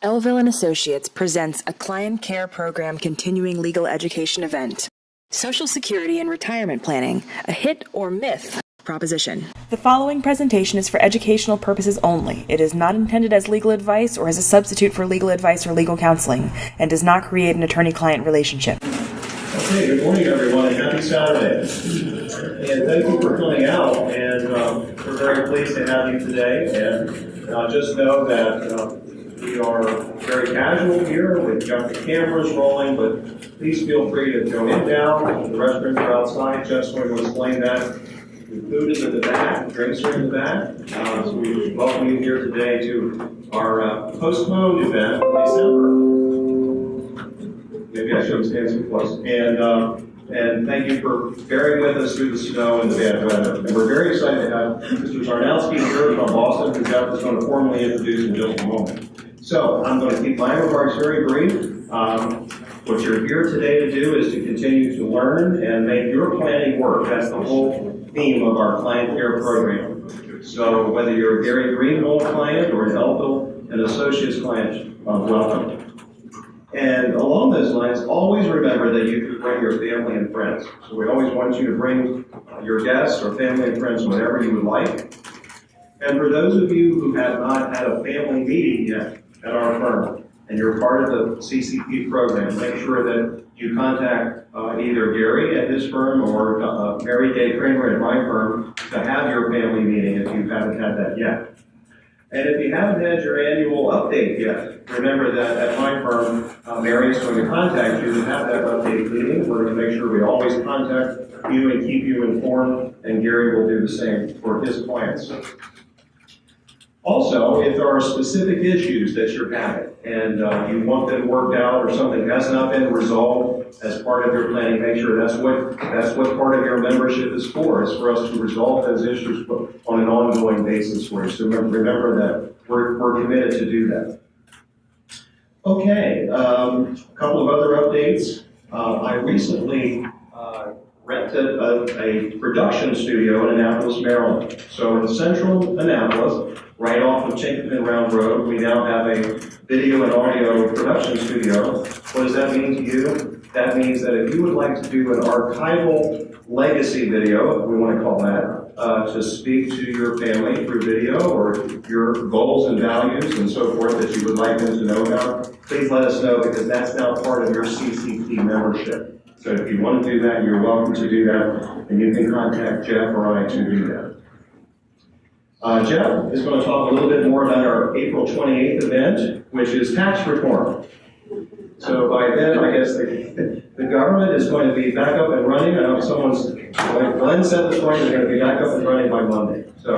Elville and Associates presents a Client Care Program continuing legal education event. Social Security and Retirement Planning, a hit or myth proposition. The following presentation is for educational purposes only. It is not intended as legal advice or as a substitute for legal advice or legal counseling, and does not create an attorney-client relationship. Okay, good morning everyone, and happy Saturday. And thank you for coming out, and we're very pleased to have you today. And just know that we are very casual here. We've got the cameras rolling, but please feel free to go in down. The restrooms are outside. Jeff's going to explain that. The food is in the back, drinks are in the back. So we welcome you here today to our postponed event in December. Maybe I shouldn't stand too close. And thank you for bearing with us through the snow and the bad weather. And we're very excited to have Mr. Zarnowski here from Boston, who Jeff is going to formally introduce in just a moment. So I'm going to keep my remarks very brief. What you're here today to do is to continue to learn and make your planning work. That's the whole theme of our client care program. So whether you're a Gary Greenhold client or an Elville and Associates client, welcome. And along those lines, always remember that you can bring your family and friends. So we always want you to bring your guests or family and friends whenever you would like. And for those of you who have not had a family meeting yet at our firm, and you're part of the CCP program, make sure that you contact either Gary at his firm or Mary Day Kramer at my firm to have your family meeting if you haven't had that yet. And if you haven't had your annual update yet, remember that at my firm, Mary is going to contact you to have that update meeting. We're going to make sure we always contact you and keep you informed, and Gary will do the same for his clients. Also, if there are specific issues that you're having and you want them worked out or something has not been resolved as part of your planning, make sure that's what part of your membership is for us to resolve those issues on an ongoing basis for you. So remember that we're committed to do that. Okay, a couple of other updates. I recently rented a production studio in Annapolis, Maryland. So in central Annapolis, right off of Chinkopin Round Road, we now have a video and audio production studio. What does that mean to you? That means that if you would like to do an archival legacy video, if we want to call that, to speak to your family through video or your goals and values and so forth that you would like them to know about, please let us know, because that's now part of your CCP membership. So if you want to do that, you're welcome to do that, and you can contact Jeff or I to do that. Jeff is going to talk a little bit more about our April 28th event, which is tax reform. So by then, I guess the government is going to be back up and running. I know Glenn said this morning, they're going to be back up and running by Monday. So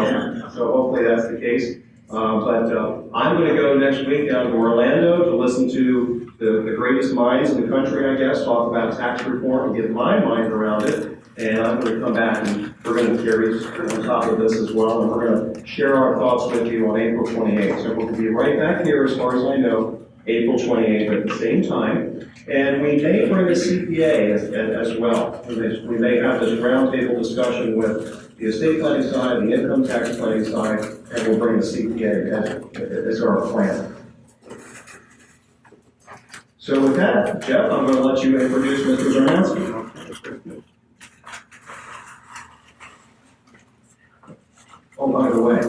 hopefully that's the case. But I'm going to go next week down to Orlando to listen to the greatest minds in the country, I guess, talk about tax reform and get my mind around it. And I'm going to come back and we're going to carry on top of this as well. And we're going to share our thoughts with you on April 28th. So we'll be right back here, as far as I know, April 28th at the same time. And we may bring a CPA as well. We may have this roundtable discussion with the estate planning side, the income tax planning side, and we'll bring the CPA as our plan. So with that, Jeff, I'm going to let you introduce Mr. Zarnowski. Oh, by the way,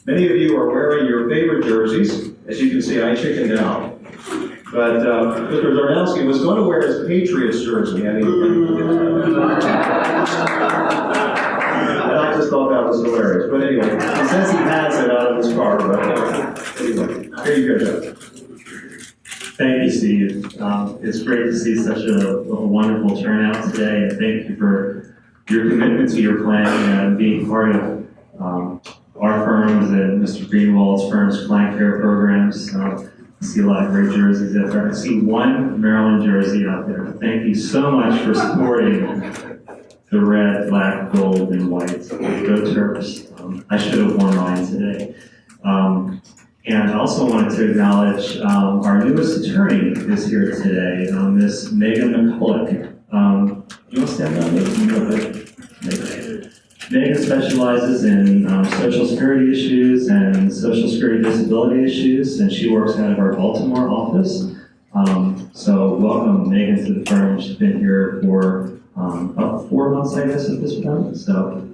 many of you are wearing your favorite jerseys. As you can see, I chickened out. But Mr. Zarnowski was going to wear his Patriots jersey. And I just thought that was hilarious. But anyway, he says he has it out of his car. But anyway, here you go, Jeff. Thank you, Steve. It's great to see such a wonderful turnout today, and thank you for your commitment to your plan and being part of our firms and Mr. Greenwald's firm's client care programs. I see a lot of great jerseys out there. I see one Maryland jersey out there. Thank you so much for supporting the red, black, gold, and white. Go Terps. I should have worn mine today. And I also wanted to acknowledge our newest attorney is here today, Miss Megan McCulloch. You want to stand up? Megan specializes in social security issues and social security disability issues, and she works out of our Baltimore office. So welcome Megan to the firm. She's been here for about 4 months, I guess, at this point. So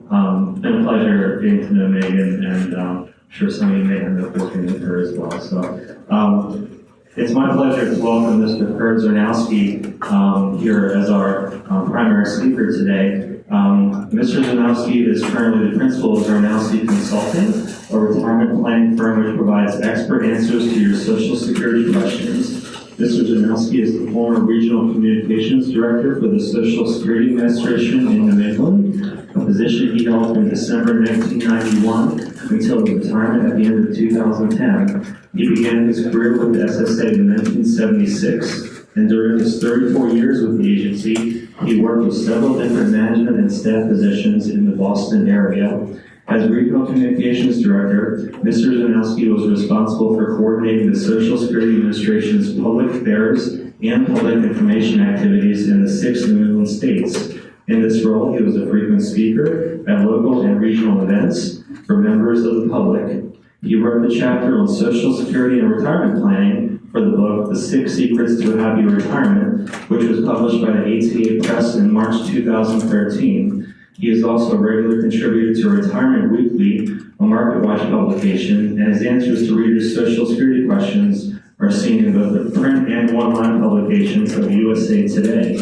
it's been a pleasure getting to know Megan, and I'm sure some of you may end up working with her as well. So it's my pleasure to welcome Mr. Kurt Zarnowski here as our primary speaker today. Mr. Zarnowski is currently the principal of Zarnowski Consulting, a retirement planning firm which provides expert answers to your Social Security questions. Mr. Zarnowski is the former Regional Communications Director for the Social Security Administration in New England, a position he held from December 1991 until his retirement at the end of 2010. He began his career with the SSA in 1976, and during his 34 years with the agency, he worked with several different management and staff positions in the Boston area. As Regional Communications Director, Mr. Zarnowski was responsible for coordinating the Social Security Administration's public affairs and public information activities in the 6 New England states. In this role, he was a frequent speaker at local and regional events for members of the public. He wrote the chapter on Social Security and retirement planning for the book, The 6 Secrets to a Happy Retirement, which was published by the ATA Press in March 2013. He is also a regular contributor to Retirement Weekly, a MarketWatch publication, and his answers to readers' Social Security questions are seen in both the print and online publications of USA Today.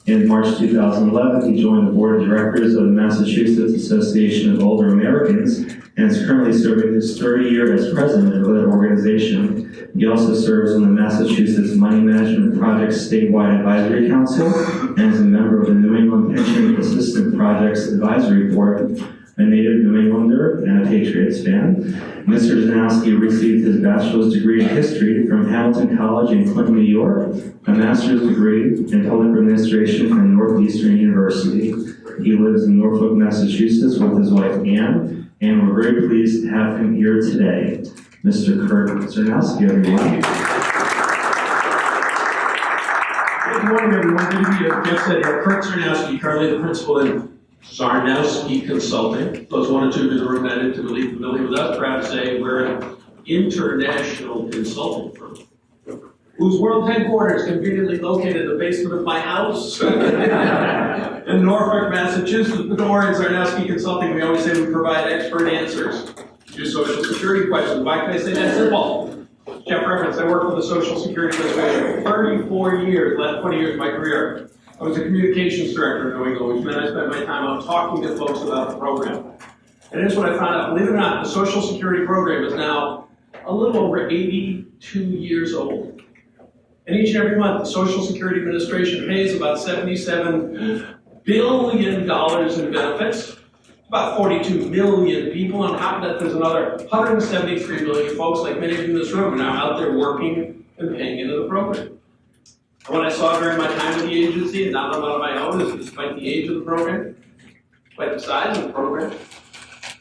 In March 2011, he joined the board of directors of the Massachusetts Association of Older Americans and is currently serving his 3rd year as president of that organization. He also serves on the Massachusetts Money Management Project Statewide Advisory Council and is a member of the New England Pension Assistant Projects Advisory Board, a native New Englander and a Patriots fan. Mr. Zarnowski received his bachelor's degree in history from Hamilton College in Clinton, New York, a master's degree in public administration from Northeastern University. He lives in Norfolk, Massachusetts with his wife Anne, and we're very pleased to have him here today. Mr. Kurt Zarnowski, everyone. Good morning, everyone. Good to be here. Jeff said here, Kurt Zarnowski, currently the principal in Zarnowski Consulting. Those 1 or 2 in the room that are intimately familiar with us, proud to say we're an international consulting firm whose world headquarters conveniently located in the basement of my house in Norfolk, Massachusetts. But don't worry, Zarnowski Consulting, we always say we provide expert answers to your Social Security questions. Why can I say that simple? Jeff referenced, I worked for the Social Security Administration for 34 years, last 20 years of my career. I was a communications director in New England, which meant I spent my time out talking to folks about the program. And here's what I found out. Believe it or not, the Social Security program is now a little over 82 years old. And each and every month, the Social Security Administration pays about $77 billion in benefits. About 42 million people. On top of that, there's another 173 million folks, like many of you in this room, are now out there working and paying into the program. And what I saw during my time with the agency, and not on my own, is despite the age of the program, despite the size of the program,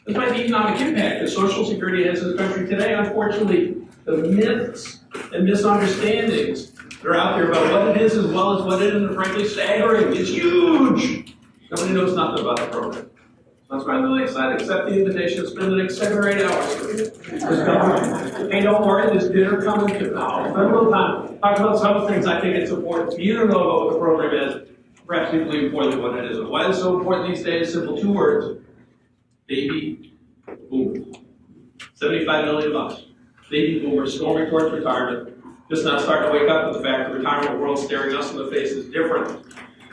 despite the economic impact that Social Security has in this country today, unfortunately, the myths and misunderstandings that are out there about what it is as well as what it isn't are frankly staggering. It's huge. Nobody knows nothing about the program. That's why I'm really excited. Accept the invitation to spend the next 7 or 8 hours with you. Hey, don't worry, there's dinner coming too. Now, spend a little time. Talk about some things I think it's important for you to know about what the program is, perhaps equally important than what it isn't. Why is it so important these days? Simple 2 words. Baby boomers. 75 million bucks. Baby boomers storming towards retirement. Just not starting to wake up to the fact that the retirement world staring us in the face is different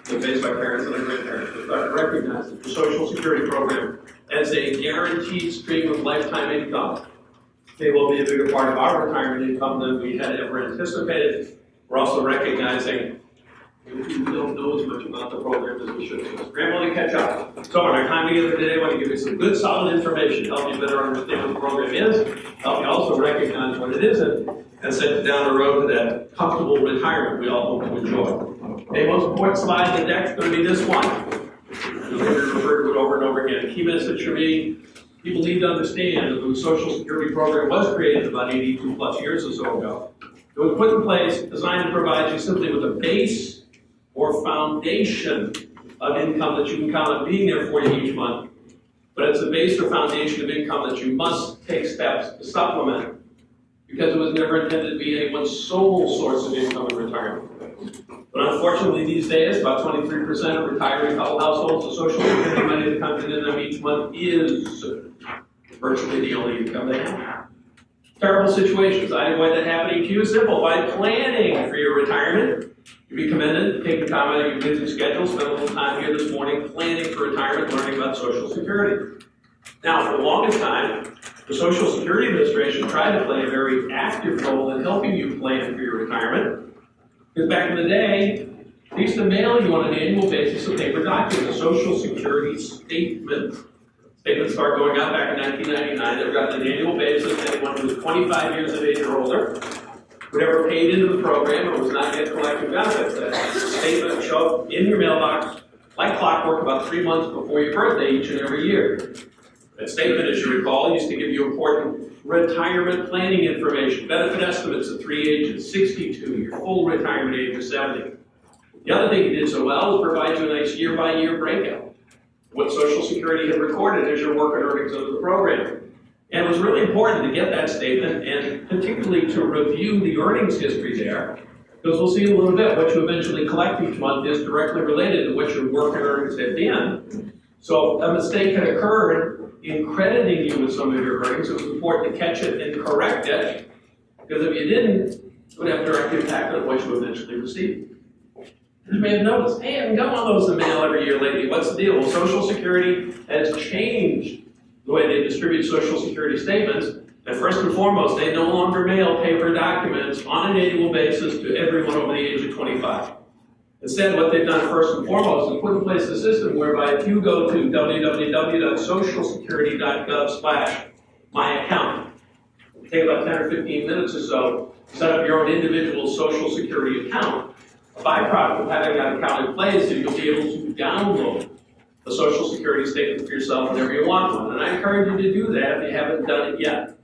than faced by parents and their grandparents. We're starting to recognize that the Social Security program as a guaranteed stream of lifetime income may well be a bigger part of our retirement income than we had ever anticipated. We're also recognizing we don't know as much about the program as we should. So scrambling to catch up. So in our time together today, I want to give you some good, solid information to help you better understand what the program is, help you also recognize what it isn't, and send it down the road to that comfortable retirement we all hope to enjoy. Okay, most important slide in the deck is going to be this one. You'll hear me refer to it over and over again. Key message for me, people need to understand that the Social Security program was created about 82 plus years or so ago. It was put in place, designed to provide you simply with a base or foundation of income that you can count on being there for you each month. but it's a base or foundation of income that you must take steps to supplement, because it was never intended to be anyone's sole source of income in retirement. But unfortunately, these days, about 23% of retiree households, the Social Security money that comes into them each month is virtually the only income they have. Terrible situations. I avoid that happening to you. Simple. By planning for your retirement, you'd be commended. Take the time out of your busy schedule. Spend a little time here this morning planning for retirement, learning about Social Security. Now, for the longest time, the Social Security Administration tried to play a very active role in helping you plan for your retirement. Because back in the day, they used to mail you on an annual basis a paper document, a Social Security statement. Statements start going out back in 1999. They were got on an annual basis. Anyone who was 25 years of age or older would ever paid into the program or was not yet collecting benefits. That statement would show up in your mailbox like clockwork about 3 months before your birthday each and every year. That statement, as you recall, used to give you important retirement planning information, benefit estimates at 3 ages, 62, your full retirement age of 70. The other thing you did so well is provide you a nice year-by-year breakout. What Social Security had recorded as your work and earnings under the program. And it was really important to get that statement and particularly to review the earnings history there, because we'll see in a little bit what you eventually collect each month is directly related to what your work and earnings have been. So a mistake had occurred in crediting you with some of your earnings. It was important to catch it and correct it, because if you didn't, it would have direct impact on what you eventually received. You may have noticed, hey, I haven't got one of those in the mail every year lately. What's the deal? Well, Social Security has changed the way they distribute Social Security statements. And first and foremost, they no longer mail paper documents on an annual basis to everyone over the age of 25. Instead, what they've done first and foremost is put in place a system whereby if you go to www.socialsecurity.gov/myaccount, take about 10 or 15 minutes or so, set up your own individual Social Security account. A byproduct of having that account in place is you'll be able to download the Social Security statement for yourself whenever you want one. And I encourage you to do that if you haven't done it yet.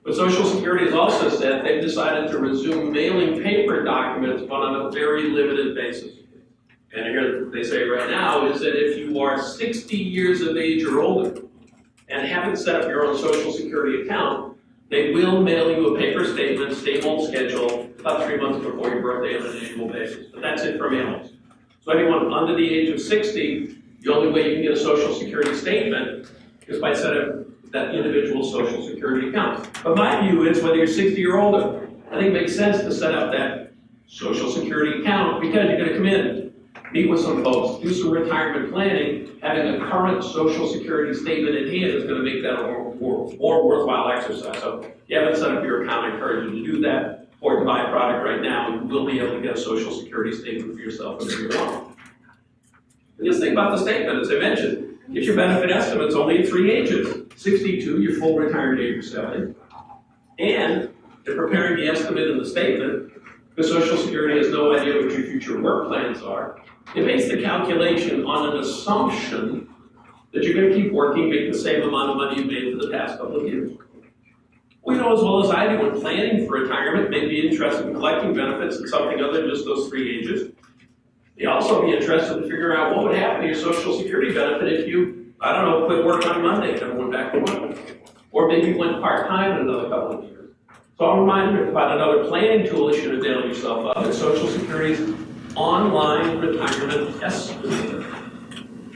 But Social Security has also said they've decided to resume mailing paper documents, but on a very limited basis. And here they say right now is that if you are 60 years of age or older and haven't set up your own Social Security account, they will mail you a paper statement, same old schedule, about 3 months before your birthday on an annual basis. But that's it for mailings. So anyone under the age of 60, the only way you can get a Social Security statement is by setting up that individual Social Security account. But my view is whether you're 60 or older, I think it makes sense to set up that Social Security account because you're going to come in, meet with some folks, do some retirement planning. Having a current Social Security statement in hand is going to make that a more worthwhile exercise. So if you haven't set up your account, I encourage you to do that. Important byproduct right now, you will be able to get a Social Security statement for yourself whenever you want. And just think about the statement, as I mentioned. Get your benefit estimates only at 3 ages. 62, your full retirement age of 70. And in preparing the estimate in the statement, because Social Security has no idea what your future work plans are, it makes the calculation on an assumption that you're going to keep working, make the same amount of money you made for the past couple of years. We know as well as I do when planning for retirement, may be interested in collecting benefits at something other than just those 3 ages. You'd also be interested in figuring out what would happen to your Social Security benefit if you, I don't know, quit work on Monday and never went back to work. Or maybe went part-time in another couple of years. So I'll remind you about another planning tool you should avail yourself of. It's Social Security's online retirement estimator.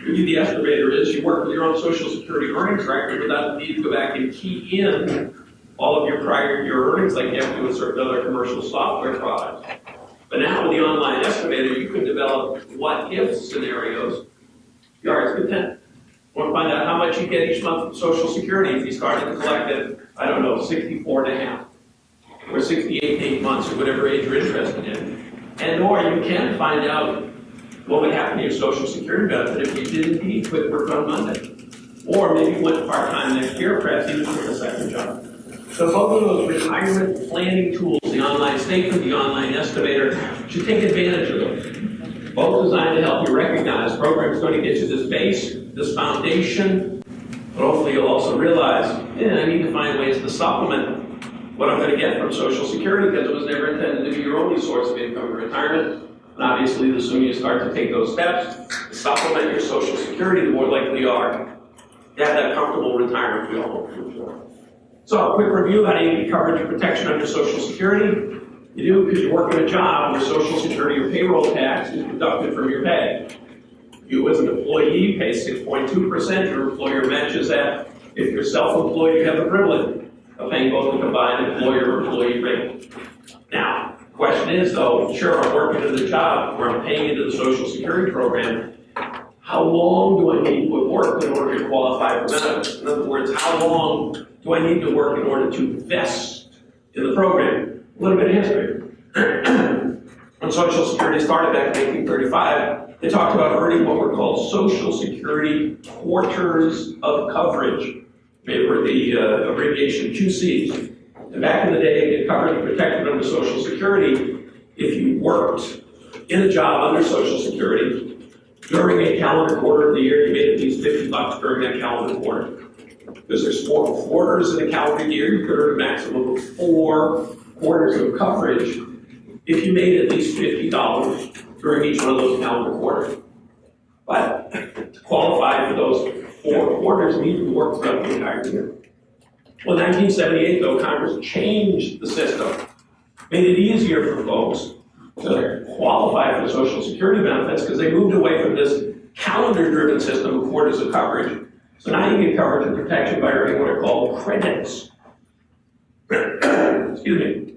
Really, the estimator is you work with your own Social Security earnings record without the need to go back and key in all of your prior year earnings like you have to do with certain other commercial software products. But now with the online estimator, you can develop what-if scenarios. Your heart's content. Want to find out how much you get each month from Social Security if you started to collect it, I don't know, 64 and a half, or 68 and 8 months, or whatever age you're interested in. And or you can find out what would happen to your Social Security benefit if you did indeed quit work on Monday. Or maybe you went part-time next year, perhaps even took a second job. So both of those retirement planning tools, the online statement, the online estimator, you should take advantage of those. Both designed to help you recognize programs going to get you this base, this foundation, but hopefully you'll also realize, I need to find ways to supplement what I'm going to get from Social Security because it was never intended to be your only source of income in retirement. And obviously, the sooner you start to take those steps, to supplement your Social Security, the more likely you are to have that comfortable retirement we all hope for. So, a quick review: how do you get coverage and protection under Social Security? You do because you work in a job where Social Security or payroll tax is deducted from your pay. You as an employee pay 6.2%, your employer matches that. If you're self-employed, you have the privilege of paying both the combined employer-employee rate. Now, the question is though, sure, I'm working in the job where I'm paying into the Social Security program. How long do I need to work in order to qualify for benefits? In other words, how long do I need to work in order to vest in the program? A little bit of history. When Social Security started back in 1835, they talked about earning what were called Social Security quarters of coverage. They were the abbreviation QCs. And back in the day, to get covered and protected under Social Security, if you worked in a job under Social Security, during a calendar quarter of the year, you made at least $50 during that calendar quarter. Because there's 4 quarters in a calendar year, you could earn a maximum of 4 quarters of coverage if you made at least $50 during each one of those calendar quarters. But to qualify for those 4 quarters, you need to work throughout the entire year. Well, in 1978, though, Congress changed the system, made it easier for folks to qualify for Social Security benefits because they moved away from this calendar-driven system of quarters of coverage. So now you get coverage and protection by earning what are called credits. Excuse me.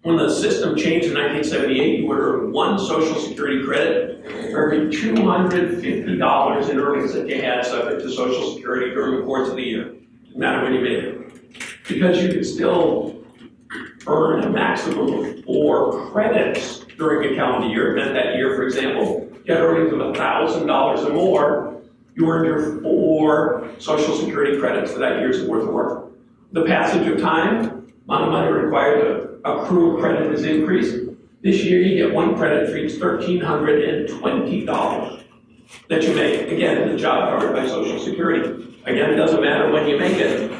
When the system changed in 1978, you would earn 1 Social Security credit for every $250 in earnings that you had subject to Social Security during the course of the year. No matter when you made it. Because you could still earn a maximum of 4 credits during a calendar year. It meant that year, for example, you had earnings of $1,000 or more, you earned your 4 Social Security credits for that year's worth of work. The passage of time, amount of money required to accrue credit has increased. This year you get 1 credit for each $1,320 that you make, again, in the job covered by Social Security. Again, it doesn't matter when you make it,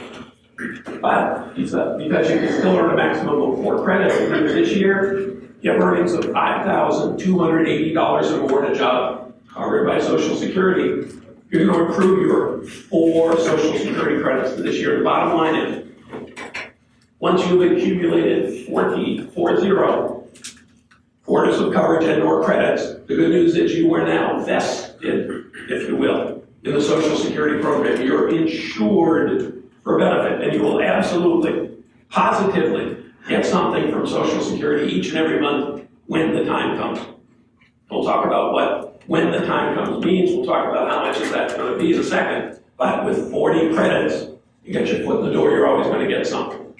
but because you can still earn a maximum of 4 credits. This year, you have earnings of $5,280 or more in a job covered by Social Security. You're going to accrue your 4 Social Security credits for this year. The bottom line is, once you've accumulated 40 quarters of coverage and or credits, the good news is you are now vested, if you will, in the Social Security program. You're insured for benefit, and you will absolutely, positively get something from Social Security each and every month when the time comes. We'll talk about what when the time comes means. We'll talk about how much of that's going to be in a second. But with 40 credits, you get your foot in the door, you're always going to get something.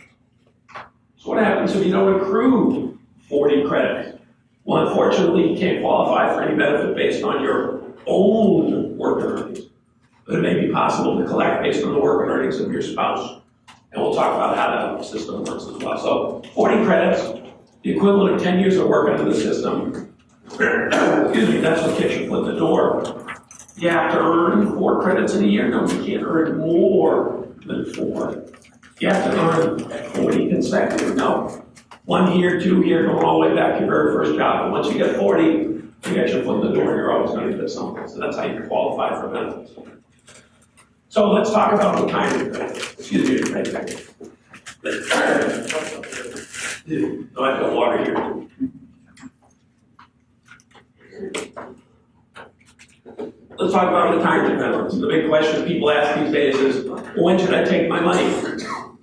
So what happens if you don't accrue 40 credits? Well, unfortunately, you can't qualify for any benefit based on your own work earnings. But it may be possible to collect based on the work and earnings of your spouse. And we'll talk about how that system works as well. So 40 credits, the equivalent of 10 years of work under the system. Excuse me, that's what gets your foot in the door. You have to earn 4 credits in a year. No, you can't earn more than 4. You have to earn 40 consecutive. No. 1 here, 2 here, going all the way back to your very first job. And once you get 40, you get your foot in the door and you're always going to get something. So that's how you qualify for benefits. So let's talk about retirement credit. Excuse me, right back. Oh, I've got water here. Let's talk about retirement benefits. The big question people ask these days is, well, when should I take my money?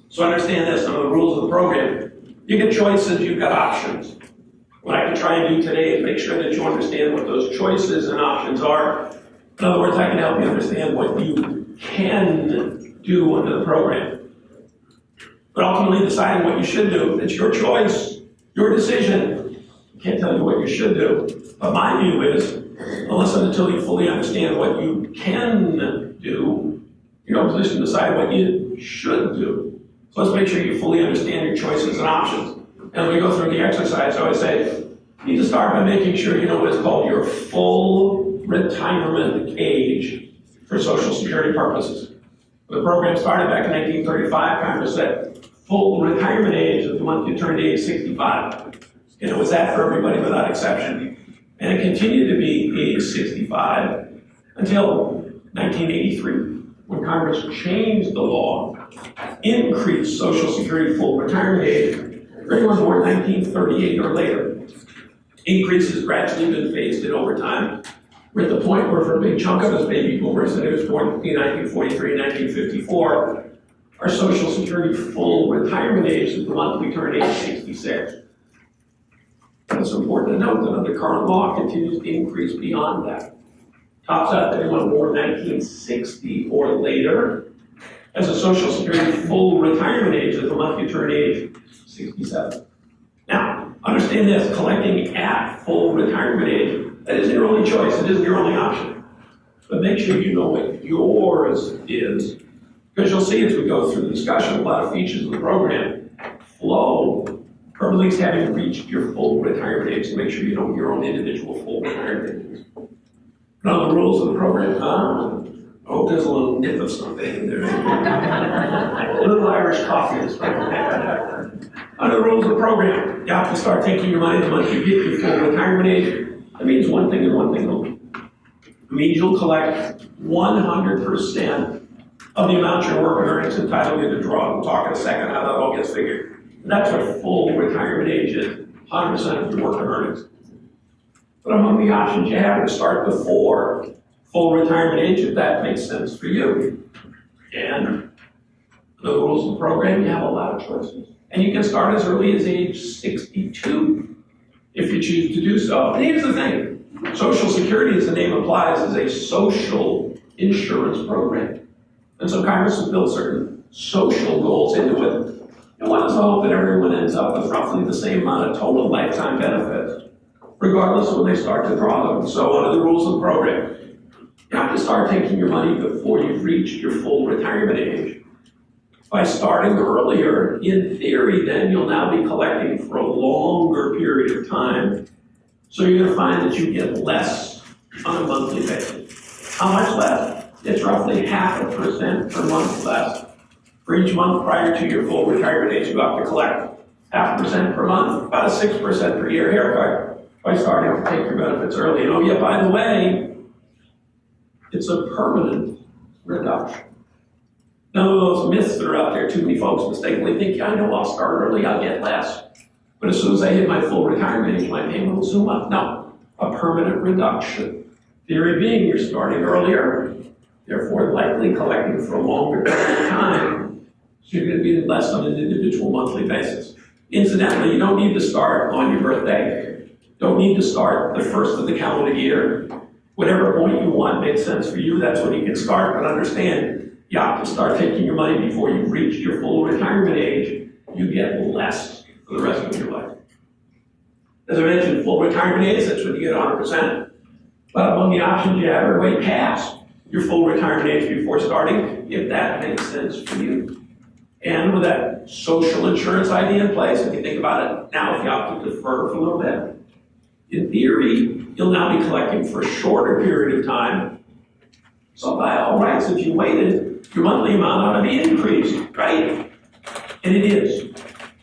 So understand this, some of the rules of the program. You get choices, you've got options. What I can try and do today is make sure that you understand what those choices and options are. In other words, I can help you understand what you can do under the program. But ultimately deciding what you should do, it's your choice, your decision. I can't tell you what you should do. But my view is, unless and until you fully understand what you can do, you're in a position to decide what you should do. So let's make sure you fully understand your choices and options. As we go through the exercise, I always say, you need to start by making sure you know what is called your full retirement age for Social Security purposes. When the program started back in 1935, Congress said full retirement age is the month you turned age 65. And it was that for everybody without exception. And it continued to be age 65 until 1983, when Congress changed the law, increased Social Security full retirement age for anyone born 1938 or later. Increase has gradually been phased in over time. We're at the point where for a big chunk of us baby boomers that was born between 1943 and 1954, our Social Security full retirement age is the month we turn age 66. But it's important to note that under current law continues to increase beyond that. Tops out anyone born 1960 or later as a Social Security full retirement age at the month you turn age 67. Now, understand this, collecting at full retirement age, that isn't your only choice, it isn't your only option. But make sure you know what yours is, because you'll see as we go through the discussion, a lot of features of the program flow from at least having reached your full retirement age, to make sure you know your own individual full retirement age. Now, the rules of the program, oh, there's a little nip of something in there. A little Irish coffee is right. Under the rules of the program, you have to start taking your money the month you get your full retirement age. That means one thing and one thing only. It means you'll collect 100% of the amount your work earnings entitle you to draw. We'll talk in a second how that all gets figured. And that's what full retirement age is, 100% of your work earnings. But among the options you have to start before full retirement age, if that makes sense for you. And under the rules of the program, you have a lot of choices. And you can start as early as age 62 if you choose to do so. And here's the thing, Social Security, as the name implies, is a social insurance program. And so Congress has built certain social goals into it. And one is to hope that everyone ends up with roughly the same amount of total lifetime benefits, regardless of when they start to draw them. So under the rules of the program, you have to start taking your money before you've reached your full retirement age. By starting earlier, in theory, then you'll now be collecting for a longer period of time. So you're gonna find that you get less on a monthly basis. How much less? It's roughly 0.5% per month less. For each month prior to your full retirement age, you have to collect 0.5% per month, about a 6% per year haircut by starting to take your benefits early. And oh yeah, by the way, it's a permanent reduction. None of those myths that are out there, too many folks mistakenly think, yeah, I know I'll start early, I'll get less. But as soon as I hit my full retirement age, my payment will zoom up. No, a permanent reduction. Theory being you're starting earlier, therefore likely collecting for a longer period of time, so you're gonna be less on an individual monthly basis. Incidentally, you don't need to start on your birthday. Don't need to start the first of the calendar year. Whatever point you want makes sense for you, that's when you can start, but understand, you have to start taking your money before you've reached your full retirement age. You get less for the rest of your life. As I mentioned, full retirement age, that's when you get 100%. But among the options you have are way past your full retirement age before starting, if that makes sense for you. And with that social insurance idea in place, if you think about it, now if you have to defer for a little bit, in theory, you'll now be collecting for a shorter period of time. So by all rights, if you waited, your monthly amount ought to be increased, right? And it is.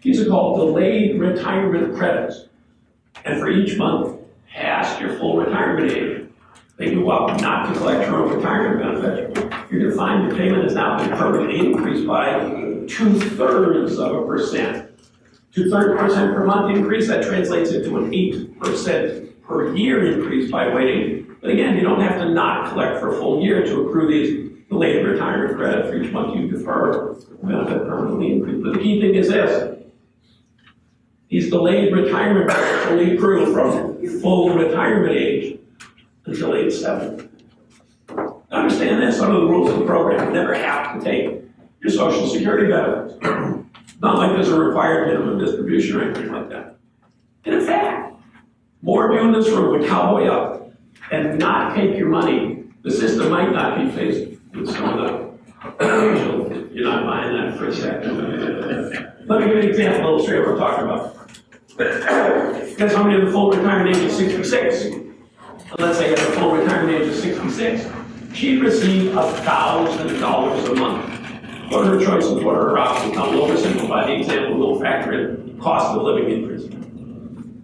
These are called delayed retirement credits. And for each month past your full retirement age, they go up not to collect your own retirement benefit. You're going to find your payment has now been permanently increased by 0.2%. 0.2% per month increase, that translates into an 8% per year increase by waiting. But again, you don't have to not collect for a full year to accrue these delayed retirement credit for each month you defer. Benefit permanently increase. But the key thing is this. These delayed retirement credits only accrue from full retirement age until age 70. Understand this, under the rules of the program, you never have to take your Social Security benefits. Not like there's a required minimum distribution or anything like that. And in fact, more of you in this room would cowboy up and not take your money. The system might not be faced with some of the, you're not buying that for a second. Let me give you an example to illustrate what we're talking about. Because somebody at the full retirement age of 66, and let's say at the full retirement age of 66, she'd receive $1,000 a month. What are her choices? What are her options? I'll oversimplify the example. We'll factor in cost of living increase.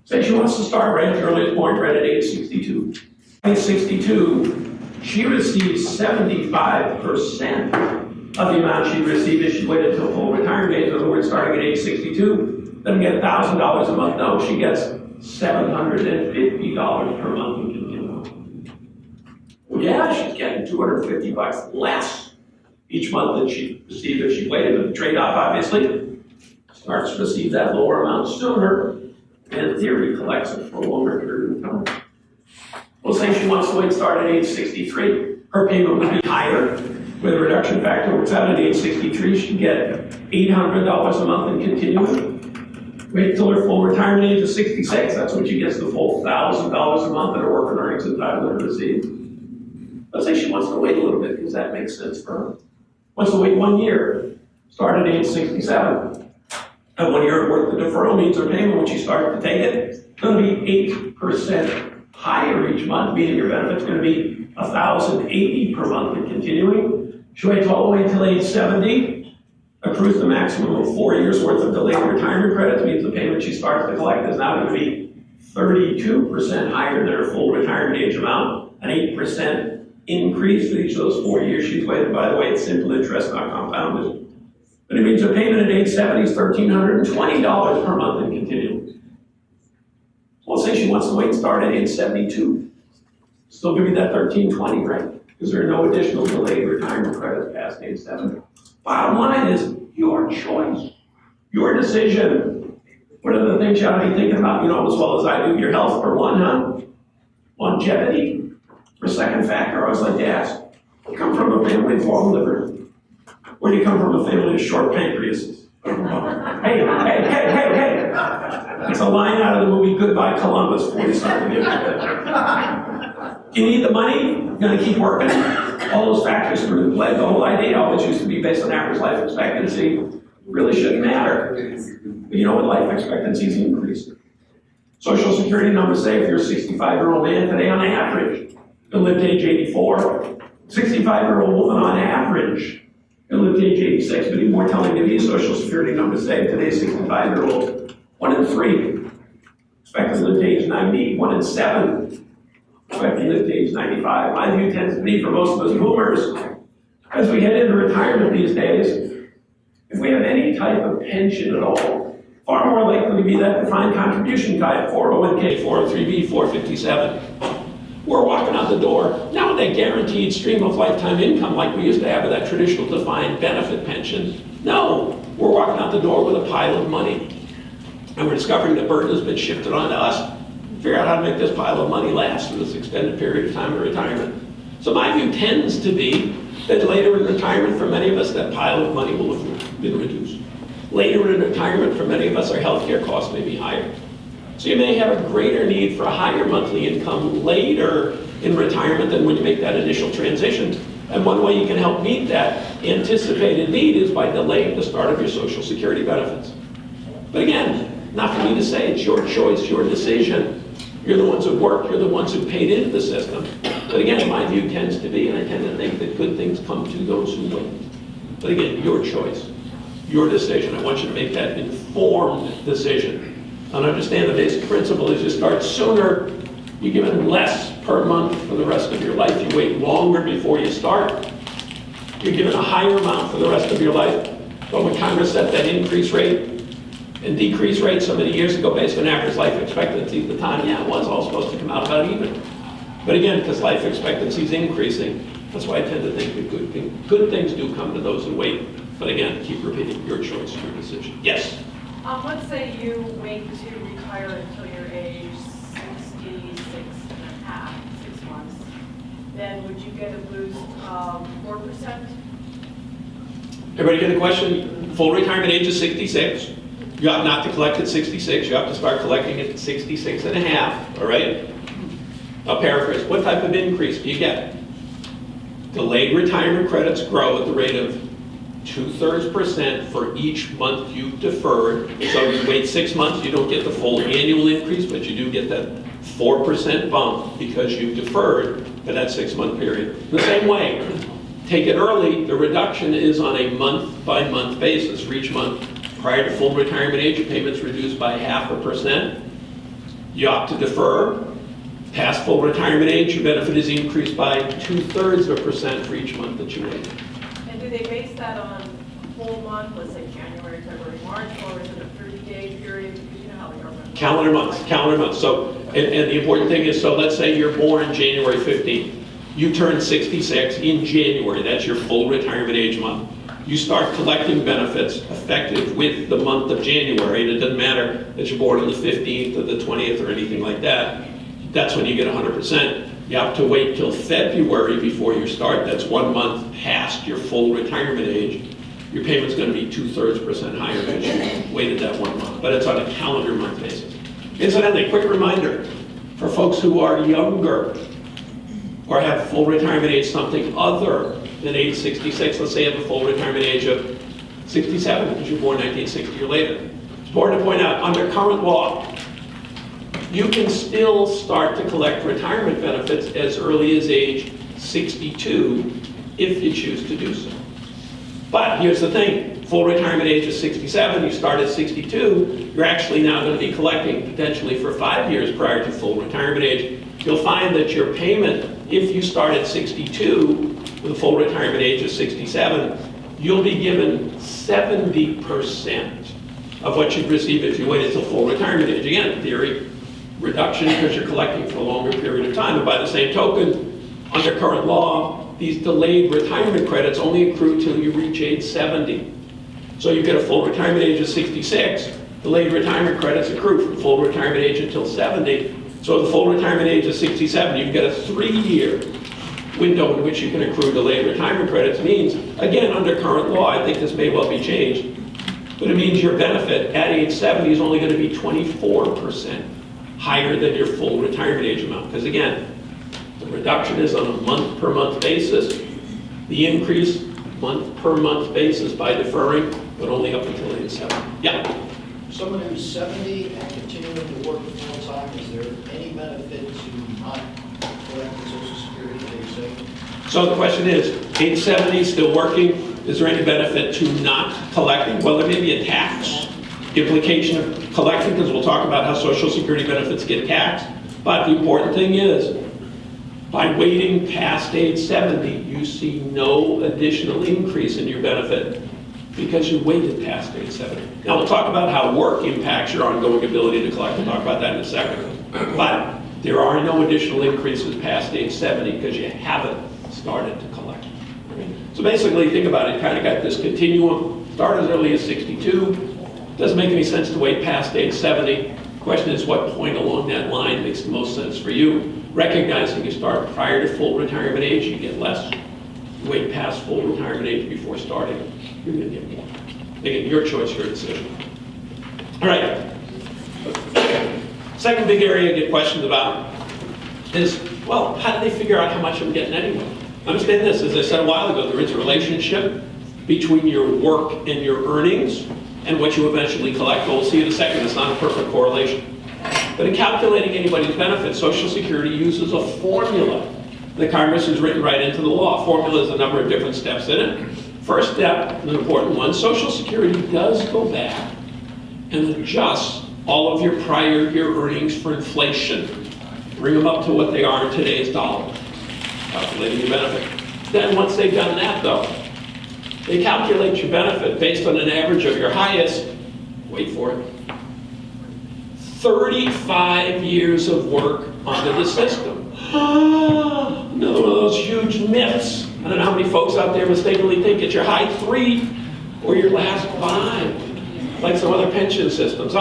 Say she wants to start right at the earliest point, right at age 62. At age 62, She receives 75% of the amount she'd receive if she waited until full retirement age. In other words, starting at age 62, doesn't get $1,000 a month. No, she gets $750 per month in continuum. Well, yeah, she's getting $250 less each month than she'd receive if she waited. But the trade-off, obviously, starts to receive that lower amount sooner, and in theory, collects it for a longer period of time. We'll say she wants to wait start at age 63. Her payment would be higher with a reduction factor. Works out at age 63, she'd get $800 a month in continuum. Wait till her full retirement age of 66. That's when she gets the full $1,000 a month that her work and earnings entitlement to receive. Let's say she wants to wait a little bit because that makes sense for her. Wants to wait 1 year. Start at age 67. And 1 year worth of deferral means her payment when she starts to take it, it's going to be 8% higher each month, meaning your benefit's going to be $1,080 per month in continuing. She waits all the way until age 70, accrues the maximum of 4 years worth of delayed retirement credits, means the payment she starts to collect is now going to be 32% higher than her full retirement age amount, an 8% increase for each of those 4 years she's waited. By the way, it's simple interest, not compounded. But it means her payment at age 70 is $1,320 per month in continuing. Well, say she wants to wait and start at age 72. Still give you that $1,320, right? Because there are no additional delayed retirement credits past age 70. Bottom line is your choice, your decision. What are the things you ought to be thinking about? You know as well as I do, your health for one, huh? Longevity. For second factor, I always like to ask, you come from a family of long liver? Or do you come from a family of short pancreases? Hey. It's a line out of the movie Goodbye Columbus, 40-something years ago. You need the money, you're going to keep working. All those factors come into play. The whole idea always used to be based on average life expectancy. Really shouldn't matter. But you know what, life expectancy is increasing. Social Security numbers say if you're a 65-year-old man today on average, you'll live to age 84. 65-year-old woman on average, you'll live to age 86. But even more telling to me, Social Security numbers say today's 65-year-old, 1 in 3 expected to live to age 90, 1 in 7 expected to live to age 95. My view tends to be for most of us boomers, as we head into retirement these days, if we have any type of pension at all, far more likely to be that defined contribution type, 401k, 403b, 457. We're walking out the door, not with that guaranteed stream of lifetime income like we used to have with that traditional defined benefit pension. No, we're walking out the door with a pile of money. And we're discovering the burden has been shifted onto us. Figure out how to make this pile of money last for this extended period of time of retirement. So my view tends to be that later in retirement, for many of us, that pile of money will have been reduced. Later in retirement, for many of us, our healthcare costs may be higher. So you may have a greater need for a higher monthly income later in retirement than when you make that initial transition. And one way you can help meet that anticipated need is by delaying the start of your Social Security benefits. But again, not for me to say, it's your choice, your decision. You're the ones who worked, you're the ones who paid into the system. But again, my view tends to be, and I tend to think that good things come to those who wait. But again, your choice, your decision. I want you to make that informed decision. And understand the basic principle is you start sooner, you're given less per month for the rest of your life. You wait longer before you start, you're given a higher amount for the rest of your life. But when Congress set that increase rate and decrease rate so many years ago based on average life expectancy at the time, yeah, it was all supposed to come out about even. But again, because life expectancy is increasing, that's why I tend to think that good things do come to those who wait. But again, keep repeating, your choice, your decision. Yes? Let's say you wait to retire until your age 66 and a half, 6 months. Then would you get a boost of 4%? Everybody get a question? Full retirement age is 66. You ought not to collect at 66. You have to start collecting at 66 and a half, all right? I'll paraphrase. What type of increase do you get? Delayed retirement credits grow at the rate of 2/3% for each month you've deferred. So you wait 6 months, you don't get the full annual increase, but you do get that 4% bump because you've deferred for that 6-month period. The same way, take it early, the reduction is on a month-by-month basis. For each month prior to full retirement age, your payment's reduced by 0.5%. You opt to defer, Past full retirement age, your benefit is increased by 2/3% for each month that you wait. And do they base that on a whole month, let's say January, February, March, or is it a 30-day period? Because you know how the government. Calendar months. So, and the important thing is, so let's say you're born January 15th. You turn 66 in January, that's your full retirement age month. You start collecting benefits effective with the month of January, and it doesn't matter that you're born on the 15th or the 20th or anything like that. That's when you get 100%. You have to wait till February before you start. That's 1 month past your full retirement age. Your payment's going to be 2/3% higher because you waited that 1 month, but it's on a calendar month basis. Incidentally, quick reminder for folks who are younger or have full retirement age something other than age 66. Let's say you have a full retirement age of 67 because you're born 1960 or later. It's important to point out, under current law, you can still start to collect retirement benefits as early as age 62 if you choose to do so. But here's the thing, full retirement age is 67, you start at 62, you're actually now going to be collecting potentially for 5 years prior to full retirement age. You'll find that your payment, if you start at 62 with a full retirement age of 67, you'll be given 70% of what you'd receive if you waited till full retirement age. Again, in theory, reduction because you're collecting for a longer period of time. And by the same token, under current law, these delayed retirement credits only accrue till you reach age 70. So you get a full retirement age of 66, delayed retirement credits accrue from full retirement age until 70. So the full retirement age of 67, you can get a 3-year window in which you can accrue delayed retirement credits. Means, again, under current law, I think this may well be changed, but it means your benefit at age 70 is only going to be 24% higher than your full retirement age amount. Because again, the reduction is on a month-per-month basis. The increase, month-per-month basis by deferring, but only up until age 70. Yeah? Someone who's 70 and continuing to work full-time, is there any benefit to not collecting Social Security at age 70? So the question is, age 70, still working, is there any benefit to not collecting? Well, there may be a tax implication of collecting, because we'll talk about how Social Security benefits get taxed. But the important thing is, by waiting past age 70, you see no additional increase in your benefit because you waited past age 70. Now we'll talk about how work impacts your ongoing ability to collect. We'll talk about that in a second. But there are no additional increases past age 70 because you haven't started to collect. So basically, think about it, you kind of got this continuum, start as early as 62, doesn't make any sense to wait past age 70. Question is, what point along that line makes the most sense for you? Recognizing you start prior to full retirement age, you get less. You wait past full retirement age before starting, you're going to get more. Again, your choice, your decision. All right. Second big area I get questions about is, well, how do they figure out how much I'm getting anyway? Understand this, as I said a while ago, there is a relationship between your work and your earnings and what you eventually collect. We'll see in a second, it's not a perfect correlation. But in calculating anybody's benefits, Social Security uses a formula that Congress has written right into the law. Formula is a number of different steps in it. First step, an important one, Social Security does go back and adjust all of your prior year earnings for inflation. Bring them up to what they are in today's dollars, calculating your benefit. Then once they've done that though, they calculate your benefit based on an average of your highest, wait for it, 35 years of work under the system. Another one of those huge myths. I don't know how many folks out there mistakenly think it's your high 3 or your last 5, like some other pension systems.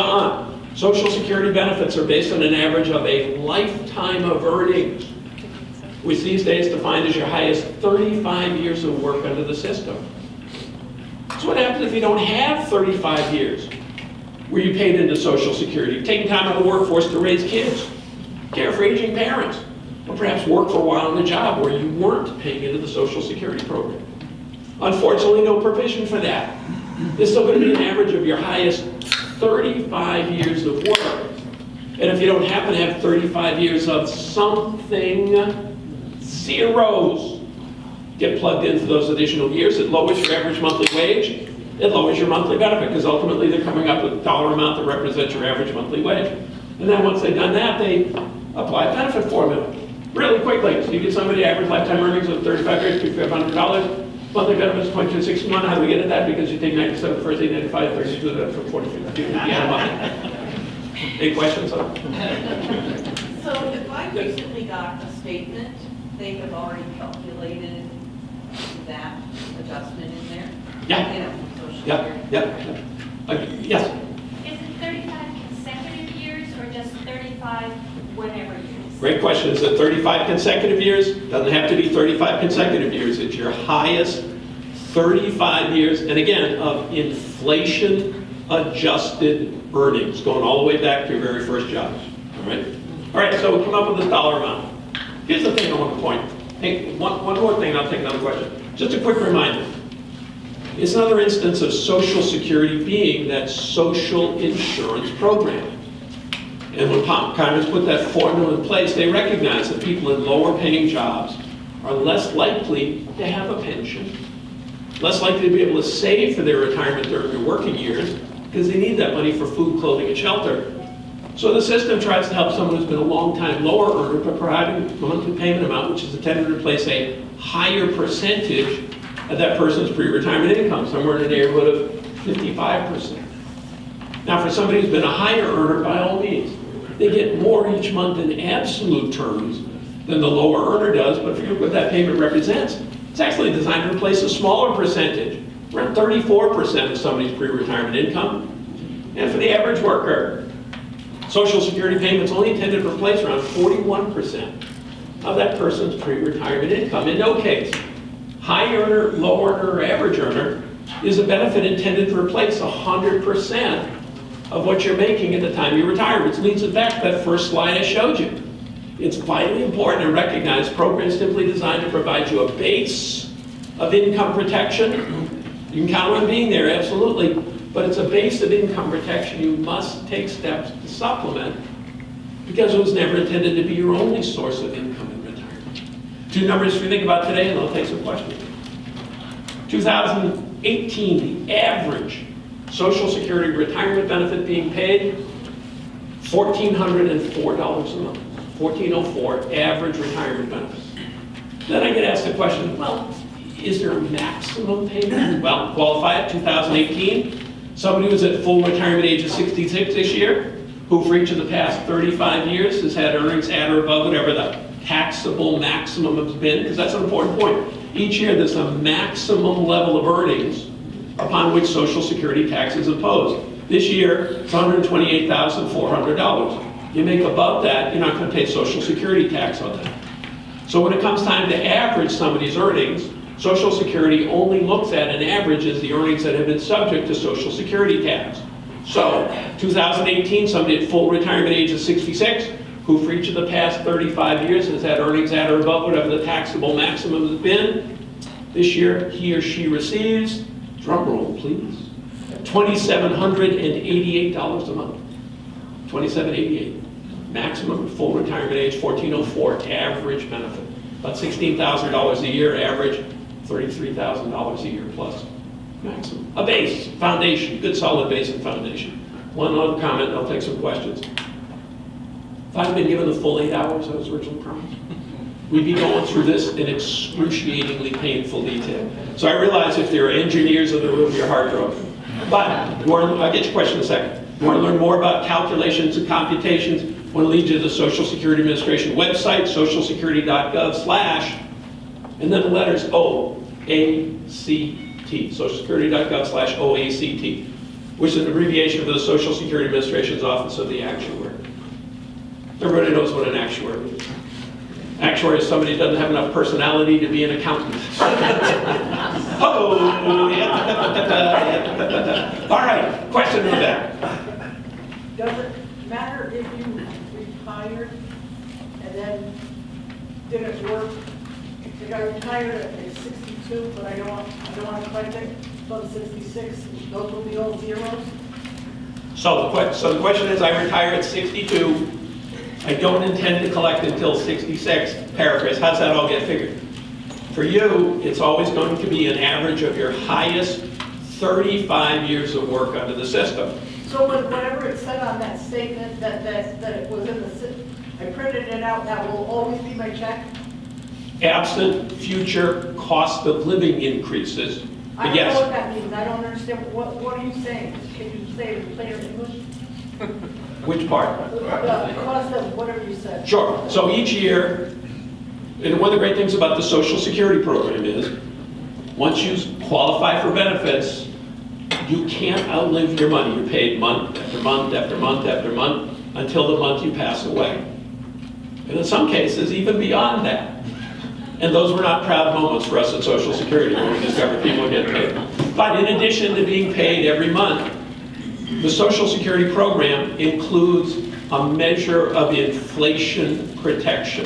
Social Security benefits are based on an average of a lifetime of earnings, which these days defined as your highest 35 years of work under the system. So what happens if you don't have 35 years where you paid into Social Security? You've taken time out of the workforce to raise kids, care for aging parents, or perhaps work for a while in a job where you weren't paying into the Social Security program. Unfortunately, no provision for that. There's still going to be an average of your highest 35 years of work. And if you don't happen to have 35 years of something, zeros get plugged into those additional years. It lowers your average monthly wage. It lowers your monthly benefit because ultimately they're coming up with a dollar amount that represents your average monthly wage. And then once they've done that, they apply benefit formula really quickly. So you get somebody average lifetime earnings of 35 years, $500. Monthly benefits 2261. How do we get at that? Because you take 97 first, 895, 32, that's for 42. Yeah, money. Any questions on it? So if I recently got a statement, they have already calculated that adjustment in there? Yeah. You know, Social Yep, Security. yep. Yes? Is it 35 consecutive years or just 35 whenever years? Great question. Is it 35 consecutive years? Doesn't have to be 35 consecutive years. It's your highest 35 years, and again, of inflation-adjusted earnings, going all the way back to your very first job. All right? All right, so we come up with this dollar amount. Here's the thing I want to point. Hey, one more thing, and I'll take another question. Just a quick reminder. It's another instance of Social Security being that social insurance program. And when Congress put that formula in place, they recognize that people in lower paying jobs are less likely to have a pension, less likely to be able to save for their retirement during their working years, because they need that money for food, clothing, and shelter. So the system tries to help someone who's been a long time lower earner by providing a monthly payment amount, which is intended to replace a higher percentage of that person's pre-retirement income, somewhere in the neighborhood of 55%. Now, for somebody who's been a higher earner, by all means, they get more each month in absolute terms than the lower earner does, but if you look what that payment represents, it's actually designed to replace a smaller percentage, around 34% of somebody's pre-retirement income. And for the average worker, Social Security payments only intended to replace around 41% of that person's pre-retirement income. In no case, high earner, low earner, or average earner is a benefit intended to replace 100% of what you're making at the time you retire, which leads us back to that first slide I showed you. It's vitally important to recognize programs simply designed to provide you a base of income protection. You can count on being there, absolutely, but it's a base of income protection you must take steps to supplement, because it was never intended to be your only source of income in retirement. Two numbers we think about today, and I'll take some questions. 2018, the average Social Security retirement benefit being paid, $1,404 a month. $1,404 average retirement benefits. Then I get asked the question, well, is there a maximum payment? Well, qualify it, 2018. Somebody who's at full retirement age of 66 this year, who for each of the past 35 years has had earnings at or above whatever the taxable maximum has been, because that's an important point. Each year there's a maximum level of earnings upon which Social Security tax is imposed. This year, it's $128,400. You make above that, you're not going to pay Social Security tax on that. So when it comes time to average somebody's earnings, Social Security only looks at an average as the earnings that have been subject to Social Security tax. So 2018, somebody at full retirement age of 66, who for each of the past 35 years has had earnings at or above whatever the taxable maximum has been, this year he or she receives, drum roll please, $2,788 a month. $2,788. Maximum full retirement age, $1,404 average benefit. About $16,000 a year average, $33,000 a year plus maximum. A base, foundation, good solid base and foundation. One other comment, I'll take some questions. If I'd been given the full 8 hours I was originally promised, we'd be going through this in excruciatingly painful detail. So I realize if there are engineers in the room, your heart broke. But I'll get your question in a second. You want to learn more about calculations and computations? I want to lead you to the Social Security Administration website, socialsecurity.gov/ and then the letters OACT, socialsecurity.gov/OACT, which is an abbreviation for the Social Security Administration's Office of the Actuary. Everybody knows what an actuary is. Actuary is somebody who doesn't have enough personality to be an accountant. Oh, all right, question in the back. Does it matter if you retired and then didn't work? Like I retired at 62, but I don't want to collect it until 66. Those will be all zeros. So the question is, I retire at 62. I don't intend to collect until 66. Paraphrase. How's that all get figured? For you, it's always going to be an average of your highest 35 years of work under the system. So whatever it said on that statement that it was in the, I printed printed it out, that will always be my check? Absent future cost of living increases, I but don't know yes. what that means, I don't understand, what are you saying? Can you say it in plain English? Which part? The cost of whatever you said. Sure. So each year, and one of the great things about the Social Security program is, once you qualify for benefits, you can't outlive your money. You're paid month after month after month after month until the month you pass away. And in some cases, even beyond that. And those were not proud moments for us at Social Security when we discovered people get paid. But in addition to being paid every month, the Social Security program includes a measure of inflation protection.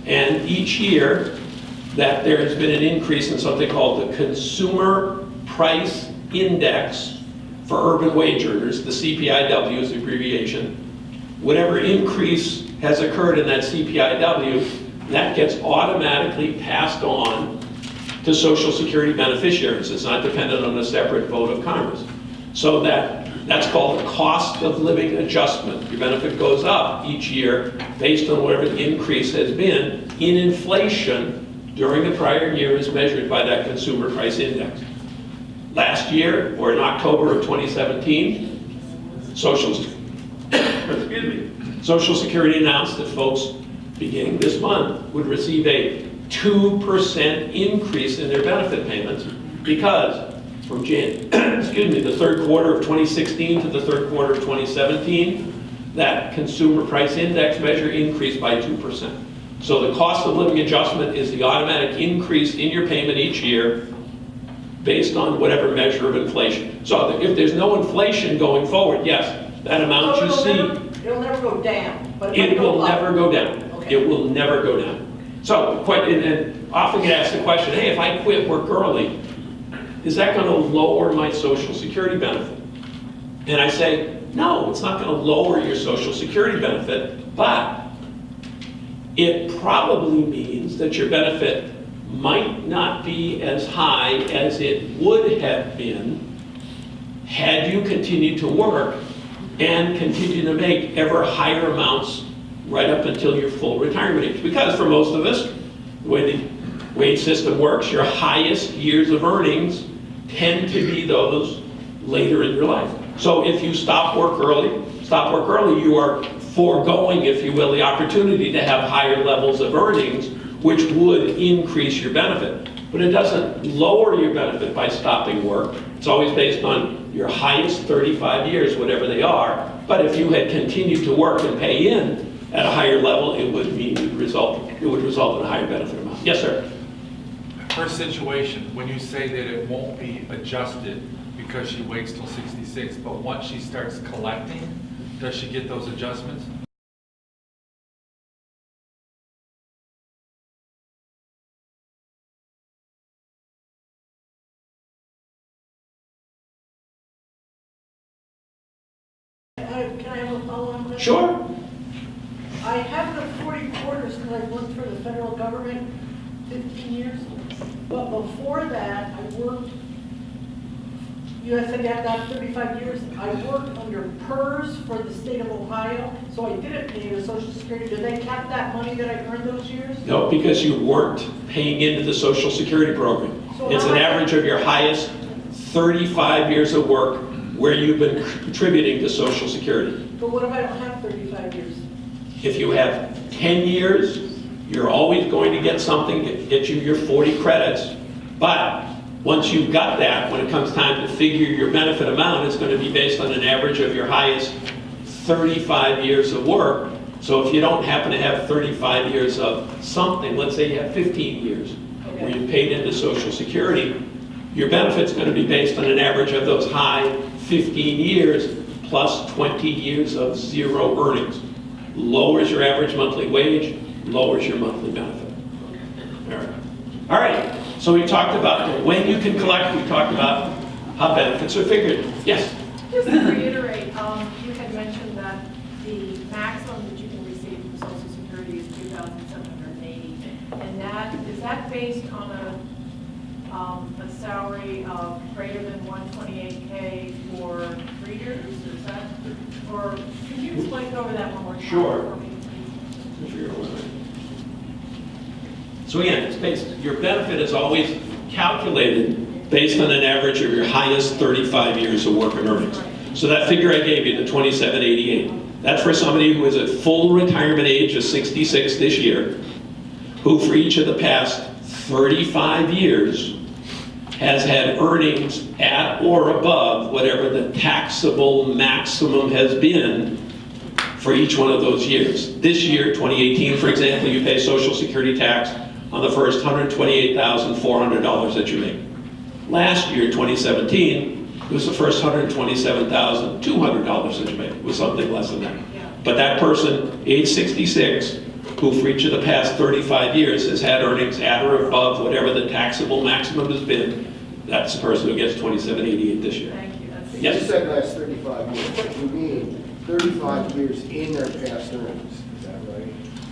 And each year that there has been an increase in something called the Consumer Price Index for urban wage earners, the CPIW is the abbreviation, whatever increase has occurred in that CPIW, that gets automatically passed on to Social Security beneficiaries. It's not dependent on a separate vote of Congress. So that's called a cost of living adjustment. Your benefit goes up each year based on whatever the increase has been in inflation during the prior year as measured by that Consumer Price Index. Last year, or in October of 2017, Social Security announced that folks beginning this month would receive a 2% increase in their benefit payments because from the third quarter of 2016 to the third quarter of 2017, that Consumer Price Index measure increased by 2%. So the cost of living adjustment is the automatic increase in your payment each year based on whatever measure of inflation. So if there's no inflation going forward, yes, that amount you see, It'll never go down, but it will never go down. Okay. It will never go down. So, and often get asked the question, hey, if I quit work early, is that going to lower my Social Security benefit? And I say, no, it's not going to lower your Social Security benefit, but it probably means that your benefit might not be as high as it would have been had you continued to work and continue to make ever higher amounts right up until your full retirement age. Because for most of us, the way the wage system works, your highest years of earnings tend to be those later in your life. So if you stop work early, you are foregoing, if you will, the opportunity to have higher levels of earnings, which would increase your benefit. But it doesn't lower your benefit by stopping work. It's always based on your highest 35 years, whatever they are. But if you had continued to work and pay in at a higher level, it would result in a higher benefit amount. Yes, sir. Her situation, when you say that it won't be adjusted because she waits till 66, but once she starts collecting, does she get those adjustments? Can I have a follow-on question? Sure. I have the 40 quarters because I worked for the federal government 15 years. But before that, I worked, you said you have that 35 years. I worked under PERS for the state of Ohio, so I didn't pay the Social Security. Did they cap that money that I earned those years? No, because you weren't paying into the Social Security program. It's an average of your highest 35 years of work where you've been contributing to Social Security. But what if I don't have 35 years? If you have 10 years, you're always going to get something to get you your 40 credits. But once you've got that, when it comes time to figure your benefit amount, it's going to be based on an average of your highest 35 years of work. So if you don't happen to have 35 years of something, let's say you have 15 years where you paid into Social Security, your benefit's going to be based on an average of those high 15 years plus 20 years of zero earnings. Lowers your average monthly wage, lowers your monthly benefit. All right. So we talked about when you can collect, we talked about how benefits are figured. Yes? Just to reiterate, you had mentioned that the maximum that you can receive from Social Security is $2,780. And is that based on a salary of greater than $128K for 3 years? Is that, or can you explain over that one more time? Sure. For me, please? for your limit. So again, it's based, your benefit is always calculated based on an average of your highest 35 years of work and earnings. So that figure I gave you, the 2788, that's for somebody who is at full retirement age of 66 this year, who for each of the past 35 years has had earnings at or above whatever the taxable maximum has been for each one of those years. This year, 2018, for example, you pay Social Security tax on the first $128,400 that you make. Last year, 2017, it was the first $127,200 that you make. It was something less than that. But that person, age 66, who for each of the past 35 years has had earnings at or above whatever the taxable maximum has been, that's the person who gets 2788 this year. Thank you. That's Yes. You said last 35 years. What do you mean 35 years in their past earnings? Is that right?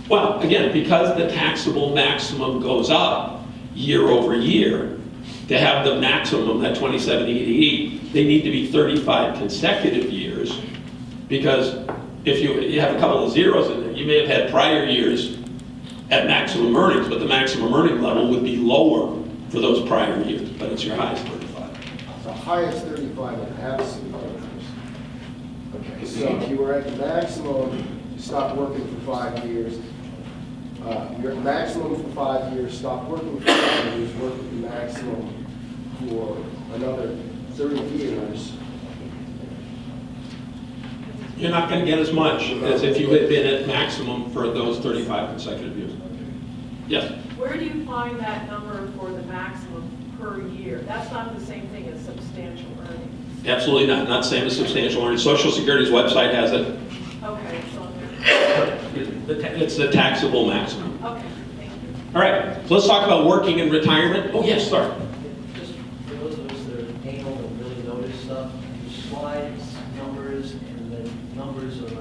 Well, again, because the taxable maximum goes up year over year, to have the maximum, that 2788, they need to be 35 consecutive years, because if you have a couple of zeros in there, you may have had prior years at maximum earnings, but the maximum earning level would be lower for those prior years, but it's your highest 35. The highest 35 and absolute earnings. Okay, so if you were at the maximum, you stopped working for 5 years. You're at maximum for 5 years, stop working for 5 years, work at the maximum for another 30 years. You're not going to get as much as if you had been at maximum for those 35 consecutive years. Yes? Where do you find that number for the maximum per year? That's not the same thing as substantial earnings. Absolutely not. Not the same as substantial earnings. Social Security's website has it. Okay, it's on there. It's the taxable maximum. Okay, thank you. All right, so let's talk about working and retirement. Oh, yes, sir. Just for those of us that are anal and really notice stuff, slides, numbers, and the numbers of the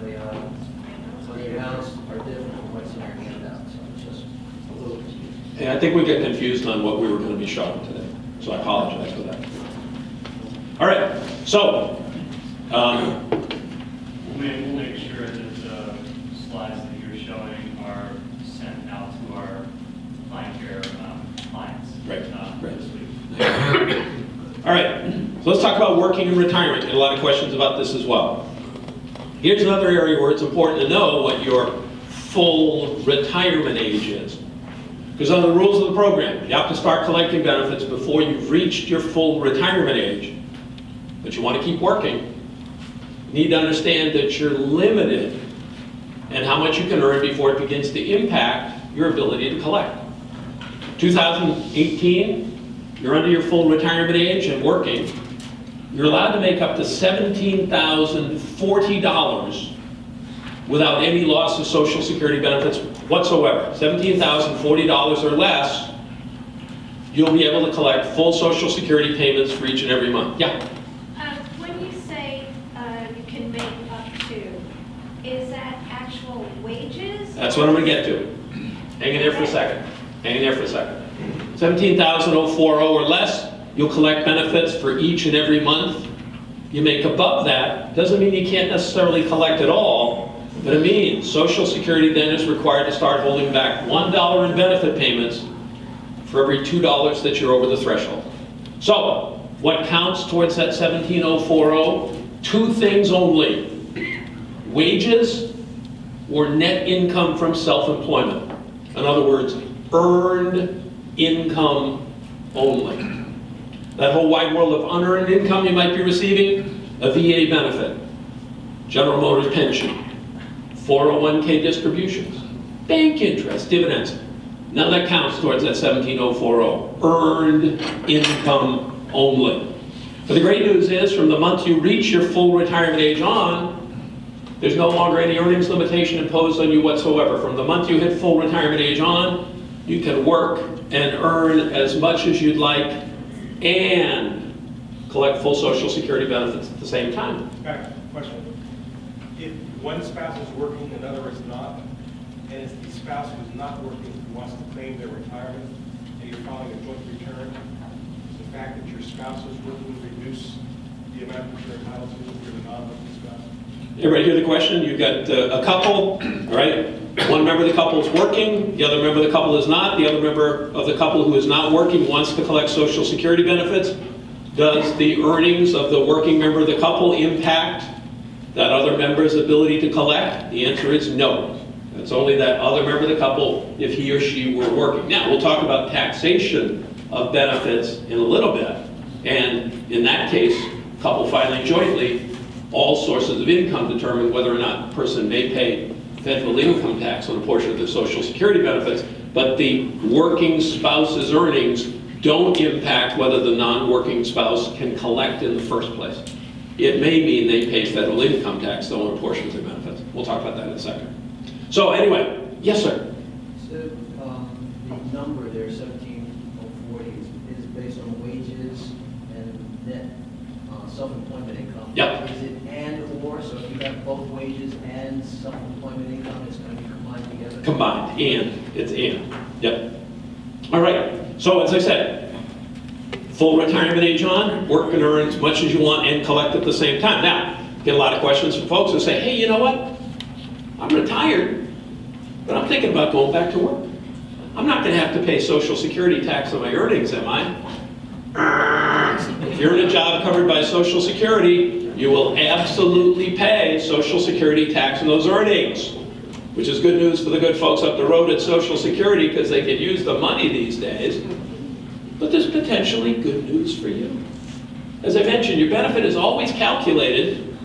amounts are different from what's in our handout, so it's just a little confusing. Yeah, I think we get confused on what we were going to be showing today, so I apologize for that. All right, so We'll make sure that the slides that you're showing are sent out to our client care clients. Right. This week. all right, so let's talk about working and retirement. Get a lot of questions about this as well. Here's another area where it's important to know what your full retirement age is. Because under the rules of the program, you have to start collecting benefits before you've reached your full retirement age. But you want to keep working. You need to understand that you're limited in how much you can earn before it begins to impact your ability to collect. 2018, you're under your full retirement age and working. You're allowed to make up to $17,040 without any loss of Social Security benefits whatsoever. $17,040 or less, you'll be able to collect full Social Security payments for each and every month. Yeah? When you say you can make up to, is that actual wages? That's what I'm going to get to. Hang in there for a second. Hang in there for a second. $17,040 or less, you'll collect benefits for each and every month. You make above that, doesn't mean you can't necessarily collect at all, but it means Social Security then is required to start holding back $1 in benefit payments for every $2 that you're over the threshold. So, what counts towards that $17,040? Two things only: wages or net income from self-employment. In other words, earned income only. That whole wide world of unearned income you might be receiving, a VA benefit, General Motors pension, 401k distributions, bank interest, dividends. None of that counts towards that $17,040. Earned income only. But the great news is, from the month you reach your full retirement age on, there's no longer any earnings limitation imposed on you whatsoever. From the month you hit full retirement age on, you can work and earn as much as you'd like and collect full Social Security benefits at the same time. Okay, question. If one spouse is working, another is not, and it's the spouse who's not working who wants to claim their retirement, and you're filing a joint return, does the fact that your spouse is working reduce the amount that you're entitled to if you're the non-working spouse? Everybody hear the question? You've got a couple, all right? One member of the couple is working, the other member of the couple is not. The other member of the couple who is not working wants to collect Social Security benefits. Does the earnings of the working member of the couple impact that other member's ability to collect? The answer is no. It's only that other member of the couple if he or she were working. Now, we'll talk about taxation of benefits in a little bit. And in that case, couple filing jointly, all sources of income determine whether or not the person may pay federal income tax on a portion of their Social Security benefits, but the working spouse's earnings don't impact whether the non-working spouse can collect in the first place. It may mean they pay federal income tax though on a portion of their benefits. We'll talk about that in a second. So anyway, yes, sir? So the number there, 17,040, is based on wages and net self-employment income. Yep. Is it and or? So if you have both wages and self-employment income, it's going to be combined together? Combined, and. It's and. Yep. All right. So as I said, full retirement age on, work and earn as much as you want and collect at the same time. Now, get a lot of questions from folks who say, hey, you know what? I'm retired, but I'm thinking about going back to work. I'm not going to have to pay Social Security tax on my earnings, am I? If you're in a job covered by Social Security, you will absolutely pay Social Security tax on those earnings, which is good news for the good folks up the road at Social Security because they can use the money these days. But there's potentially good news for you. As I mentioned, your benefit is always calculated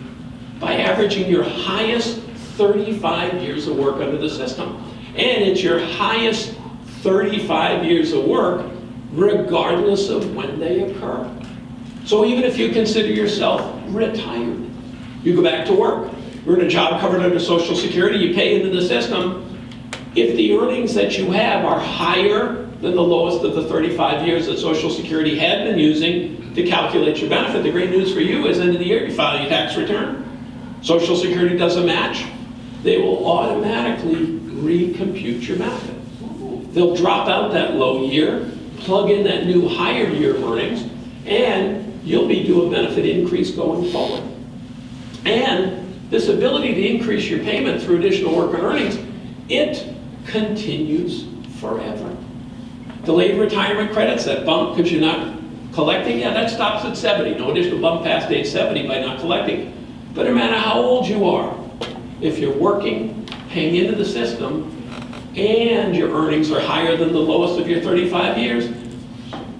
by averaging your highest 35 years of work under the system. And it's your highest 35 years of work regardless of when they occur. So even if you consider yourself retired, you go back to work, you're in a job covered under Social Security, you pay into the system. If the earnings that you have are higher than the lowest of the 35 years that Social Security had been using to calculate your benefit, the great news for you is end of the year, you file your tax return. Social Security does a match. They will automatically recompute your benefit. They'll drop out that low year, plug in that new higher year of earnings, and you'll be due a benefit increase going forward. And this ability to increase your payment through additional work and earnings, it continues forever. Delayed retirement credits, that bump because you're not collecting, yeah, that stops at 70. No additional bump past age 70 by not collecting. But no matter how old you are, if you're working, paying into the system, and your earnings are higher than the lowest of your 35 years,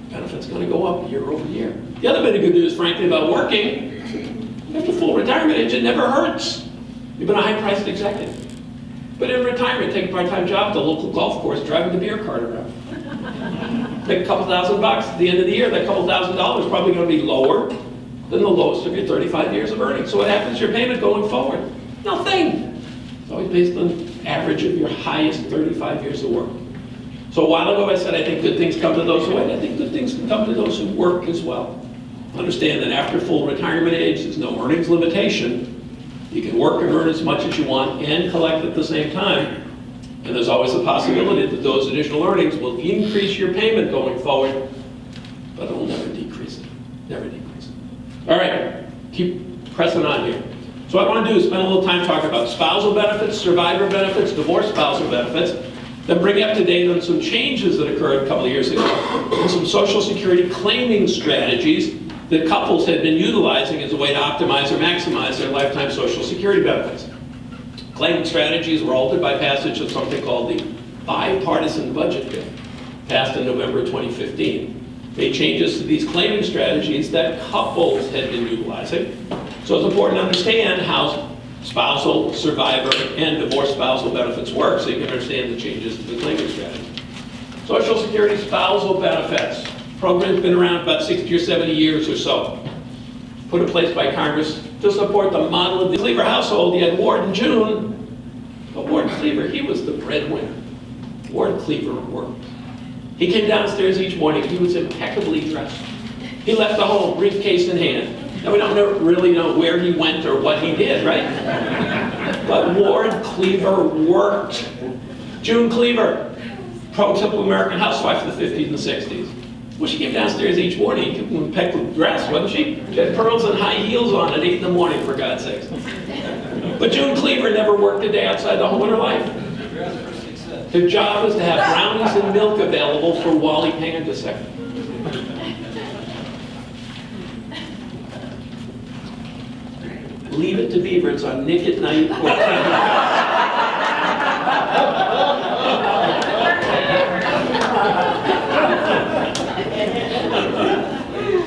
benefit's going to go up year over year. The other bit of good news, frankly, about working, after full retirement age, it never hurts. You've been a high-priced executive. But in retirement, take a part-time job at the local golf course, driving the beer cart around. Make a couple $1,000 at the end of the year. That couple $1,000 is probably going to be lower than the lowest of your 35 years of earnings. So what happens to your payment going forward? Nothing. It's always based on the average of your highest 35 years of work. So a while ago I said I think good things come to those who wait. I think good things can come to those who work as well. Understand that after full retirement age, there's no earnings limitation. You can work and earn as much as you want and collect at the same time. And there's always a possibility that those additional earnings will increase your payment going forward, but it will never decrease it. Never decrease it. All right, keep pressing on here. So what I want to do is spend a little time talking about spousal benefits, survivor benefits, divorce spousal benefits, then bring you up to date on some changes that occurred a couple of years ago, and some Social Security claiming strategies that couples had been utilizing as a way to optimize or maximize their lifetime Social Security benefits. Claiming strategies were altered by passage of something called the Bipartisan Budget Bill, passed in November 2015. Made changes to these claiming strategies that couples had been utilizing. So it's important to understand how spousal, survivor, and divorce spousal benefits work so you can understand the changes to the claiming strategy. Social Security spousal benefits. Program's been around about 60 or 70 years or so. Put in place by Congress to support the model of the Cleaver household. You had Ward and June. But Ward Cleaver, he was the breadwinner. Ward Cleaver worked. He came downstairs each morning. He was impeccably dressed. He left the home, briefcase in hand. Now, we don't really know where he went or what he did, right? But Ward Cleaver worked. June Cleaver, prototypical American housewife of the 50s and 60s. Well, she came downstairs each morning, impeccably dressed, wasn't she? She had pearls and high heels on at 8 in the morning, for God's sakes. But June Cleaver never worked a day outside the home in her life. Her job was to have brownies and milk available for Wally Pandasek. Leave It to Beaver. It's on Nick at Night.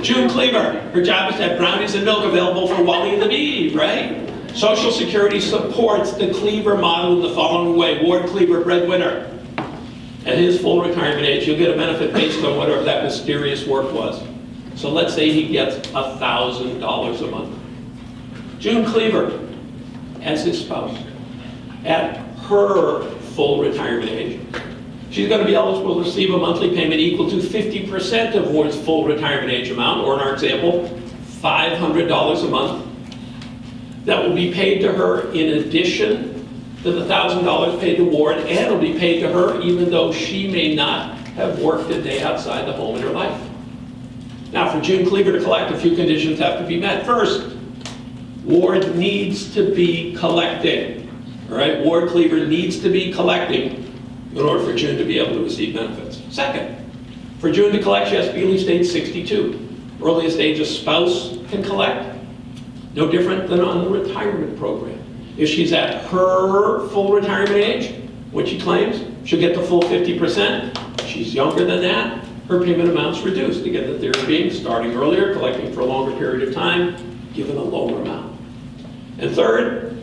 June Cleaver, her job is to have brownies and milk available for Wally and the Beav, right? Social Security supports the Cleaver model in the following way. Ward Cleaver, breadwinner. At his full retirement age, he'll get a benefit based on whatever that mysterious work was. So let's say he gets $1,000 a month. June Cleaver, as his spouse, at her full retirement age, she's going to be eligible to receive a monthly payment equal to 50% of Ward's full retirement age amount, or in our example, $500 a month. That will be paid to her in addition to the $1,000 paid to Ward, and it'll be paid to her even though she may not have worked a day outside the home in her life. Now, for June Cleaver to collect, a few conditions have to be met. First, Ward needs to be collecting. All right, Ward Cleaver needs to be collecting in order for June to be able to receive benefits. Second, for June to collect, she has to be at least age 62. Earliest age a spouse can collect, no different than on the retirement program. If she's at her full retirement age, which she claims, she'll get the full 50%. If she's younger than that, her payment amount's reduced. Again, the theory being starting earlier, collecting for a longer period of time, given a lower amount. And third,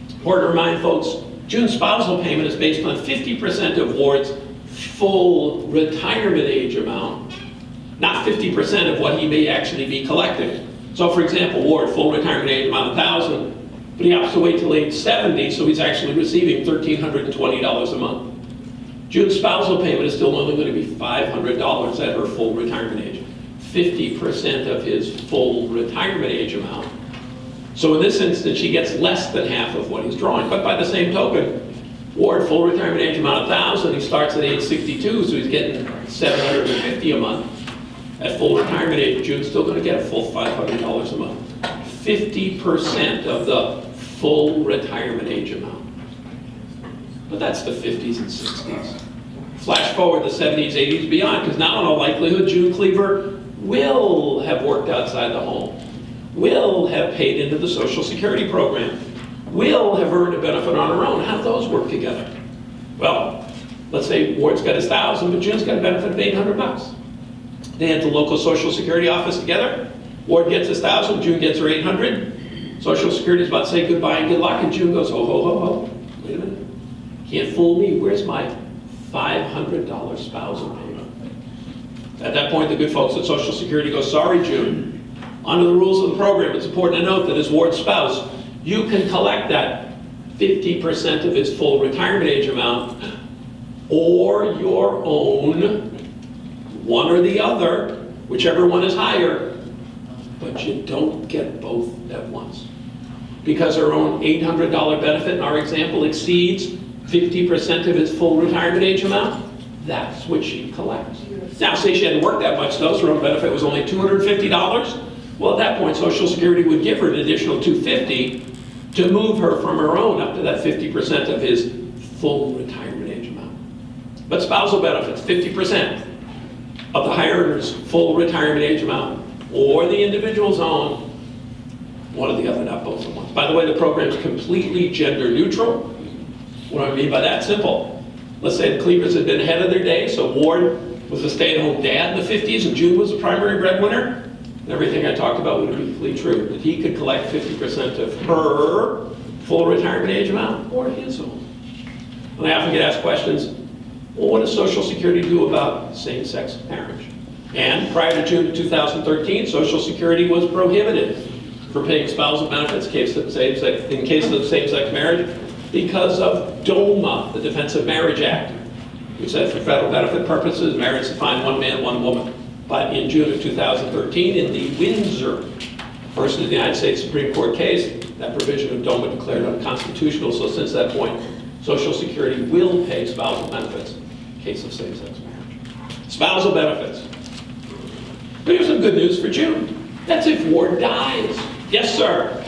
important to remind folks, June's spousal payment is based on 50% of Ward's full retirement age amount, not 50% of what he may actually be collecting. So for example, Ward, full retirement age amount $1,000, but he opts to wait till age 70, so he's actually receiving $1,320 a month. June's spousal payment is still only going to be $500 at her full retirement age, 50% of his full retirement age amount. So in this instance, she gets less than half of what he's drawing. But by the same token, Ward, full retirement age amount $1,000, he starts at age 62, so he's getting $750 a month. At full retirement age, June's still going to get a full $500 a month. 50% of the full retirement age amount. But that's the 50s and 60s. Flash forward the 70s, 80s, beyond, because now in all likelihood, June Cleaver will have worked outside the home, will have paid into the Social Security program, will have earned a benefit on her own. How do those work together? Well, let's say Ward's got his $1,000, but June's got a benefit of $800. They head to the local Social Security office together. Ward gets his $1,000, June gets her $800. Social Security's about to say goodbye and good luck, and June goes, ho, ho, ho, ho. Wait a minute. Can't fool me. Where's my $500 spousal payment? At that point, the good folks at Social Security go, sorry, June. Under the rules of the program, it's important to note that as Ward's spouse, you can collect that 50% of his full retirement age amount or your own, one or the other, whichever one is higher, but you don't get both at once. Because her own $800 benefit in our example exceeds 50% of his full retirement age amount, that's what she collects. Now, say she hadn't worked that much, though, so her own benefit was only $250. Well, at that point, Social Security would give her an additional $250 to move her from her own up to that 50% of his full retirement age amount. But spousal benefits, 50% of the higher earner's full retirement age amount, or the individual's own, one or the other, not both at once. By the way, the program's completely gender neutral. What do I mean by that? Simple. Let's say the Cleavers had been ahead of their day, so Ward was a stay-at-home dad in the 50s and June was the primary breadwinner. And everything I talked about would be completely true, that he could collect 50% of her full retirement age amount or his own. And I often get asked questions, well, what does Social Security do about same-sex marriage? And prior to June of 2013, Social Security was prohibited for paying spousal benefits in case of same-sex marriage because of DOMA, the Defense of Marriage Act, which said for federal benefit purposes, marriage is defined one man, one woman. But in June of 2013, in the Windsor versus the United States Supreme Court case, that provision of DOMA declared unconstitutional. So since that point, Social Security will pay spousal benefits in case of same-sex marriage. Spousal benefits. But here's some good news for June. That's if Ward dies. Yes, sir.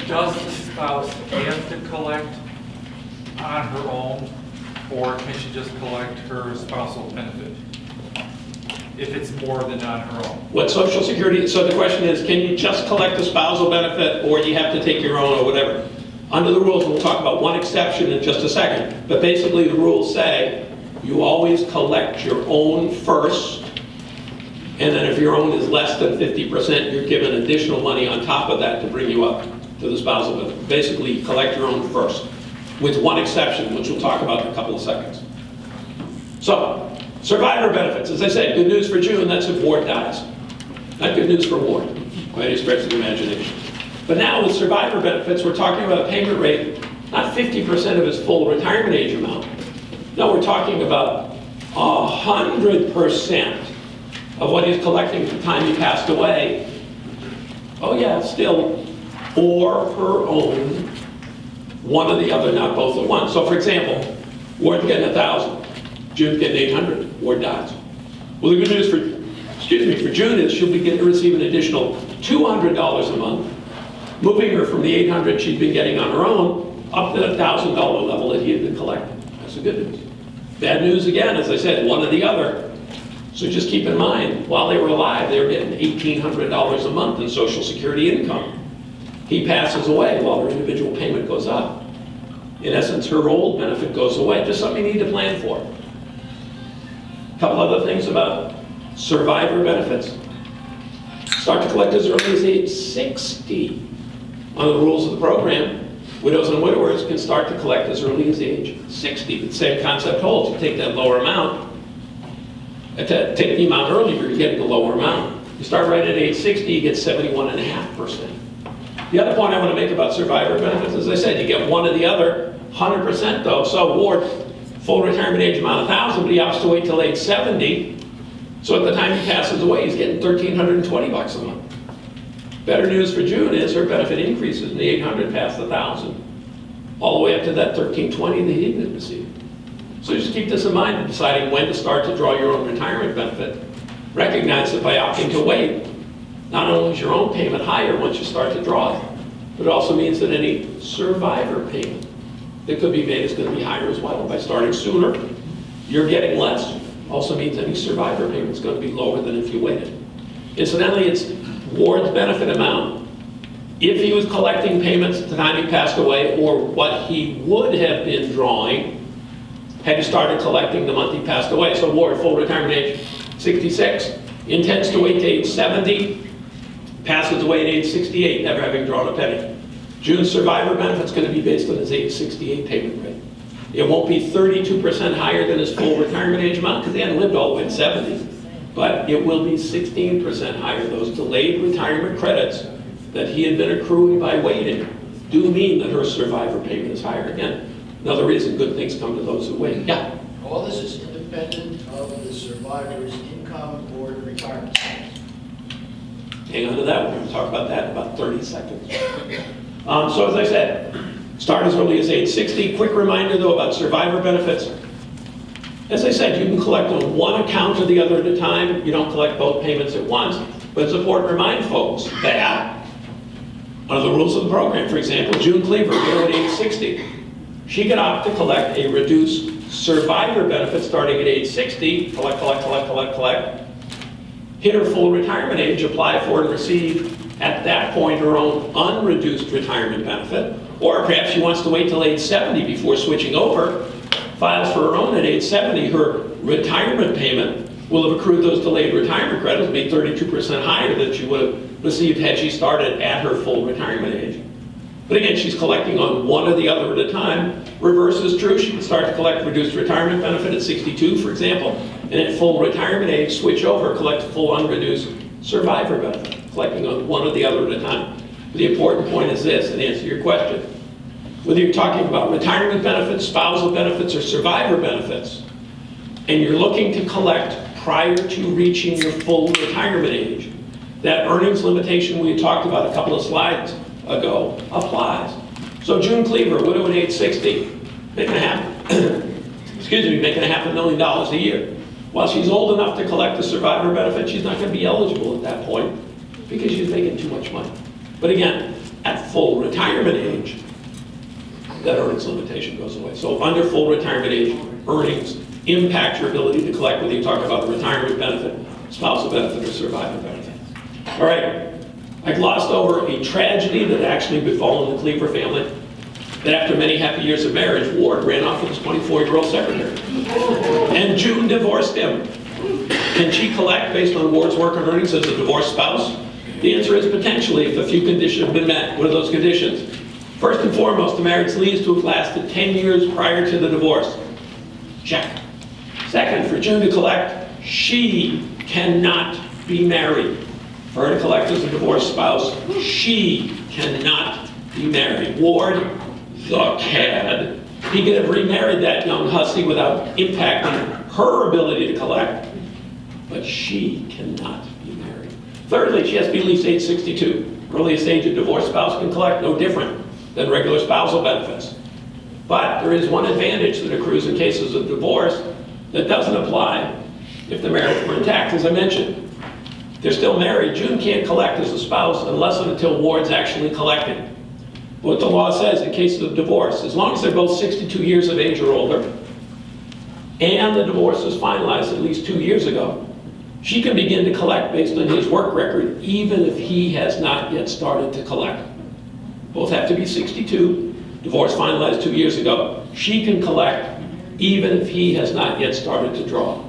Does the spouse have to collect on her own, or can she just collect her spousal benefit if it's more than on her own? What Social Security, so the question is, can you just collect the spousal benefit, or do you have to take your own, or whatever? Under the rules, we'll talk about one exception in just a second, but basically the rules say you always collect your own first, and then if your own is less than 50%, you're given additional money on top of that to bring you up to the spousal benefit. Basically, you collect your own first, with one exception, which we'll talk about in a couple of seconds. So, survivor benefits, as I said, good news for June, that's if Ward dies. Not good news for Ward, by any stretch of the imagination. But now with survivor benefits, we're talking about a payment rate, not 50% of his full retirement age amount. No, we're talking about 100% of what he's collecting at the time he passed away. Oh yeah, still, or her own, one or the other, not both at once. So for example, Ward's getting 1,000, June's getting 800, Ward dies. Well, the good news for June is she'll begin to receive an additional $200 a month, moving her from the 800 she'd been getting on her own up to the $1,000 level that he had been collecting. That's the good news. Bad news again, as I said, one or the other. So just keep in mind, while they were alive, they were getting $1,800 a month in Social Security income. He passes away while her individual payment goes up. In essence, her old benefit goes away. Just something you need to plan for. A couple other things about survivor benefits. Start to collect as early as age 60. Under the rules of the program, widows and widowers can start to collect as early as age 60. The same concept holds. You take that lower amount, take the amount earlier, you're getting a lower amount. You start right at age 60, you get 71.5%. The other point I want to make about survivor benefits, as I said, you get one or the other, 100% though. So Ward, full retirement age amount 1,000, but he has to wait till age 70. So at the time he passes away, he's getting $1,320 a month. Better news for June is her benefit increases in the 800 past the 1,000, all the way up to that $1,320 that he didn't receive. So just keep this in mind in deciding when to start to draw your own retirement benefit. Recognize that by opting to wait, not only is your own payment higher once you start to draw it, but it also means that any survivor payment that could be made is going to be higher as well. By starting sooner, you're getting less. Also means any survivor payment is going to be lower than if you waited. Incidentally, it's Ward's benefit amount if he was collecting payments at the time he passed away, or what he would have been drawing had he started collecting the month he passed away. So Ward, full retirement age 66, intends to wait to age 70, passes away at age 68, never having drawn a penny. June's survivor benefit's going to be based on his age 68 payment rate. It won't be 32% higher than his full retirement age amount because he hadn't lived all the way to 70, but it will be 16% higher. Those delayed retirement credits that he had been accruing by waiting do mean that her survivor payment is higher. Again, another reason good things come to those who wait. Yeah? All this is independent of the survivor's income or retirement status. Hang on to that. We're going to talk about that in about 30 seconds. So as I said, start as early as age 60. Quick reminder, though, about survivor benefits. As I said, you can collect on one account or the other at a time. You don't collect both payments at once. But it's important to remind folks that under the rules of the program, for example, June Cleaver, widow at age 60, she can opt to collect a reduced survivor benefit starting at age 60, collect, hit her full retirement age, apply for and receive at that point her own unreduced retirement benefit, or perhaps she wants to wait till age 70 before switching over, files for her own at age 70, her retirement payment will have accrued those delayed retirement credits, be 32% higher than she would have received had she started at her full retirement age. But again, she's collecting on one or the other at a time. Reverse is true. She can start to collect reduced retirement benefit at 62, for example, and at full retirement age, switch over, collect full unreduced survivor benefit, collecting on one or the other at a time. But the important point is this, and answer your question. Whether you're talking about retirement benefits, spousal benefits, or survivor benefits, and you're looking to collect prior to reaching your full retirement age, that earnings limitation we talked about a couple of slides ago applies. So June Cleaver, widow at age 60, making $500,000 a year. While she's old enough to collect the survivor benefit, she's not going to be eligible at that point because she's making too much money. But again, at full retirement age, that earnings limitation goes away. So under full retirement age, earnings impact your ability to collect, whether you talk about the retirement benefit, spousal benefit, or survivor benefit. All right, I glossed over a tragedy that actually befallen the Cleaver family, that after many happy years of marriage, Ward ran off with his 24-year-old secretary. And June divorced him. Can she collect based on Ward's work and earnings as a divorced spouse? The answer is potentially, if a few conditions have been met. What are those conditions? First and foremost, the marriage needs to have lasted 10 years prior to the divorce. Check. Second, for June to collect, she cannot be married. For her to collect as a divorced spouse, she cannot be married. Ward, the cad, he could have remarried that young hussy without impacting her ability to collect, but she cannot be married. Thirdly, she has to be at least age 62. Earliest age a divorced spouse can collect, no different than regular spousal benefits. But there is one advantage that accrues in cases of divorce that doesn't apply if the marriage were intact, as I mentioned. They're still married. June can't collect as a spouse unless and until Ward's actually collecting. What the law says in cases of divorce, as long as they're both 62 years of age or older, and the divorce was finalized at least 2 years ago, she can begin to collect based on his work record, even if he has not yet started to collect. Both have to be 62, divorce finalized 2 years ago. She can collect even if he has not yet started to draw.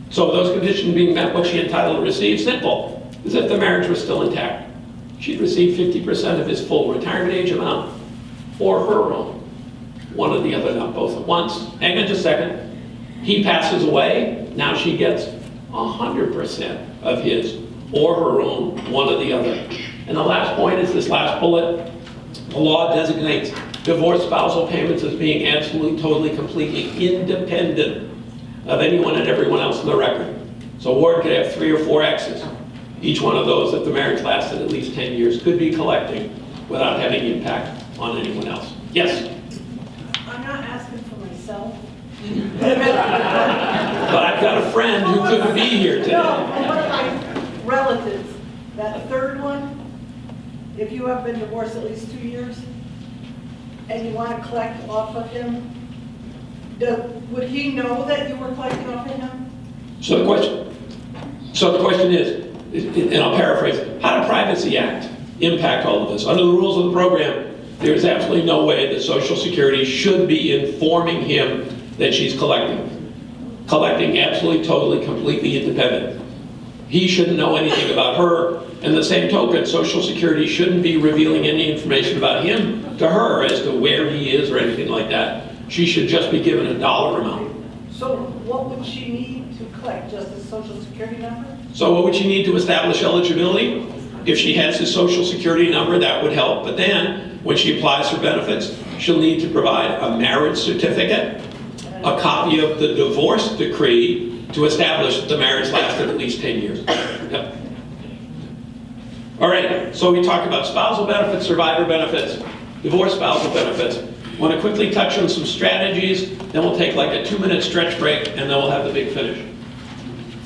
So those conditions being met, what's she entitled to receive? Simple, as if the marriage was still intact. She'd receive 50% of his full retirement age amount, or her own. One or the other, not both at once. Hang on just a second. He passes away, now she gets 100% of his or her own, one or the other. And the last point is this last bullet. The law designates divorce spousal payments as being absolutely, totally, completely independent of anyone and everyone else in the record. So Ward could have 3 or 4 exes. Each one of those, if the marriage lasted at least 10 years, could be collecting without having impact on anyone else. Yes? I'm not asking for myself. But I've got a friend who couldn't be here today. No, but one of my relatives, that third one, if you have been divorced at least 2 years, and you want to collect off of him, would he know that you were collecting off of him? So the question is, and I'll paraphrase, how did Privacy Act impact all of this? Under the rules of the program, there is absolutely no way that Social Security should be informing him that she's collecting. Collecting absolutely, totally, completely independent. He shouldn't know anything about her, and the same token, Social Security shouldn't be revealing any information about him to her as to where he is or anything like that. She should just be given a dollar amount. So what would she need to collect, just his Social Security number? So what would she need to establish eligibility? If she has his Social Security number, that would help. But then, when she applies for benefits, she'll need to provide a marriage certificate, a copy of the divorce decree to establish that the marriage lasted at least 10 years. Yep. All right, so we talked about spousal benefits, survivor benefits, divorce spousal benefits. I want to quickly touch on some strategies, then we'll take like a 2-minute stretch break, and then we'll have the big finish.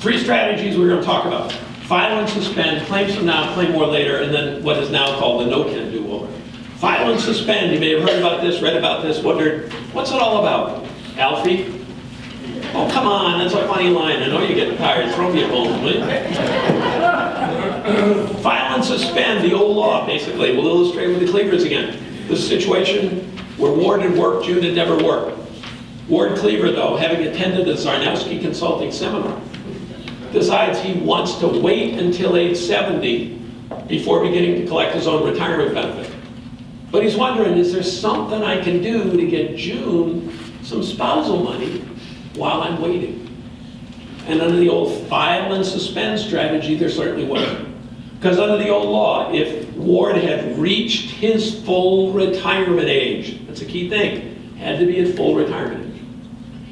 3 strategies we're going to talk about. File and suspend, claim some now, claim more later, and then what is now called the no-can do-over. File and suspend, you may have heard about this, read about this, wondered, what's it all about? Alfie? Oh, come on, that's a funny line. I know you're getting tired. Throw me a bone, will you? File and suspend, the old law, basically. We'll illustrate with the Cleavers again. This is a situation where Ward had worked, June had never worked. Ward Cleaver, though, having attended the Zarnowski Consulting Seminar, decides he wants to wait until age 70 before beginning to collect his own retirement benefit. But he's wondering, is there something I can do to get June some spousal money while I'm waiting? And under the old file and suspend strategy, there certainly wasn't. Because under the old law, if Ward had reached his full retirement age, that's a key thing, had to be at full retirement age.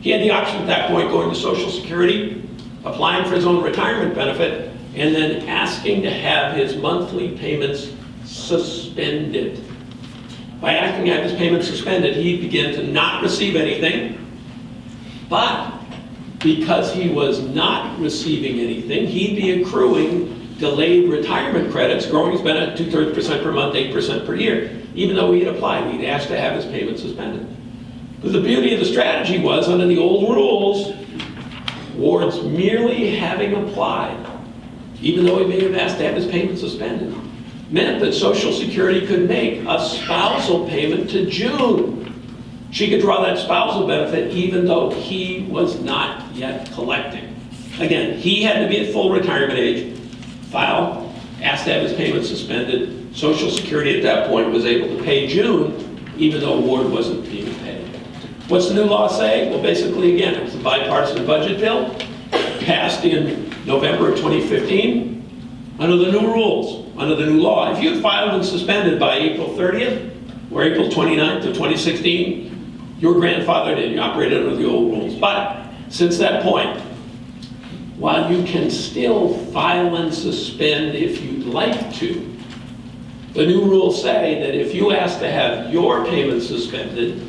He had the option at that point going to Social Security, applying for his own retirement benefit, and then asking to have his monthly payments suspended. By asking to have his payments suspended, he'd begin to not receive anything, but because he was not receiving anything, he'd be accruing delayed retirement credits, growing his benefit 2/3% per month, 8% per year. even though he had applied, he'd asked to have his payment suspended. But the beauty of the strategy was, under the old rules, Ward's merely having applied, even though he may have asked to have his payment suspended, meant that Social Security could make a spousal payment to June. She could draw that spousal benefit even though he was not yet collecting. Again, he had to be at full retirement age, file, asked to have his payment suspended. Social Security at that point was able to pay June, even though Ward wasn't being paid. What's the new law say? Well, basically, again, it was a bipartisan budget bill passed in November of 2015 under the new rules, under the new law. If you had filed and suspended by April 30th or April 29th of 2016, you were grandfathered in, you operated under the old rules. But since that point, while you can still file and suspend if you'd like to, the new rules say that if you ask to have your payment suspended,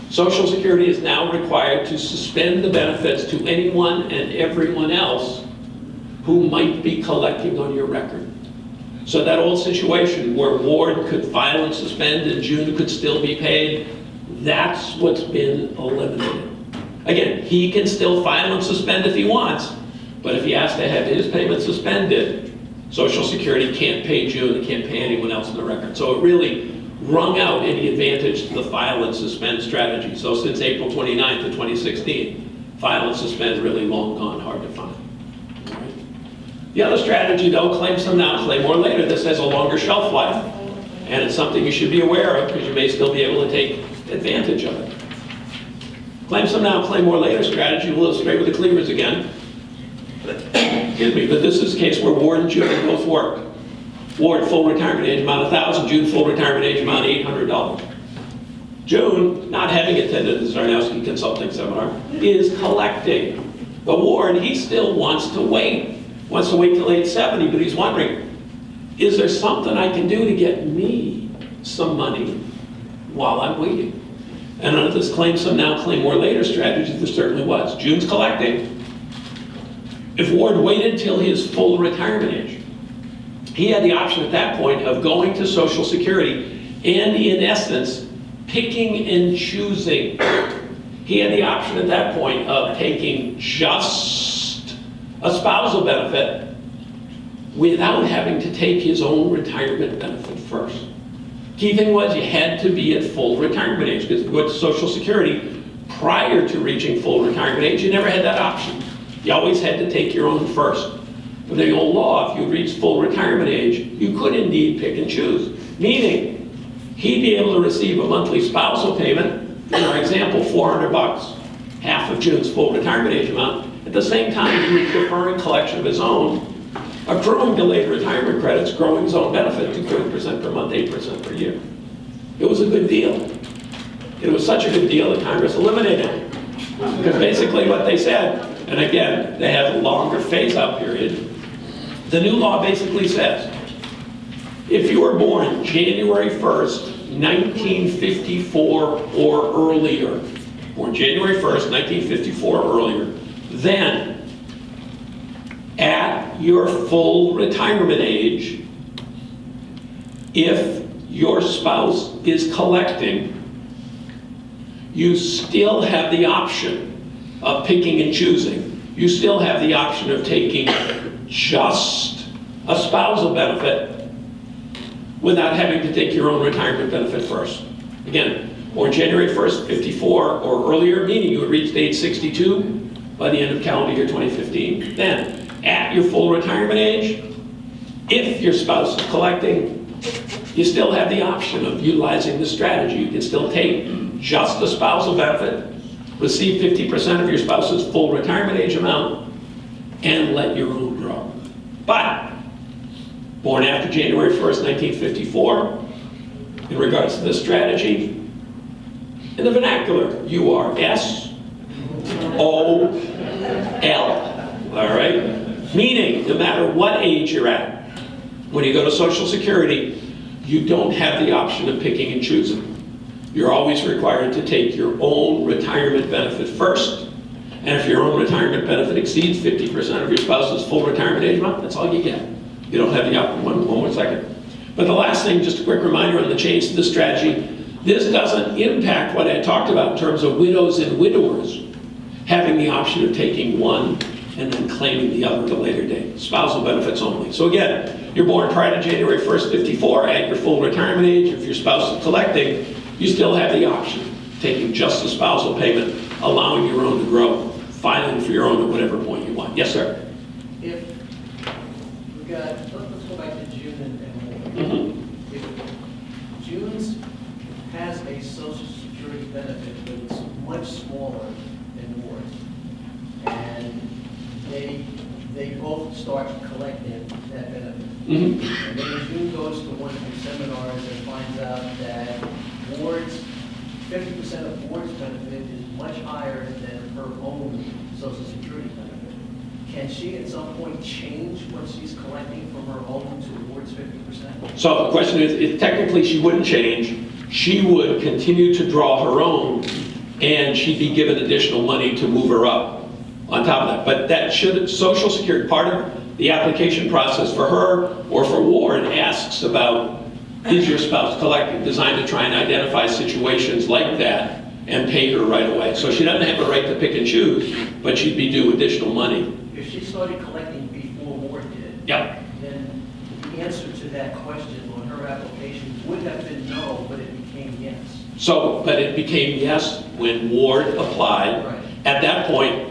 Social Security is now required to suspend the benefits to anyone and everyone else who might be collecting on your record. So that old situation where Ward could file and suspend and June could still be paid, that's what's been eliminated. Again, he can still file and suspend if he wants, but if he has to have his payment suspended, Social Security can't pay June, it can't pay anyone else in the record. So it really wrung out any advantage to the file and suspend strategy. So since April 29th of 2016, file and suspend really long gone, hard to find. All right. The other strategy though, claim some now, claim more later. This has a longer shelf life, and it's something you should be aware of because you may still be able to take advantage of it. Claim some now, claim more later strategy. We'll illustrate with the cleavers again. Excuse me, but this is a case where Ward and June both work. Ward, full retirement age amount $1,000, June, full retirement age amount $800. June, not having attended the Zarnowski Consulting Seminar, is collecting. But Ward, he still wants to wait till age 70, but he's wondering, is there something I can do to get me some money while I'm waiting? And under this claim some now, claim more later strategy, there certainly was. June's collecting. If Ward waited till his full retirement age, he had the option at that point of going to Social Security and, in essence, picking and choosing. He had the option at that point of taking just a spousal benefit without having to take his own retirement benefit first. Key thing was you had to be at full retirement age, because with Social Security, prior to reaching full retirement age, you never had that option. You always had to take your own first. With the old law, if you reached full retirement age, you could indeed pick and choose. Meaning, he'd be able to receive a monthly spousal payment, in our example, $400, half of June's full retirement age amount. At the same time, he was deferring collection of his own, accruing delayed retirement credits, growing his own benefit to 30% per month, 8% per year. It was a good deal. It was such a good deal that Congress eliminated it. Because basically what they said, and again, they had a longer phase-out period, the new law basically says, if you were born January 1st, 1954 or earlier, born January 1st, 1954 or earlier, then at your full retirement age, if your spouse is collecting, you still have the option of picking and choosing. You still have the option of taking just a spousal benefit without having to take your own retirement benefit first. Again, born January 1st, 54 or earlier, meaning you had reached age 62 by the end of calendar year 2015. Then, at your full retirement age, if your spouse is collecting, you still have the option of utilizing this strategy. You can still take just a spousal benefit, receive 50% of your spouse's full retirement age amount, and let your own grow. But, born after January 1st, 1954, in regards to this strategy, in the vernacular, you are S-O-L, all right? Meaning, no matter what age you're at, when you go to Social Security, you don't have the option of picking and choosing. You're always required to take your own retirement benefit first, and if your own retirement benefit exceeds 50% of your spouse's full retirement age amount, that's all you get. You don't have the option. One more second. But the last thing, just a quick reminder on the change to the strategy, this doesn't impact what I talked about in terms of widows and widowers having the option of taking one and then claiming the other at a later date. Spousal benefits only. So again, you're born prior to January 1st, 54, at your full retirement age. If your spouse is collecting, you still have the option of taking just the spousal payment, allowing your own to grow, filing for your own at whatever point you want. Yes, sir? If we've got, let's go back to June and more. Mm-hmm. If June's has a social security benefit, but it's much smaller than Ward's, and they both start collecting that benefit. Mm-hmm. And then June goes to one of the seminars and finds out that Ward's, 50% of Ward's benefit is much higher than her own social security benefit. Can she at some point change what she's collecting from her own towards 50%? So the question is, if technically she wouldn't change, she would continue to draw her own, and she'd be given additional money to move her up on top of that. But that should, Social Security, part of the application process for her or for Ward asks about, is your spouse collecting, designed to try and identify situations like that and pay her right away. So she doesn't have a right to pick and choose, but she'd be due additional money. If she started collecting before Ward did, Yep. then the answer to that question on her application would have been no, but it became yes. So, but it became yes when Ward applied. Right. At that point,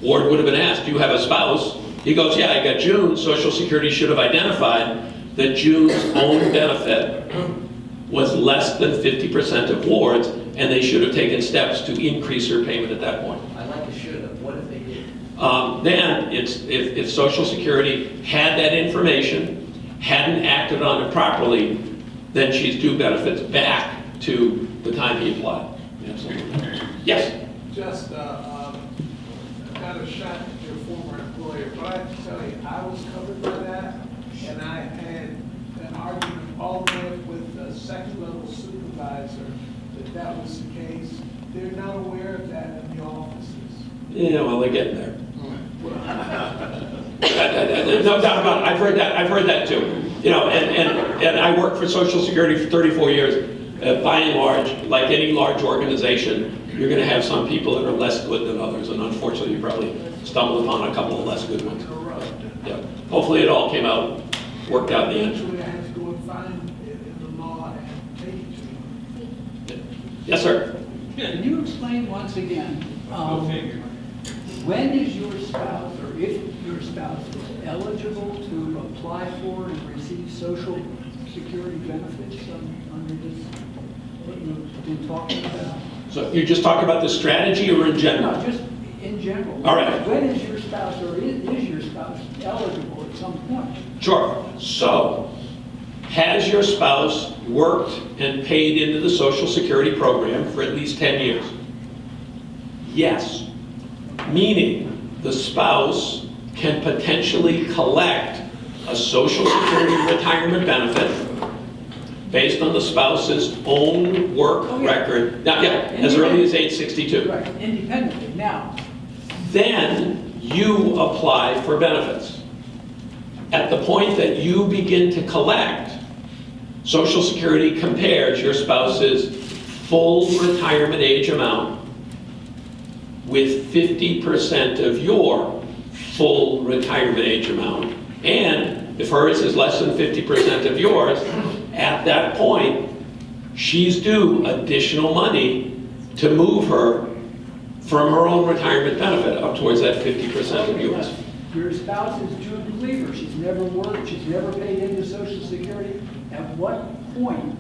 Ward would have been asked, do you have a spouse? He goes, yeah, I got June. Social Security should have identified that June's own benefit was less than 50% of Ward's, and they should have taken steps to increase her payment at that point. I like a should have. What if they did? Then, if Social Security had that information, hadn't acted on it properly, then she's due benefits back to the time he applied. Absolutely. Yes? Just kind of shot at your former employer, but I have to tell you, I was covered by that, and I had an argument all the way with the second level supervisor that was the case. They're not aware of that in the offices. Yeah, well, they're getting there. No doubt about it. I've heard that too. You know, and I worked for Social Security for 34 years. By and large, like any large organization, you're going to have some people that are less good than others, and unfortunately, you probably stumbled upon a couple of less good ones. Yeah. Hopefully, it all came out, worked out in the end. Eventually, I had to go and find it in the law and take it to them. Yes, sir. Can you explain once again, when is your spouse, or if your spouse is eligible to apply for and receive Social Security benefits under this, what you've been talking about? So you just talk about the strategy or in general? No, just in general. All right. When is your spouse, or is your spouse eligible at some point? Sure. So, has your spouse worked and paid into the Social Security program for at least 10 years? Yes. Meaning the spouse can potentially collect a Social Security retirement benefit based on the spouse's own work record, now, as early as age 62. Right, independently. Now, Then you apply for benefits. At the point that you begin to collect, Social Security compares your spouse's full retirement age amount with 50% of your full retirement age amount. And if hers is less than 50% of yours, at that point, she's due additional money to move her from her own retirement benefit up towards that 50% of yours. your spouse is Jude Cleaver. She's never worked. She's never paid into Social Security. At what point?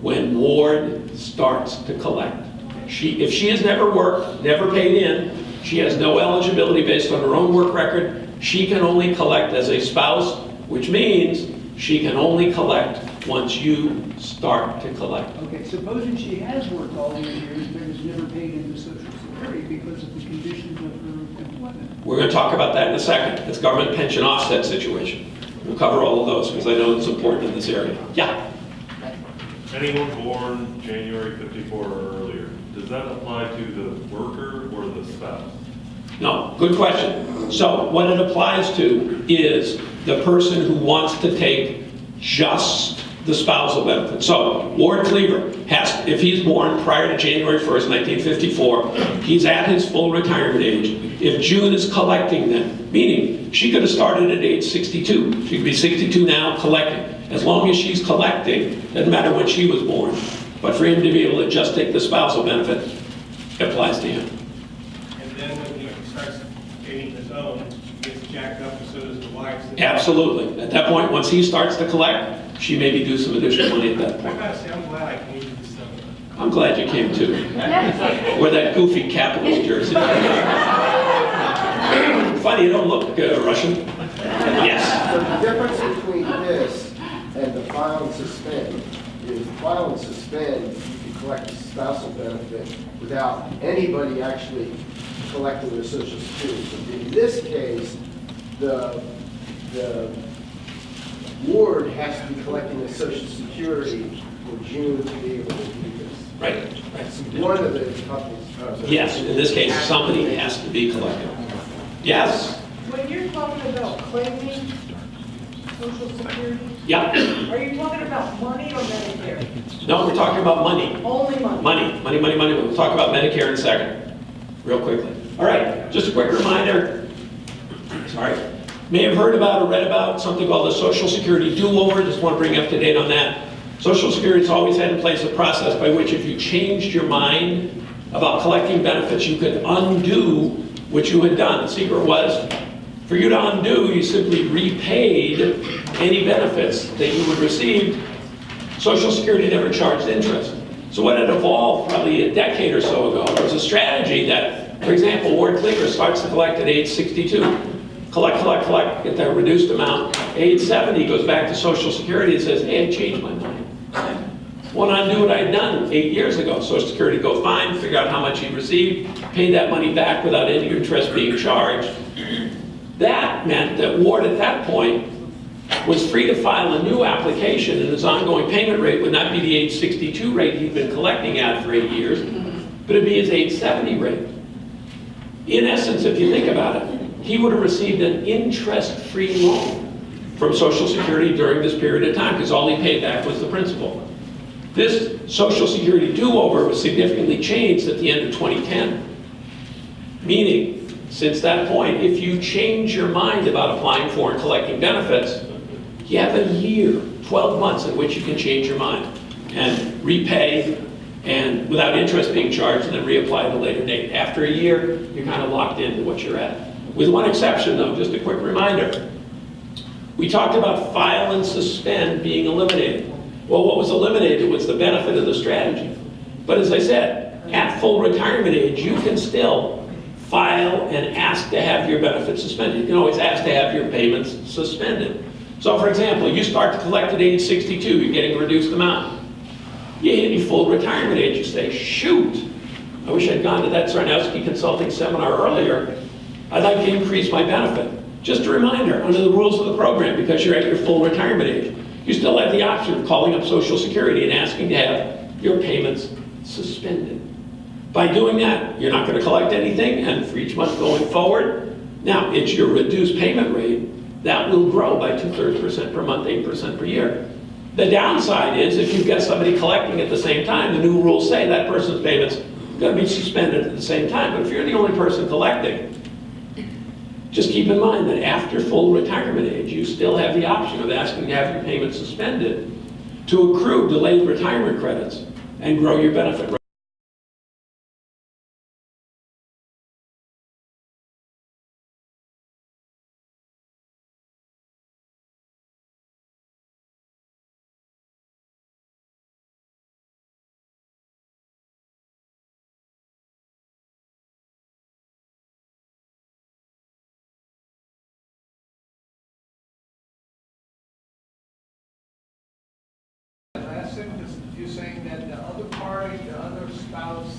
When Ward starts to collect. If she has never worked, never paid in, she has no eligibility based on her own work record, she can only collect as a spouse, which means she can only collect once you start to collect. Okay, supposing she has worked all these years but has never paid into Social Security because of the conditions of her employment. We're going to talk about that in a second. It's government pension offset situation. We'll cover all of those because I know it's important in this area. Yeah? Anyone born January 54 or earlier, does that apply to the worker or the spouse? No, good question. So what it applies to is the person who wants to take just the spousal benefit. So Ward Cleaver has, if he's born prior to January 1st, 1954, he's at his full retirement age. If June is collecting then, meaning she could have started at age 62. She could be 62 now collecting. As long as she's collecting, doesn't matter when she was born. But for him to be able to just take the spousal benefit, it applies to him. And then when he starts getting his own, he gets jacked up, and so does the wife's. Absolutely. At that point, once he starts to collect, she maybe do some additional money at that I point. gotta say, I'm glad I came to this seminar. I'm glad you came too. Wear that goofy Capitals jersey. Funny, you don't look Russian. Yes. So the difference between this and the file and suspend is file and suspend, you can collect the spousal benefit without anybody actually collecting the Social Security. So in this case, the ward has to be collecting the Social Security for June to be able to do this. Right. That's one of the couples. Yes, in this case, somebody has to be collected. Yes. When you're talking about claiming Social Security, Yeah. are you talking about money or Medicare? No, we're talking about money. Only money? Money. We'll talk about Medicare in a second, real quickly. All right, just a quick reminder. Sorry. May have heard about or read about something called the Social Security do-over. Just want to bring you up to date on that. Social Security's always had in place a process by which if you changed your mind about collecting benefits, you could undo what you had done. The secret was, for you to undo, you simply repaid any benefits that you would receive. Social Security never charged interest. So what had evolved probably a decade or so ago was a strategy that, for example, Ward Cleaver starts to collect at age 62. Collect, get that reduced amount. Age 70 goes back to Social Security and says, hey, I changed my mind. Want to undo what I had done 8 years ago. Social Security go fine, figure out how much he received, pay that money back without any interest being charged. That meant that Ward at that point was free to file a new application, and his ongoing payment rate would not be the age 62 rate he'd been collecting at for 8 years, but it'd be his age 70 rate. In essence, if you think about it, he would have received an interest-free loan from Social Security during this period of time, because all he paid back was the principal. This Social Security do-over was significantly changed at the end of 2010, meaning, since that point, if you change your mind about applying for and collecting benefits, you have a year, 12 months in which you can change your mind and repay and without interest being charged, and then reapply at a later date. After a year, you're kind of locked into what you're at. With one exception though, just a quick reminder. We talked about file and suspend being eliminated. Well, what was eliminated was the benefit of the strategy. But as I said, at full retirement age, you can still file and ask to have your benefits suspended. You can always ask to have your payments suspended. So for example, you start to collect at age 62, you're getting a reduced amount. You hit your full retirement age, you say, shoot, I wish I'd gone to that Sarnowski Consulting seminar earlier. I'd like to increase my benefit. Just a reminder, under the rules of the program, because you're at your full retirement age, you still have the option of calling up Social Security and asking to have your payments suspended. By doing that, you're not going to collect anything, and for each month going forward, now it's your reduced payment rate, that will grow by 2/3% per month, 8% per year. The downside is if you've got somebody collecting at the same time, the new rules say that person's payments are going to be suspended at the same time. But if you're the only person collecting, just keep in mind that after full retirement age, you still have the option of asking to have your payments suspended to accrue delayed retirement credits and grow your benefit rate. Last sentence, you're saying that the other party, the other spouse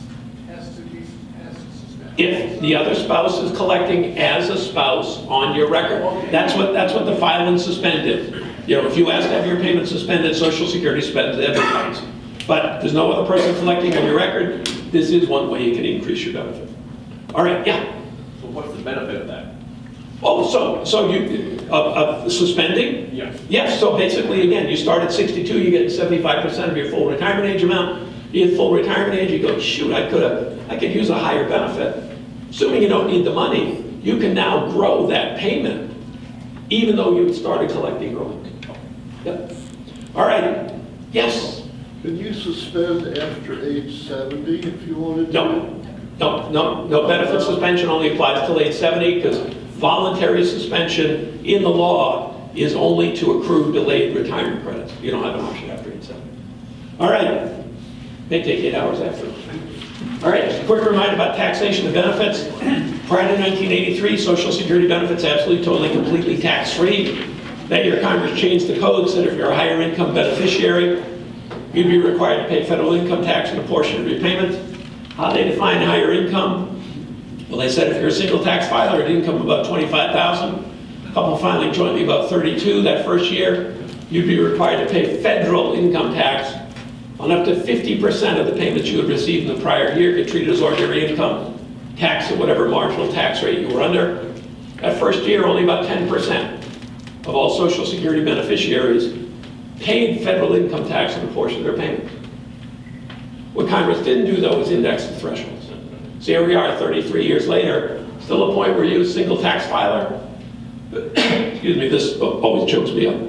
has to suspend. If the other spouse is collecting as a spouse on your record, that's what the file and suspend is. You know, if you ask to have your payment suspended, Social Security suspends everybody's. But there's no other person collecting on your record. This is one way you can increase your benefit. All right, yeah. So what's the benefit of that? Oh, so you, suspending? Yes. Yes, so basically, again, you start at 62, you get 75% of your full retirement age amount. You hit full retirement age, you go, shoot, I could use a higher benefit. Assuming you don't need the money, you can now grow that payment, even though you started collecting early. Yep. All right, yes? Can you suspend after age 70 if you wanted to? No benefit suspension only applies till age 70 because voluntary suspension in the law is only to accrue delayed retirement credits. You don't have an option after age 70. All right, may take 8 hours after. All right, just a quick reminder about taxation of benefits. Prior to 1983, Social Security benefits absolutely, totally, completely tax-free. That year, Congress changed the code, said if you're a higher income beneficiary, you'd be required to pay federal income tax on a portion of your payments. How they define higher income? Well, they said if you're a single tax filer at income above $25,000, a couple filing jointly above $32,000 that first year, you'd be required to pay federal income tax on up to 50% of the payments you had received in the prior year, get treated as ordinary income, tax at whatever marginal tax rate you were under. That first year, only about 10% of all Social Security beneficiaries paid federal income tax on a portion of their payments. What Congress didn't do, though, was index the thresholds. So here we are 33 years later, still a point where you're a single tax filer. Excuse me, this always chokes me up.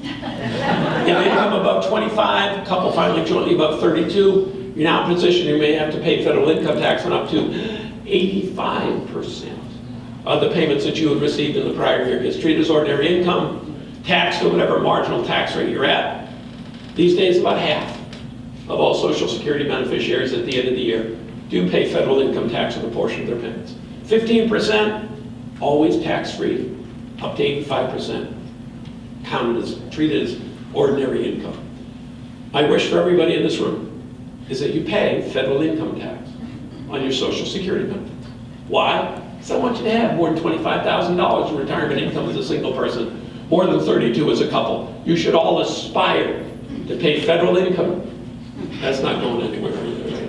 Yeah, income above 25, a couple filing jointly above 32, you're now in a position you may have to pay federal income tax on up to 85% of the payments that you had received in the prior year. It's treated as ordinary income, taxed at whatever marginal tax rate you're at. These days, about half of all Social Security beneficiaries at the end of the year do pay federal income tax on a portion of their payments. 15%, always tax-free, up to 85%, counted as, treated as ordinary income. My wish for everybody in this room is that you pay federal income tax on your Social Security benefits. Why? Because I want you to have more than $25,000 in retirement income as a single person, more than 32 as a couple. You should all aspire to pay federal income. That's not going anywhere.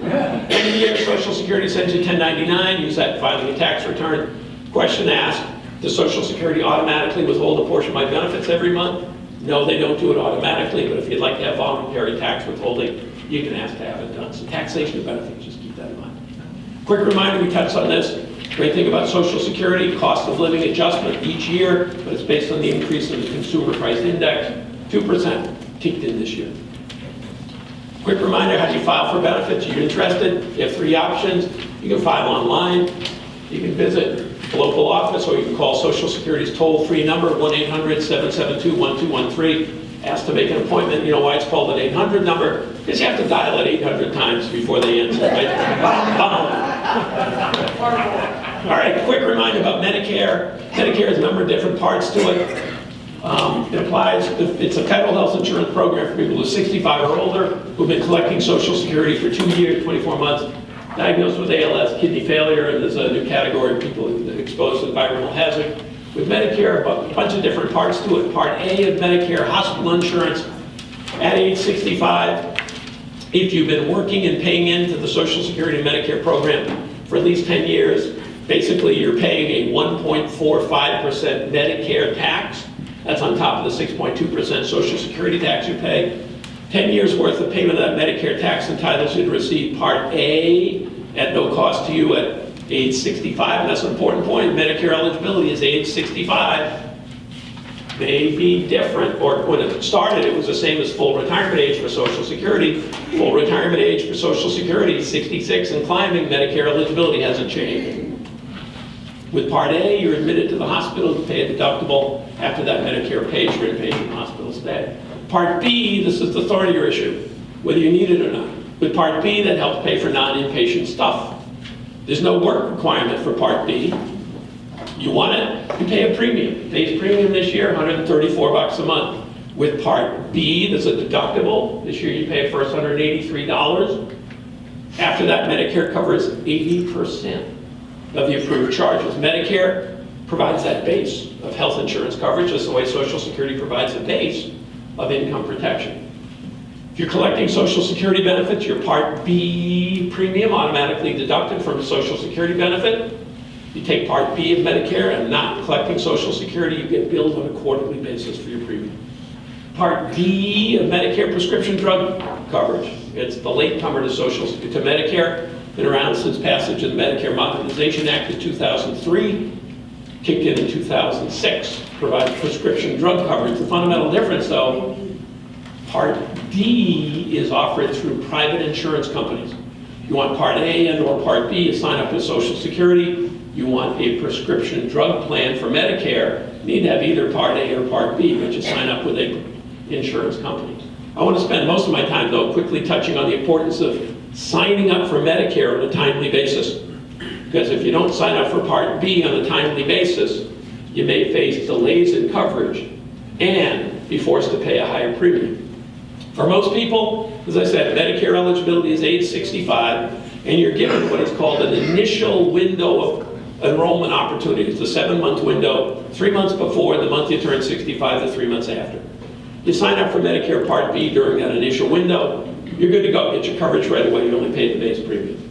End of the year, Social Security sends you 1099, use that filing a tax return. Question asked, does Social Security automatically withhold a portion of my benefits every month? No, they don't do it automatically, but if you'd like to have voluntary tax withholding, you can ask to have it done. So taxation of benefits, just keep that in mind. Quick reminder, we touched on this. Great thing about Social Security, cost of living adjustment each year, but it's based on the increase in the consumer price index, 2% kicked in this year. Quick reminder, how do you file for benefits? You're interested? You have 3 options. You can file online, you can visit a local office, or you can call Social Security's toll-free number, 1-800-772-1213. Ask to make an appointment. You know why it's called an 800 number? Because you have to dial it 800 times before they answer, right? All right, quick reminder about Medicare. Medicare has a number of different parts to it. It applies, it's a federal health insurance program for people who are 65 or older, who've been collecting Social Security for 2 years, 24 months, diagnosed with ALS, kidney failure, and there's a new category of people exposed to environmental hazard. With Medicare, a bunch of different parts to it. Part A of Medicare, hospital insurance, at age 65, if you've been working and paying into the Social Security and Medicare program for at least 10 years, basically you're paying a 1.45% Medicare tax. That's on top of the 6.2% Social Security tax you pay. 10 years worth of payment of that Medicare tax entitles you to receive Part A at no cost to you at age 65, and that's an important point. Medicare eligibility is age 65. May be different, or when it started, it was the same as full retirement age for Social Security. Full retirement age for Social Security is 66 and climbing. Medicare eligibility hasn't changed. With Part A, you're admitted to the hospital to pay a deductible. After that, Medicare pays your inpatient hospital stay. Part B, this is the thornier issue, whether you need it or not. With Part B, that helps pay for non-inpatient stuff. There's no work requirement for Part B. You want it, you pay a premium. Base premium this year, $134 a month. With Part B, there's a deductible. This year you pay a first $183. After that, Medicare covers 80% of the approved charges. Medicare provides that base of health insurance coverage, just the way Social Security provides a base of income protection. If you're collecting Social Security benefits, your Part B premium automatically deducted from a Social Security benefit. You take Part B of Medicare and not collecting Social Security, you get billed on a quarterly basis for your premium. Part D of Medicare prescription drug coverage. It's the latecomer to Medicare. Been around since passage of the Medicare Modernization Act in 2003. Kicked in 2006. Provides prescription drug coverage. The fundamental difference, though, Part D is offered through private insurance companies. You want Part A and or Part B, you sign up with Social Security. You want a prescription drug plan for Medicare, you need to have either Part A or Part B, but you sign up with a insurance company. I want to spend most of my time, though, quickly touching on the importance of signing up for Medicare on a timely basis. Because if you don't sign up for Part B on a timely basis, you may face delays in coverage and be forced to pay a higher premium. For most people, as I said, Medicare eligibility is age 65, and you're given what is called an initial window of enrollment opportunity. It's a 7-month window, 3 months before the month you turn 65 to 3 months after. You sign up for Medicare Part B during that initial window, you're good to go. Get your coverage right away. You only pay the base premium.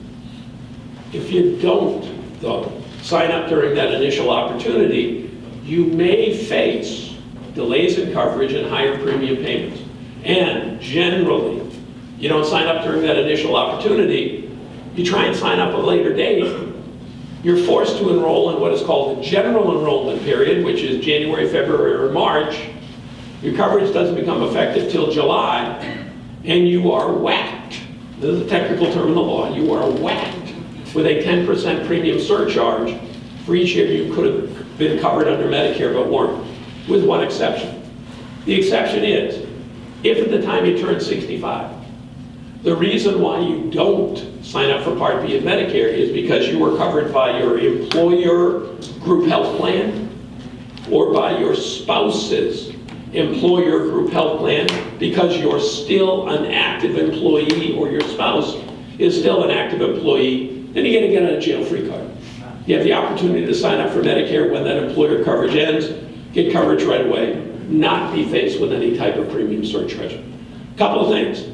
If you don't, though, sign up during that initial opportunity, you may face delays in coverage and higher premium payments. And generally, you don't sign up during that initial opportunity, you try and sign up at a later date, you're forced to enroll in what is called the general enrollment period, which is January, February, or March. Your coverage doesn't become effective till July, and you are whacked. This is a technical term in the law. You are whacked with a 10% premium surcharge for each year you could have been covered under Medicare but weren't, with one exception. The exception is, if at the time you turn 65, the reason why you don't sign up for Part B of Medicare is because you were covered by your employer group health plan or by your spouse's employer group health plan, because you're still an active employee or your spouse is still an active employee, then you get a jail-free card. You have the opportunity to sign up for Medicare when that employer coverage ends, get coverage right away, not be faced with any type of premium surcharge. A couple of things.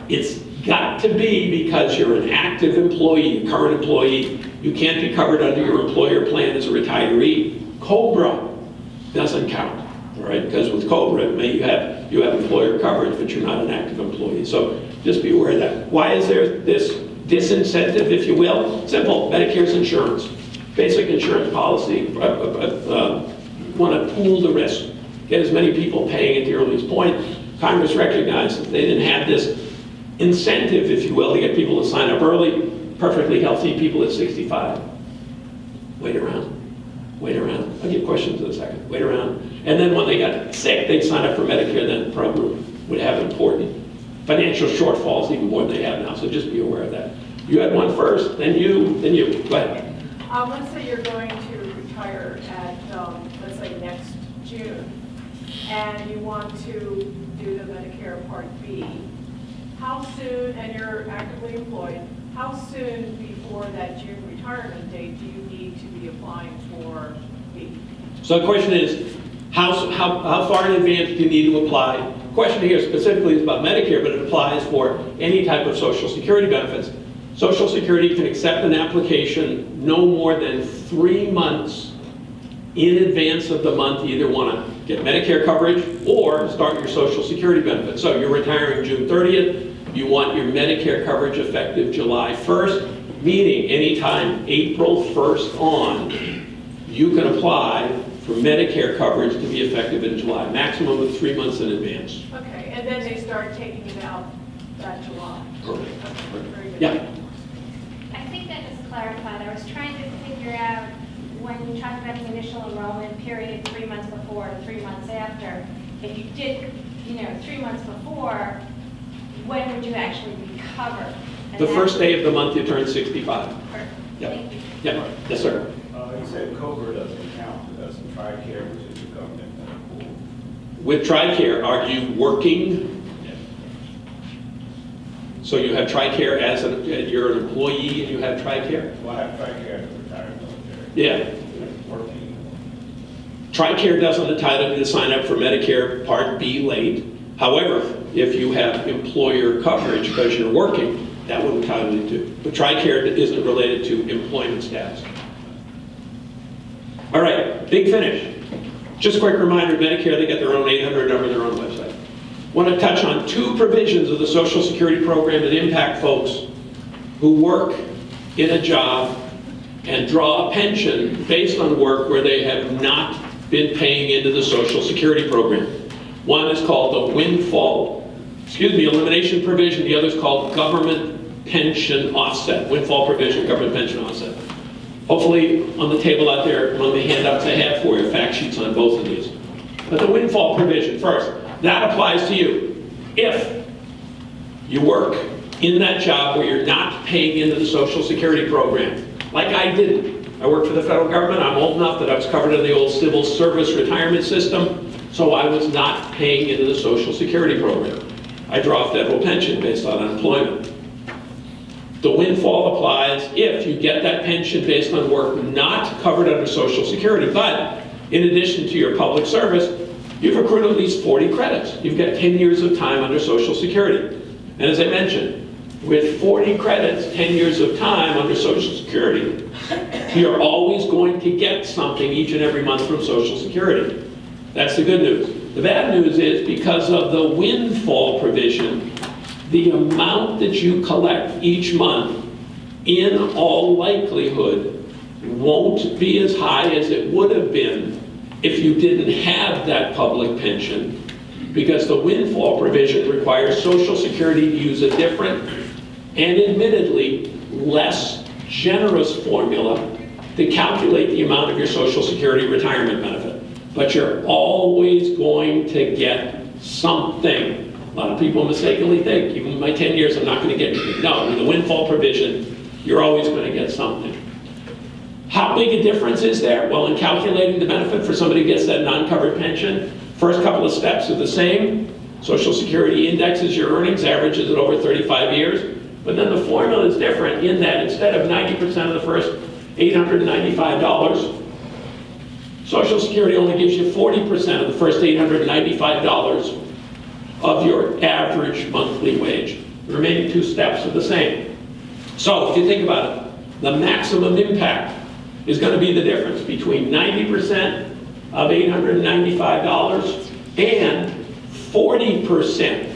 It's got to be because you're an active employee, a current employee. You can't be covered under your employer plan as a retiree. COBRA doesn't count, all right? Because with COBRA, you have employer coverage, but you're not an active employee. So just be aware of that. Why is there this disincentive, if you will? Simple. Medicare's insurance. Basic insurance policy. Want to pool the risk. Get as many people paying at the earliest point. Congress recognized that they didn't have this incentive, if you will, to get people to sign up early. Perfectly healthy people at 65. Wait around. I'll get questions in a second. Wait around. And then when they got sick, they'd sign up for Medicare, then probably would have important financial shortfalls, even more than they have now. So just be aware of that. You had one first, then you. Go ahead. Let's say you're going to retire at, let's say next June, and you want to do the Medicare Part B. How soon, and you're actively employed, how soon before that June retirement date do you need to be applying for B? So the question is, how far in advance do you need to apply? The question here specifically is about Medicare, but it applies for any type of Social Security benefits. Social Security can accept an application no more than 3 months in advance of the month you either want to get Medicare coverage or start your Social Security benefits. So you're retiring June 30th, you want your Medicare coverage effective July 1st, meaning anytime April 1st on, you can apply for Medicare coverage to be effective in July, maximum of 3 months in advance. Okay, and then they start taking it out that July. Correct. Okay, very good. Yeah. I think that just clarified. I was trying to figure out when you talked about the initial enrollment period, 3 months before and 3 months after, if you did, 3 months before, when would you actually be covered? And The first day of the month you turn 65. Perfect. Yep. Thank you. Yeah. Yes, sir. You said COBRA doesn't count as TRICARE, which is a government pool. With TRICARE, are you working? Yes. So you have TRICARE as you're an employee and you have TRICARE? Well, I have TRICARE as a retired military. Yeah. Working. TRICARE doesn't entitle you to sign up for Medicare Part B late. However, if you have employer coverage because you're working, that would entitle you to. But TRICARE isn't related to employment status. All right, big finish. Just a quick reminder, Medicare, they get their own 800 number, their own website. Want to touch on 2 provisions of the Social Security program that impact folks who work in a job and draw a pension based on work where they have not been paying into the Social Security program. One is called the elimination provision. The other is called government pension offset, windfall provision, government pension offset. Hopefully on the table out there, among the handouts I have for you, fact sheets on both of these. But the windfall provision first, that applies to you. If you work in that job where you're not paying into the Social Security program, like I didn't. I worked for the federal government. I'm old enough that I was covered in the old civil service retirement system, so I was not paying into the Social Security program. I draw a federal pension based on unemployment. The windfall applies if you get that pension based on work not covered under Social Security, but in addition to your public service, you've accrued at least 40 credits. You've got 10 years of time under Social Security. And as I mentioned, with 40 credits, 10 years of time under Social Security, you're always going to get something each and every month from Social Security. That's the good news. The bad news is because of the windfall provision, the amount that you collect each month, in all likelihood, won't be as high as it would have been if you didn't have that public pension, because the windfall provision requires Social Security to use a different and admittedly less generous formula to calculate the amount of your Social Security retirement benefit. But you're always going to get something. A lot of people mistakenly think, even in my 10 years, I'm not going to get anything. No, with the windfall provision, you're always going to get something. How big a difference is there? Well, in calculating the benefit for somebody who gets that non-covered pension, first couple of steps are the same. Social Security indexes your earnings, averages it over 35 years. But then the formula is different in that instead of 90% of the first $895, Social Security only gives you 40% of the first $895 of your average monthly wage. The remaining 2 steps are the same. So if you think about it, the maximum impact is going to be the difference between 90% of $895 and 40%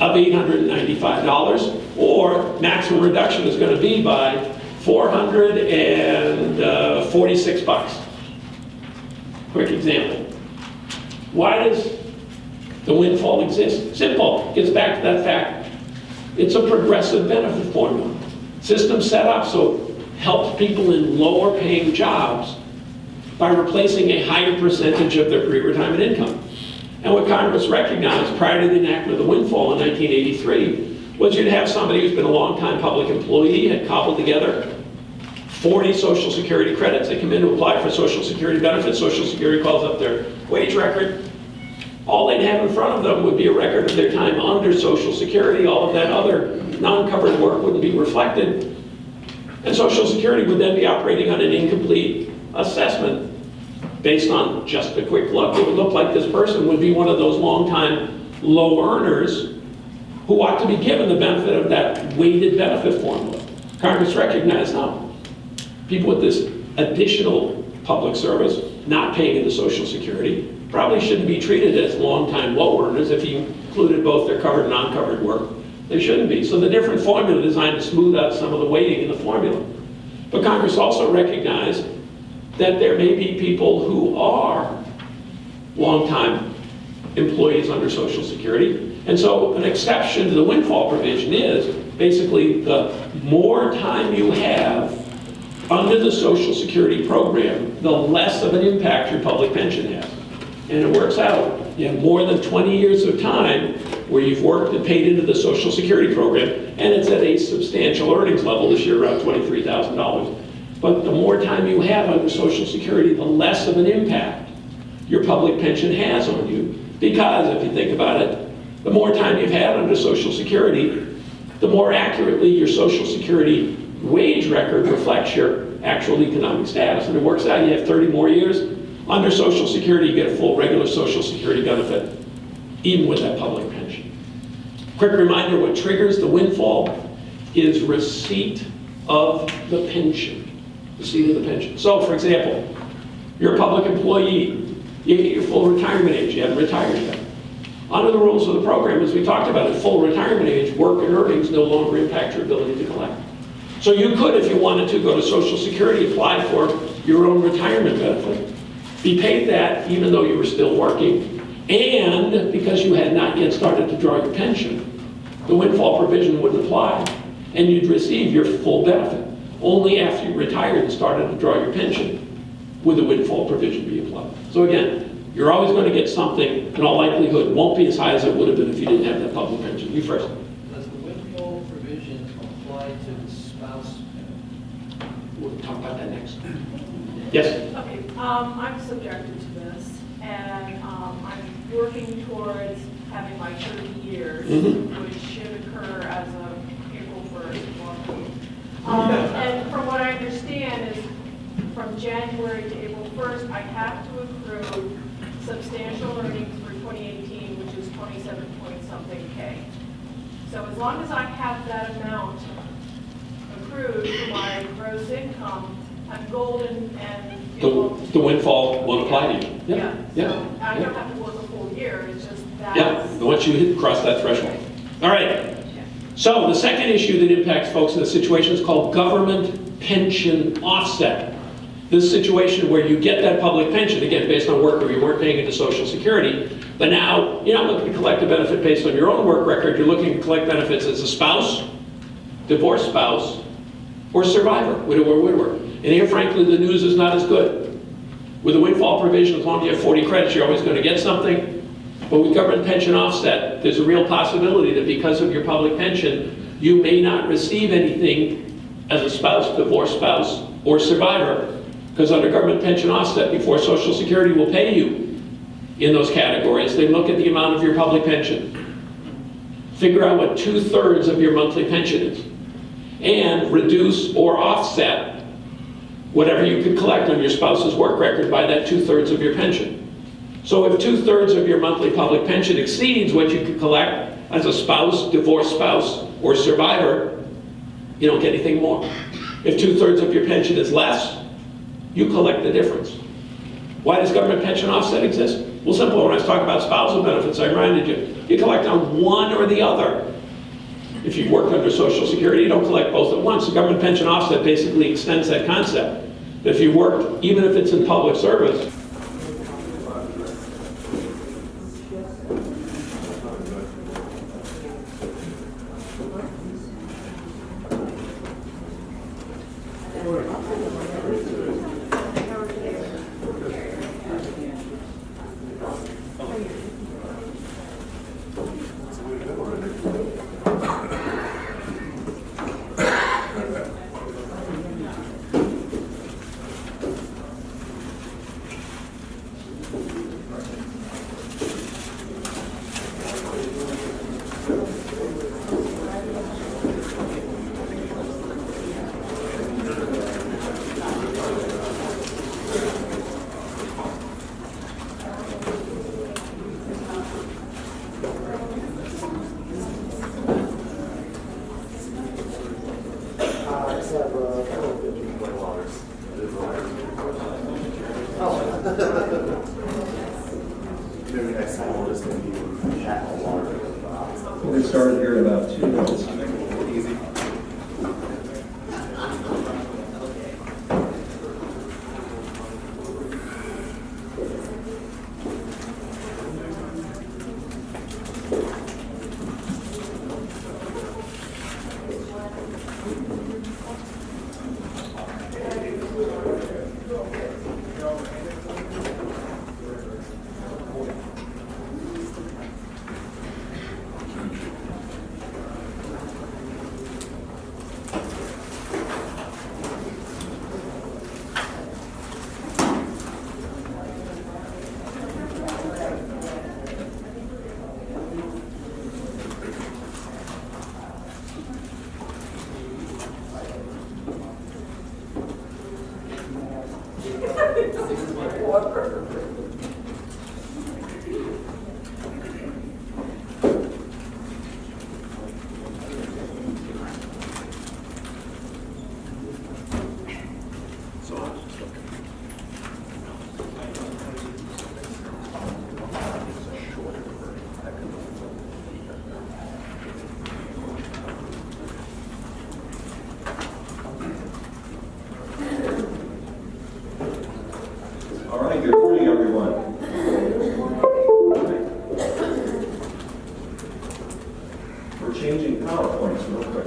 of $895, or maximum reduction is going to be by $446. Quick example. Why does the windfall exist? Simple. Gets back to that fact. It's a progressive benefit formula. System set up so it helps people in lower paying jobs by replacing a higher percentage of their pre-retirement income. And what Congress recognized prior to the enactment of the windfall in 1983 was you'd have somebody who's been a long-time public employee, had cobbled together 40 Social Security credits. They come in to apply for Social Security benefits. Social Security calls up their wage record. All they'd have in front of them would be a record of their time under Social Security. All of that other non-covered work wouldn't be reflected. And Social Security would then be operating on an incomplete assessment based on just a quick look. It would look like this person would be one of those long-time low earners who ought to be given the benefit of that weighted benefit formula. Congress recognized, no. People with this additional public service, not paying into Social Security, probably shouldn't be treated as long-time low earners if you included both their covered and non-covered work. They shouldn't be. So the different formula designed to smooth out some of the weighting in the formula. But Congress also recognized that there may be people who are long-time employees under Social Security. And so an exception to the windfall provision is basically the more time you have under the Social Security program, the less of an impact your public pension has. And it works out. You have more than 20 years of time where you've worked and paid into the Social Security program, and it's at a substantial earnings level this year, around $23,000. But the more time you have under Social Security, the less of an impact your public pension has on you. Because if you think about it, the more time you've had under Social Security, the more accurately your Social Security wage record reflects your actual economic status. And it works out, you have 30 more years under Social Security, you get a full regular Social Security benefit, even with that public pension. Quick reminder, what triggers the windfall is receipt of the pension. Receipt of the pension. So, for example, You're a public employee. You hit your full retirement age. You haven't retired yet. Under the rules of the program, as we talked about, at full retirement age, work and earnings no longer impact your ability to collect. So you could, if you wanted to, go to Social Security, apply for your own retirement benefit, be paid that even though you were still working, and because you had not yet started to draw your pension, the windfall provision wouldn't apply, and you'd receive your full benefit. Only after you retired and started to draw your pension would the windfall provision be applied. So again, you're always going to get something, in all likelihood, won't be as high as it would have been if you didn't have that public pension. You first. Does the windfall provision apply to the spouse? We'll talk about that next. Yes? Okay, I'm subjected to this, and I'm working towards having my 30 years, which should occur as of April 1st. And from what I understand is from January to April 1st, I have to accrue substantial earnings for 2018, which is 27 point something K. So as long as I have that amount accrued for my gross income, I'm golden and it won't. The windfall won't apply to you. Yeah. Yeah. So I don't have to work a full year, it's just that. Yeah, once you cross that threshold. All right. So the second issue that impacts folks in this situation is called government pension offset. This situation where you get that public pension, again, based on work where you weren't paying into Social Security, but now you're not looking to collect a benefit based on your own work record, you're looking to collect benefits as a spouse, divorced spouse, or survivor, widow or widower. And here, frankly, the news is not as good. With the windfall provision, as long as you have 40 credits, you're always going to get something. But with government pension offset, there's a real possibility that because of your public pension, you may not receive anything as a spouse, divorced spouse, or survivor. Because under government pension offset, before Social Security will pay you in those categories, they look at the amount of your public pension, figure out what 2/3 of your monthly pension is, and reduce or offset whatever you could collect on your spouse's work record by that 2/3 of your pension. So if 2/3 of your monthly public pension exceeds what you could collect as a spouse, divorced spouse, or survivor, you don't get anything more. If 2/3 of your pension is less, you collect the difference. Why does government pension offset exist? Well, simple. When I was talking about spousal benefits, I reminded you, you collect on one or the other. If you work under Social Security, you don't collect both at once. The government pension offset basically extends that concept. If you work, even if it's in public service, Maybe next time we'll just maybe chat a lot. We'll get started here in about 2 minutes. Easy. All right, good morning, everyone. We're changing PowerPoints real quick.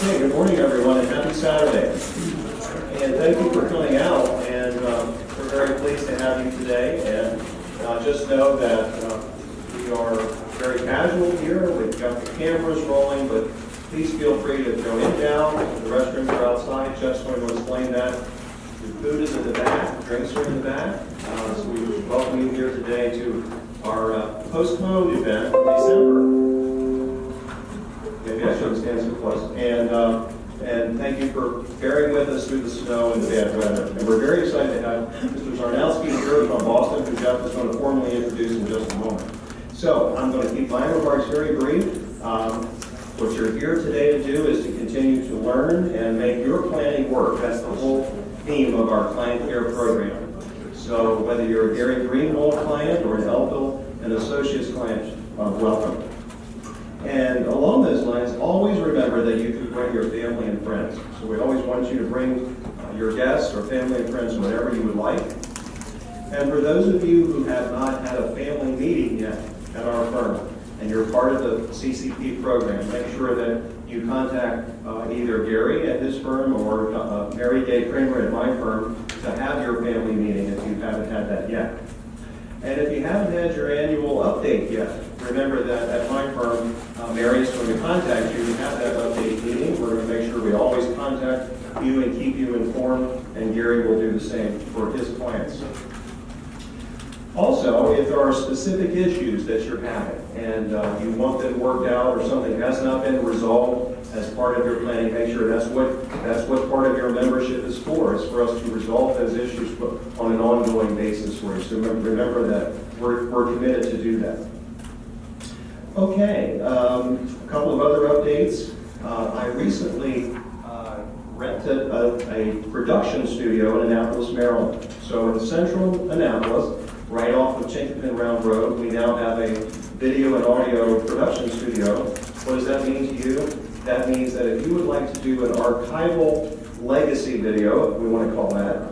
Okay, good morning, everyone, and happy Saturday. And thank you for coming out, and we're very pleased to have you today. And just know that we are very casual here. We've got the cameras rolling, but please feel free to go in, down. The restrooms are outside. Jeff's going to explain that. The food is in the back. Drinks are in the back. So we welcome you here today to our postponed event in December. Maybe I shouldn't stand so close. And thank you for bearing with us through the snow and the bad weather. And we're very excited to have Mr. Zarnowski here from Boston, who Jeff is going to formally introduce in just a moment. So I'm going to keep my remarks very brief. What you're here today to do is to continue to learn and make your planning work. That's the whole theme of our client care program. So whether you're a Gary Greenwald client or an Elville and Associates client, welcome. And along those lines, always remember that you can bring your family and friends. So we always want you to bring your guests or family and friends, whatever you would like. And for those of you who have not had a family meeting yet at our firm, and you're part of the CCP program, make sure that you contact either Gary at his firm or Mary Gay Kramer at my firm to have your family meeting if you haven't had that yet. And if you haven't had your annual update yet, remember that at my firm, Mary is going to contact you to have that update meeting. We're going to make sure we always contact you and keep you informed, and Gary will do the same for his clients. Also, if there are specific issues that you're having and you want them worked out or something has not been resolved as part of your planning, make sure that's what part of your membership is for us to resolve those issues on an ongoing basis for you. So remember that we're committed to do that. Okay, a couple of other updates. I recently rented a production studio in Annapolis, Maryland. So in central Annapolis, right off of Chinkapin Round Road, we now have a video and audio production studio. What does that mean to you? That means that if you would like to do an archival legacy video, if we want to call that,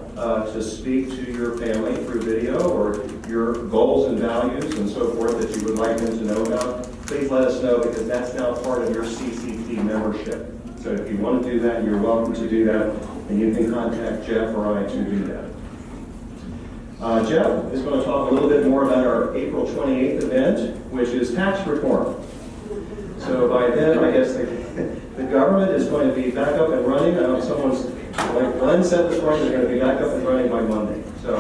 to speak to your family through video or your goals and values and so forth that you would like them to know about, please let us know because that's now part of your CCP membership. So if you want to do that, you're welcome to do that, and you can contact Jeff or I to do that. Jeff is going to talk a little bit more about our April 28th event, which is tax reform. So by then, I guess the government is going to be back up and running. I know someone's, like Glenn said this morning, they're going to be back up and running by Monday. So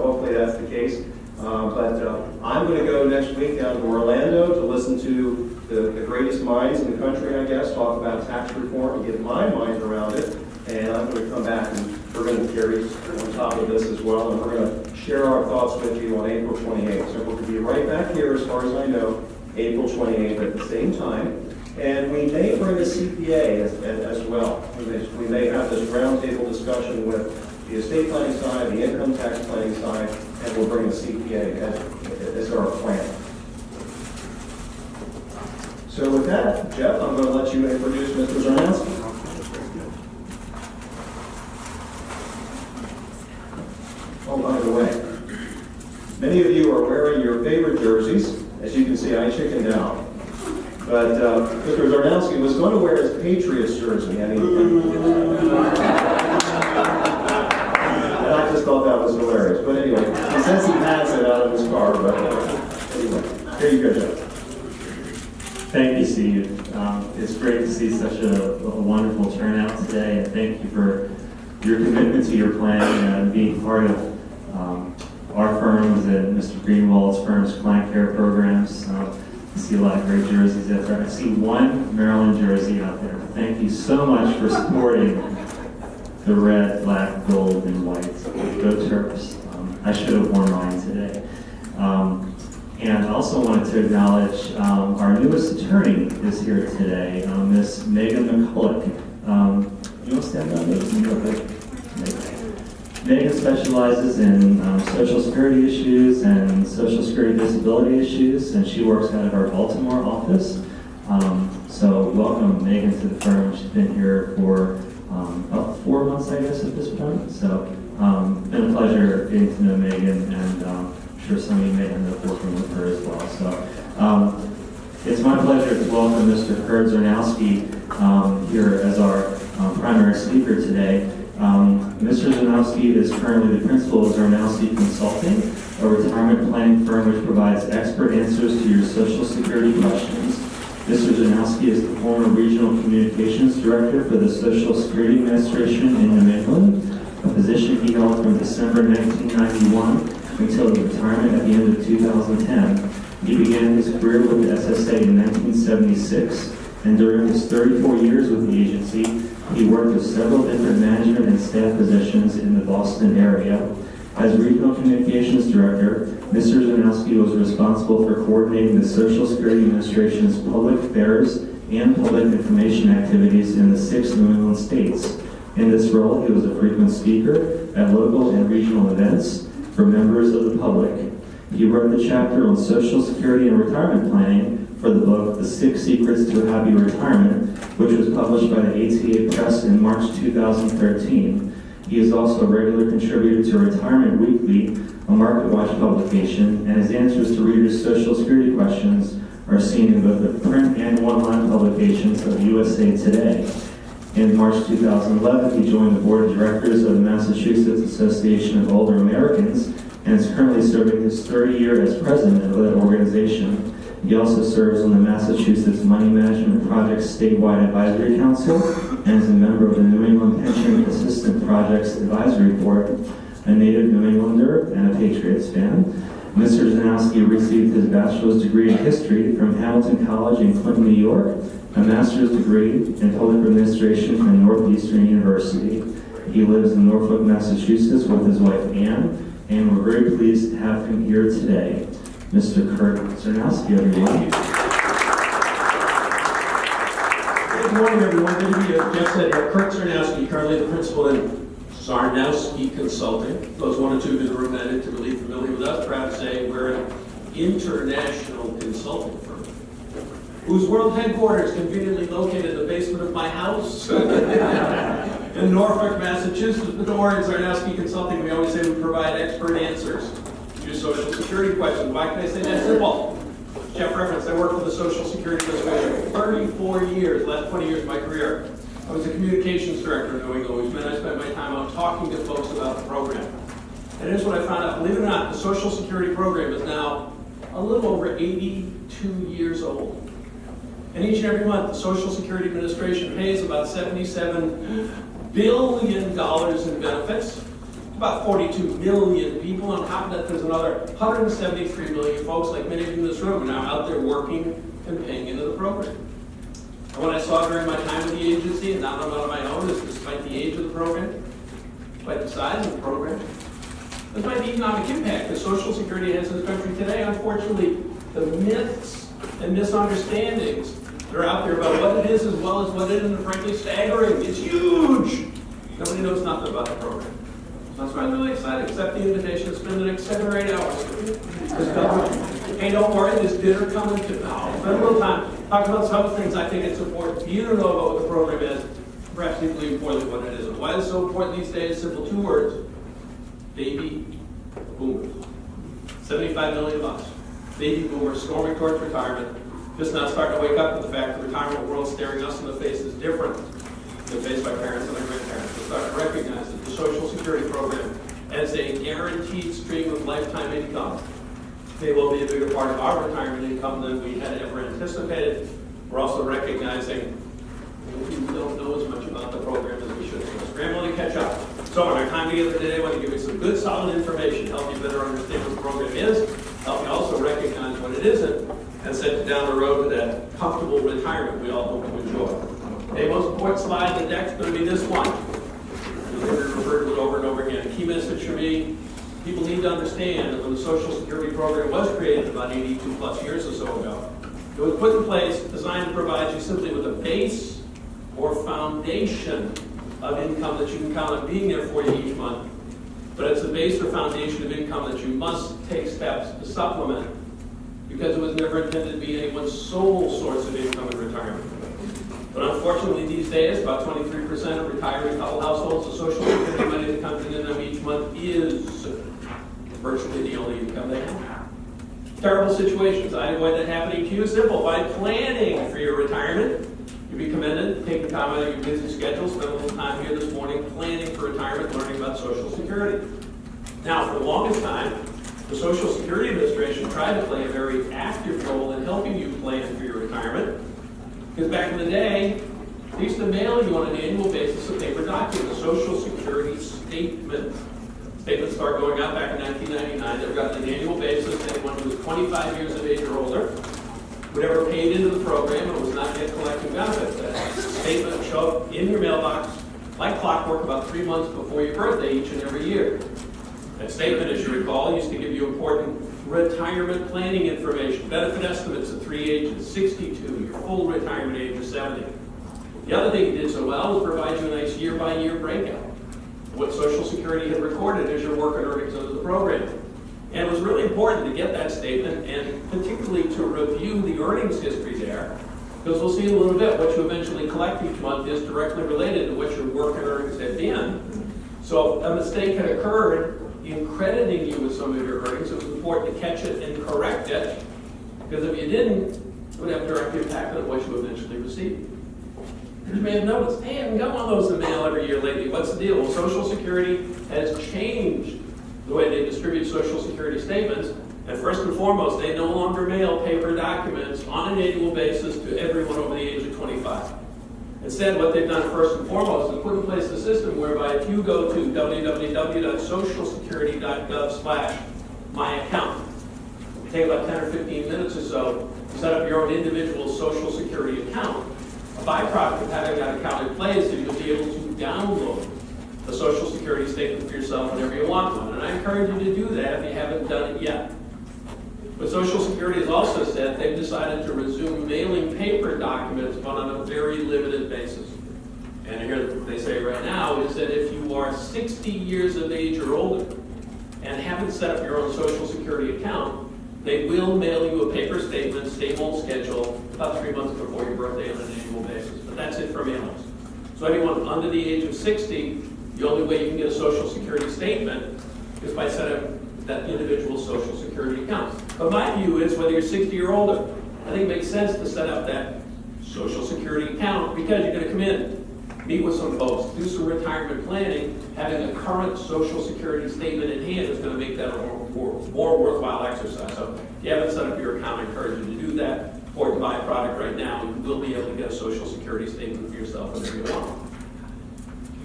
hopefully that's the case. But I'm going to go next week down to Orlando to listen to the greatest minds in the country, I guess, talk about tax reform and get my mind around it. And I'm going to come back back and we're going to carry on top of this as well, and we're going to share our thoughts with you on April 28th. So we're going to be right back here, as far as I know, April 28th at the same time. And we may bring a CPA as well. We may have this roundtable discussion with the estate planning side, the income tax planning side, and we'll bring a CPA as our plan. So with that, Jeff, I'm going to let you introduce Mr. Zarnowski. Oh, by the way, many of you are wearing your favorite jerseys. As you can see, I chickened out. But Mr. Zarnowski was going to wear his Patriots jersey, and I just thought that was hilarious. But anyway, he says he has it out of his car, but anyway, here you go, Jeff. Thank you, Steve. It's great to see such a wonderful turnout today, and thank you for your commitment to your plan and being part of our firms and Mr. Greenwald's firm's client care programs. I see a lot of great jerseys out there. I see one Maryland jersey out there. Thank you so much for supporting the red, black, gold, and white. Go Terps. I should have worn mine today. And I also wanted to acknowledge our newest attorney is here today, Miss Megan McCulloch. You want to stand up, Megan? Megan specializes in Social Security issues and Social Security disability issues, and she works out of our Baltimore office. So welcome Megan to the firm. She's been here for about 4 months, I guess, at this point. So been a pleasure getting to know Megan, and I'm sure some of you may end up working with her as well. So it's my pleasure to welcome Mr. Kurt Zarnowski here as our primary speaker today. Mr. Zarnowski is currently the principal of Zarnowski Consulting, a retirement planning firm which provides expert answers to your Social Security questions. Mr. Zarnowski is the former Regional Communications Director for the Social Security Administration in New England, a position he held from December 1991 until his retirement at the end of 2010. He began his career with the SSA in 1976, and during his 34 years with the agency, he worked with several different management and staff positions in the Boston area. As Regional Communications Director, Mr. Zarnowski was responsible for coordinating the Social Security Administration's public affairs and public information activities in the 6 New England states. In this role, he was a frequent speaker at local and regional events for members of the public. He wrote the chapter on Social Security and retirement planning for the book, The 6 Secrets to a Happy Retirement, which was published by the ATA Press in March 2013. He is also a regular contributor to Retirement Weekly, a MarketWatch publication, and his answers to readers' Social Security questions are seen in both the print and online publications of USA Today. In March 2011, he joined the board of directors of the Massachusetts Association of Older Americans and is currently serving his 3rd year as president of that organization. He also serves on the Massachusetts Money Management Project's statewide advisory council and is a member of the New England Pension Assistant Project's advisory board, a native New Englander and a Patriots fan. Mr. Zarnowski received his bachelor's degree in history from Hamilton College in Clinton, New York, a master's degree in public administration from Northeastern University. He lives in Norfolk, Massachusetts with his wife Ann, and we're very pleased to have him here today. Mr. Kurt Zarnowski, everyone. Good morning, everyone. Good to be here. Jeff said here, Kurt Zarnowski, currently the principal in Zarnowski Consulting. Those 1 or 2 in the room that are intimately familiar with us, proud to say we're an international consulting firm whose world headquarters conveniently located in the basement of my house in Norfolk, Massachusetts. But don't worry, in Zarnowski Consulting, we always say we provide expert answers to your Social Security questions. Why can I say that simple? Jeff referenced, I worked for the Social Security Administration for 34 years, last 20 years of my career. I was a communications director in New England, which meant I spent my time out talking to folks about the program. And here's what I found out. Believe it or not, the Social Security program is now a little over 82 years old. And each and every month, the Social Security Administration pays about $77 billion in benefits. About 42 million people. On top of that, there's another 173 million folks, like many of you in this room, are now out there working and paying into the program. And what I saw during my time with the agency, and now I'm on my own, is despite the age of the program, by the size of the program. That's by the economic impact that Social Security has in this country today. Unfortunately, the myths and misunderstandings that are out there about what it is as well as what it isn't are frankly staggering. It's huge. Nobody knows nothing about the program. That's why I'm really excited. Accept the invitation to spend the next 7 or 8 hours with you. Hey, don't worry, there's dinner coming too. No, spend a little time. Talk about some of the things I think it's important for you to know about what the program is, perhaps equally importantly what it isn't. Why it's so important these days? Simple 2 words. Baby boomers. 75 million bucks. Baby boomers storming towards retirement. Just now starting to wake up to the fact that the retirement world staring us in the face is different than faced by parents and their grandparents. We're starting to recognize that the Social Security program as a guaranteed stream of lifetime income may well be a bigger part of our retirement income than we had ever anticipated. We're also recognizing that we don't know as much about the program as we should. So we're scrambling to catch up. So in our time together today, I want to give you some good, solid information, help you better understand what the program is, help you also recognize what it isn't, and set you down the road to that comfortable retirement we all hope to enjoy. Okay, most important slide in the deck is going to be this one. We've referred to it over and over again. A key message for me, people need to understand that when the Social Security program was created about 82 plus years or so ago, it was put in place designed to provide you simply with a base or foundation of income that you can count on being there for you each month. But it's a base or foundation of income that you must take steps to supplement because it was never intended to be anyone's sole source of income in retirement. But unfortunately these days, about 23% of retiree couple households, the Social Security money that comes into them each month is virtually the only income they have. Terrible situations. I avoid that happening to you. Simple. By planning for your retirement, you'd be commended, taking time out of your busy schedule, spend a little time here this morning planning for retirement, learning about Social Security. Now, for the longest time, the Social Security Administration tried to play a very active role in helping you plan for your retirement. Because back in the day, they used to mail you on an annual basis a paper document, a Social Security statement. Statements started going out back in 1999. They were got on an annual basis. Anyone who was 25 years of age or older would ever paid into the program and was not yet collecting benefits. That statement would show up in your mailbox like clockwork about 3 months before your birthday each and every year. That statement, as you recall, used to give you important retirement planning information, benefit estimates at 3 ages, 62, your full retirement age is 70. The other thing it did so well was provide you a nice year-by-year breakout of what Social Security had recorded as your work and earnings under the program. And it was really important to get that statement and particularly to review the earnings history there, because we'll see in a little bit what you eventually collect each month is directly related to what your work and earnings had been. So if a mistake had occurred in crediting you with some of your earnings, it was important to catch it and correct it, because if you didn't, it would have direct impact on what you eventually received. You may have noticed, hey, I haven't got one of those in the mail every year lately. What's the deal? Well, Social Security has changed the way they distribute Social Security statements, and first and foremost, they no longer mail paper documents on an annual basis to everyone over the age of 25. Instead, what they've done first and foremost is put in place a system whereby if you go to www.socialsecurity.gov/myaccount, it take about 10 or 15 minutes or so to set up your own individual Social Security account. A byproduct of having that account in place is you'll be able to download the Social Security statement for yourself whenever you want one. And I encourage you to do that if you haven't done it yet. But Social Security has also said they've decided to resume mailing paper documents, but on a very limited basis. And here they say right now is that if you are 60 years of age or older and haven't set up your own Social Security account, they will mail you a paper statement, same old schedule, about 3 months before your birthday on an annual basis. But that's it for mailings. So anyone under the age of 60, the only way you can get a Social Security statement is by setting up that individual Social Security account. But my view is whether you're 60 or older, I think it makes sense to set up that Social Security account because you're going to come in, meet with some folks, do some retirement planning. Having a current Social Security statement in hand is going to make that a more worthwhile exercise. So if you haven't set up your account, I encourage you to do that. Important byproduct right now, you will be able to get a Social Security statement for yourself whenever you want.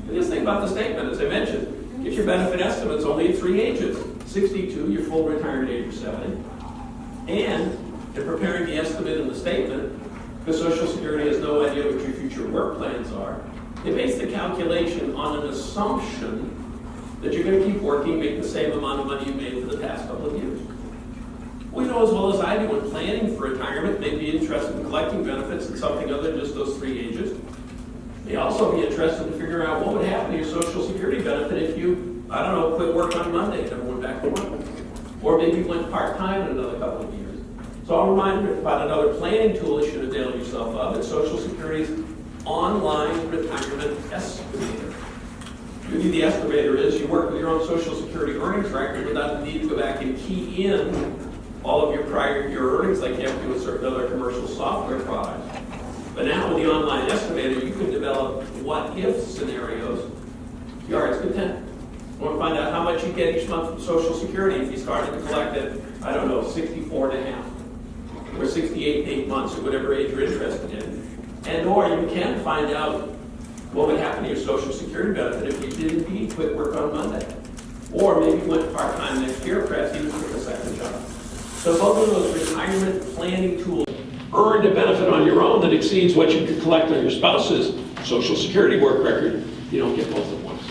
And just think about the statement, as I mentioned. Get your benefit estimates only at 3 ages. 62, your full retirement age is 70. And in preparing the estimate in the statement, because Social Security has no idea what your future work plans are, they base the calculation on an assumption that you're going to keep working, make the same amount of money you made for the past couple of years. We know as well as I do in planning for retirement, may be interested in collecting benefits in something other than just those 3 ages. May also be interested in figuring out what would happen to your Social Security benefit if you, I don't know, quit work on Monday and never went back to work. Or maybe went part-time in another couple of years. So I'll remind you about another planning tool you should avail yourself of. It's Social Security's online retirement estimator. Really, the estimator is you work with your own Social Security earnings record without the need to go back and key in all of your prior year earnings like you have to do with certain other commercial software products. But now with the online estimator, you can develop what-if scenarios. Your heart's content. You want to find out how much you get each month from Social Security if you started to collect it, I don't know, 64 and a half, or 68 and 8 months, or whatever age you're interested in. And or you can find out what would happen to your Social Security benefit if you did indeed quit work on Monday. Or maybe went part-time next year, perhaps even took a second job. So both of those retirement planning tools earned a benefit on your own that exceeds what you could collect on your spouse's Social Security work record. You don't get both at once.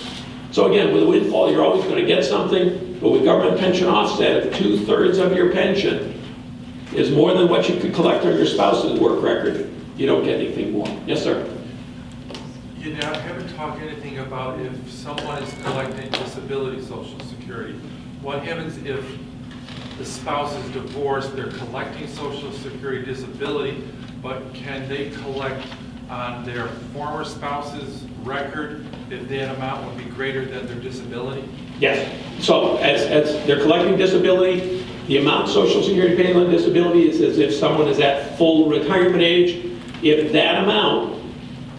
So again, with a windfall, you're always going to get something, but with government pension offset, if 2/3 of your pension is more than what you could collect on your spouse's work record, you don't get anything more. Yes, sir? You now haven't talked anything about if someone is collecting disability Social Security. What happens if the spouse is divorced, they're collecting Social Security disability, but can they collect on their former spouse's record if that amount would be greater than their disability? Yes. So as they're collecting disability, the amount Social Security paid on disability is as if someone is at full retirement age. If that amount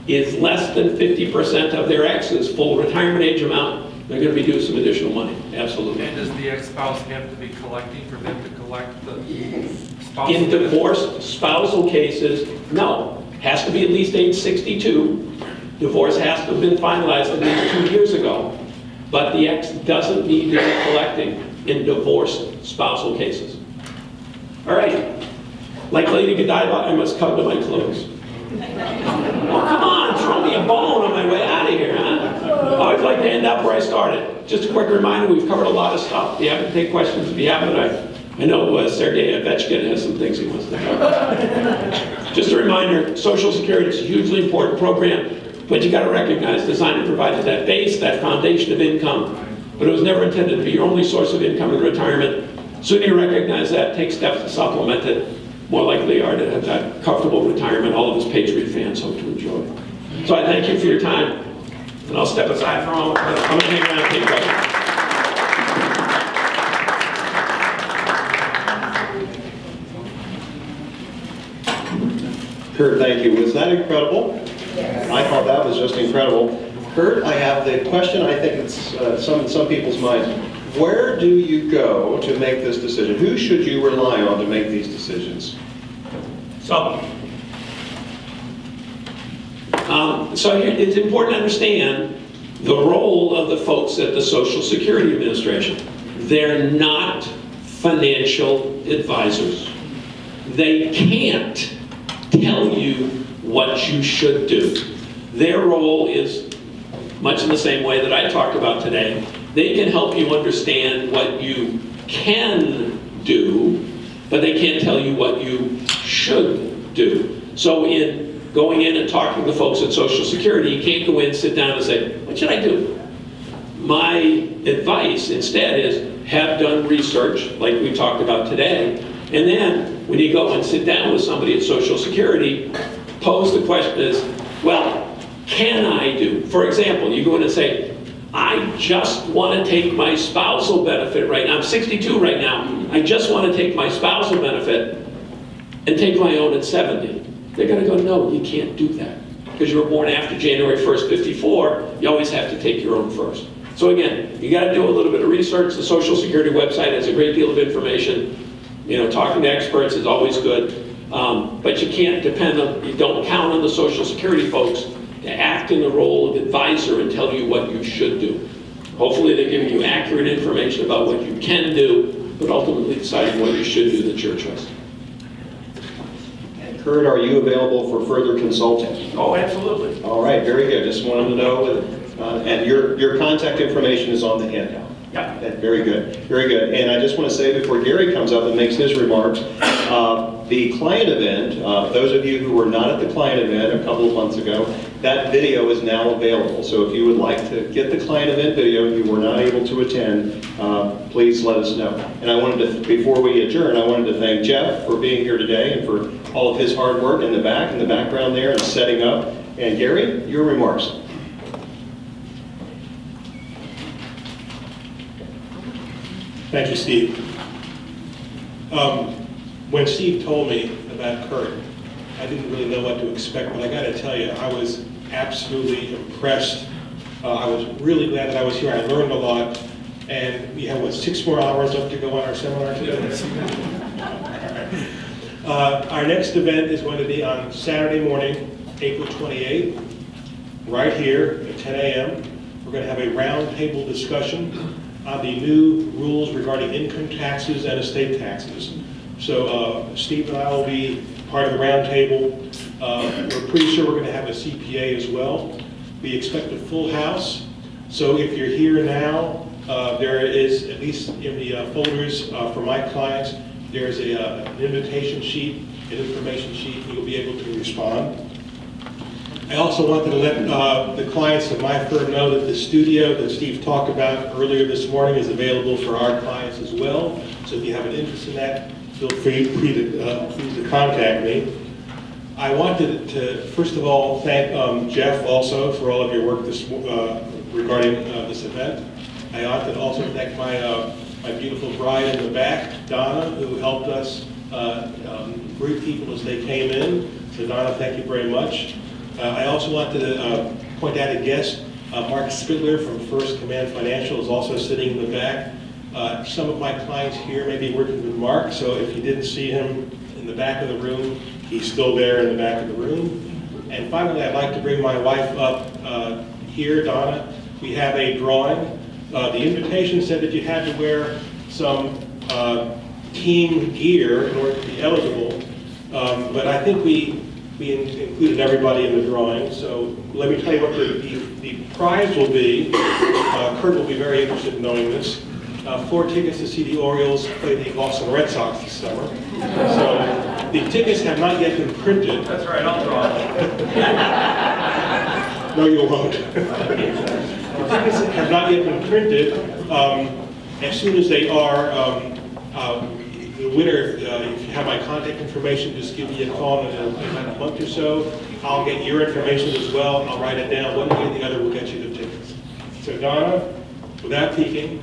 is less than 50% of their ex's full retirement age amount, they're going to be due some additional money. Absolutely. And does the ex-spouse have to be collecting for them to collect the spousal? In divorced spousal cases, no. Has to be at least age 62. Divorce has to have been finalized at least 2 years ago. But the ex doesn't need to be collecting in divorced spousal cases. All right. Like Lady Godiva, I must come to my close. Oh, come on, throw me a bone on my way out of here, huh? I always like to end up where I started. Just a quick reminder, we've covered a lot of stuff. If you haven't, take questions. If you haven't, I know Sergei Ovechkin has some things he wants to cover. Just a reminder, Social Security is a hugely important program, but you got to recognize designed to provide that base, that foundation of income, but it was never intended to be your only source of income in retirement. Sooner you recognize that, take steps to supplement it, more likely are to have that comfortable retirement all of us Patriot fans hope to enjoy. So I thank you for your time, and I'll step aside for a moment. I'm going to hang around and take questions. Kurt, thank you. Was that incredible? Yes. I thought that was just incredible. Kurt, I have the question, I think it's in some people's minds. Where do you go to make this decision? Who should you rely on to make these decisions? So it's important to understand the role of the folks at the Social Security Administration. They're not financial advisors. They can't tell you what you should do. Their role is much in the same way that I talked about today. They can help you understand what you can do, but they can't tell you what you should do. So in going in and talking to folks at Social Security, you can't go in, sit down and say, what should I do? My advice instead is have done research like we talked about today, and then when you go and sit down with somebody at Social Security, pose the question is, well, can I do? For example, you go in and say, I just want to take my spousal benefit right now. I'm 62 right now. I just want to take my spousal benefit and take my own at 70. They're going to go, no, you can't do that. Because you were born after January 1st, 54, you always have to take your own first. So again, you got to do a little bit of research. The Social Security website has a great deal of information. You know, talking to experts is always good. But you can't depend on, you don't count on the Social Security folks to act in the role of advisor and tell you what you should do. Hopefully they're giving you accurate information about what you can do, but ultimately deciding what you should do that's your choice. And Kurt, are you available for further consulting? Oh, absolutely. All right, very good. Just wanted to know And your contact information is on the handout. Yeah. Very good, very good. And I just want to say before Gary comes up and makes his remarks, the client event, those of you who were not at the client event a couple of months ago, that video is now available. So if you would like to get the client event video, you were not able to attend, please let us know. And I wanted to, before we adjourn, I wanted to thank Jeff for being here today and for all of his hard work in the background there and setting up. And Gary, your remarks. Thank you, Steve. When Steve told me about Kurt, I didn't really know what to expect, but I got to tell you, I was absolutely impressed. I was really glad that I was here. I learned a lot, and we have, 6 more hours left to go on our seminar today? Our next event is going to be on Saturday morning, April 28th, right here at 10 a.m. We're going to have a roundtable discussion on the new rules regarding income taxes and estate taxes. So Steve and I will be part of the roundtable. We're pretty sure we're going to have a CPA as well. We expect a full house. So if you're here now, there is, at least in the folders for my clients, there's an invitation sheet, an information sheet, and you'll be able to respond. I also wanted to let the clients of my firm know that the studio that Steve talked about earlier this morning is available for our clients as well. So if you have an interest in that, feel free to contact me. I wanted to, first of all, thank Jeff also for all of your work regarding this event. I ought to also thank my beautiful bride in the back, Donna, who helped us greet people as they came in. So Donna, thank you very much. I also wanted to point out a guest, Mark Spidler from First Command Financial is also sitting in the back. Some of my clients here may be working with Mark, so if you didn't see him in the back of the room, he's still there in the back of the room. And finally, I'd like to bring my wife up here, Donna. We have a drawing. The invitation said that you had to wear some team gear in order to be eligible, but I think we included everybody in the drawing, so let me tell you what the prize will be. Kurt will be very interested in knowing this. 4 tickets to see the Orioles play the Boston Red Sox this summer. So the tickets have not yet been printed. That's right, I'll draw. No, you won't. The tickets have not yet been printed. As soon as they are, the winner, if you have my contact information, just give me a call in about a month or so. I'll get your information as well. I'll write it down. One way or the other will get you the tickets. So Donna, without peeking,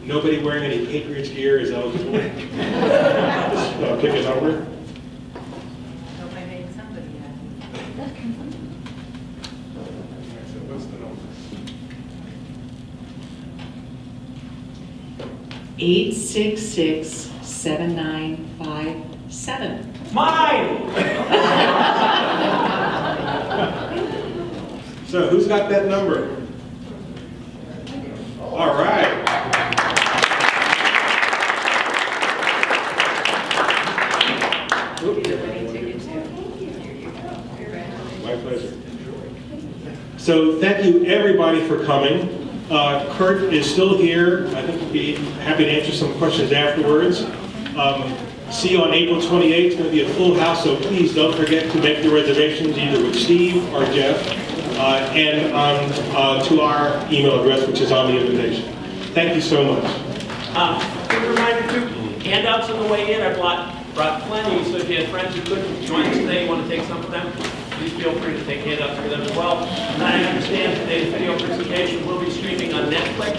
nobody wearing any Patriots gear is eligible. Just pick a number. Hope I made somebody happy. So what's the number? 866-7957. Mine! So who's got that number? All right. My pleasure. So thank you everybody for coming. Kurt is still here. I think we'll be happy to answer some questions afterwards. See you on April 28th. It's going to be a full house, so please don't forget to make your reservations either with Steve or Jeff and to our email address, which is on the invitation. Thank you so much. Quick reminder too, handouts on the way in. I brought plenty, so if you had friends who couldn't join us today, you want to take some of them, please feel free to take handouts for them as well. And I understand today's video presentation will be streaming on Netflix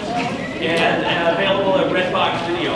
and available at Redbox Video.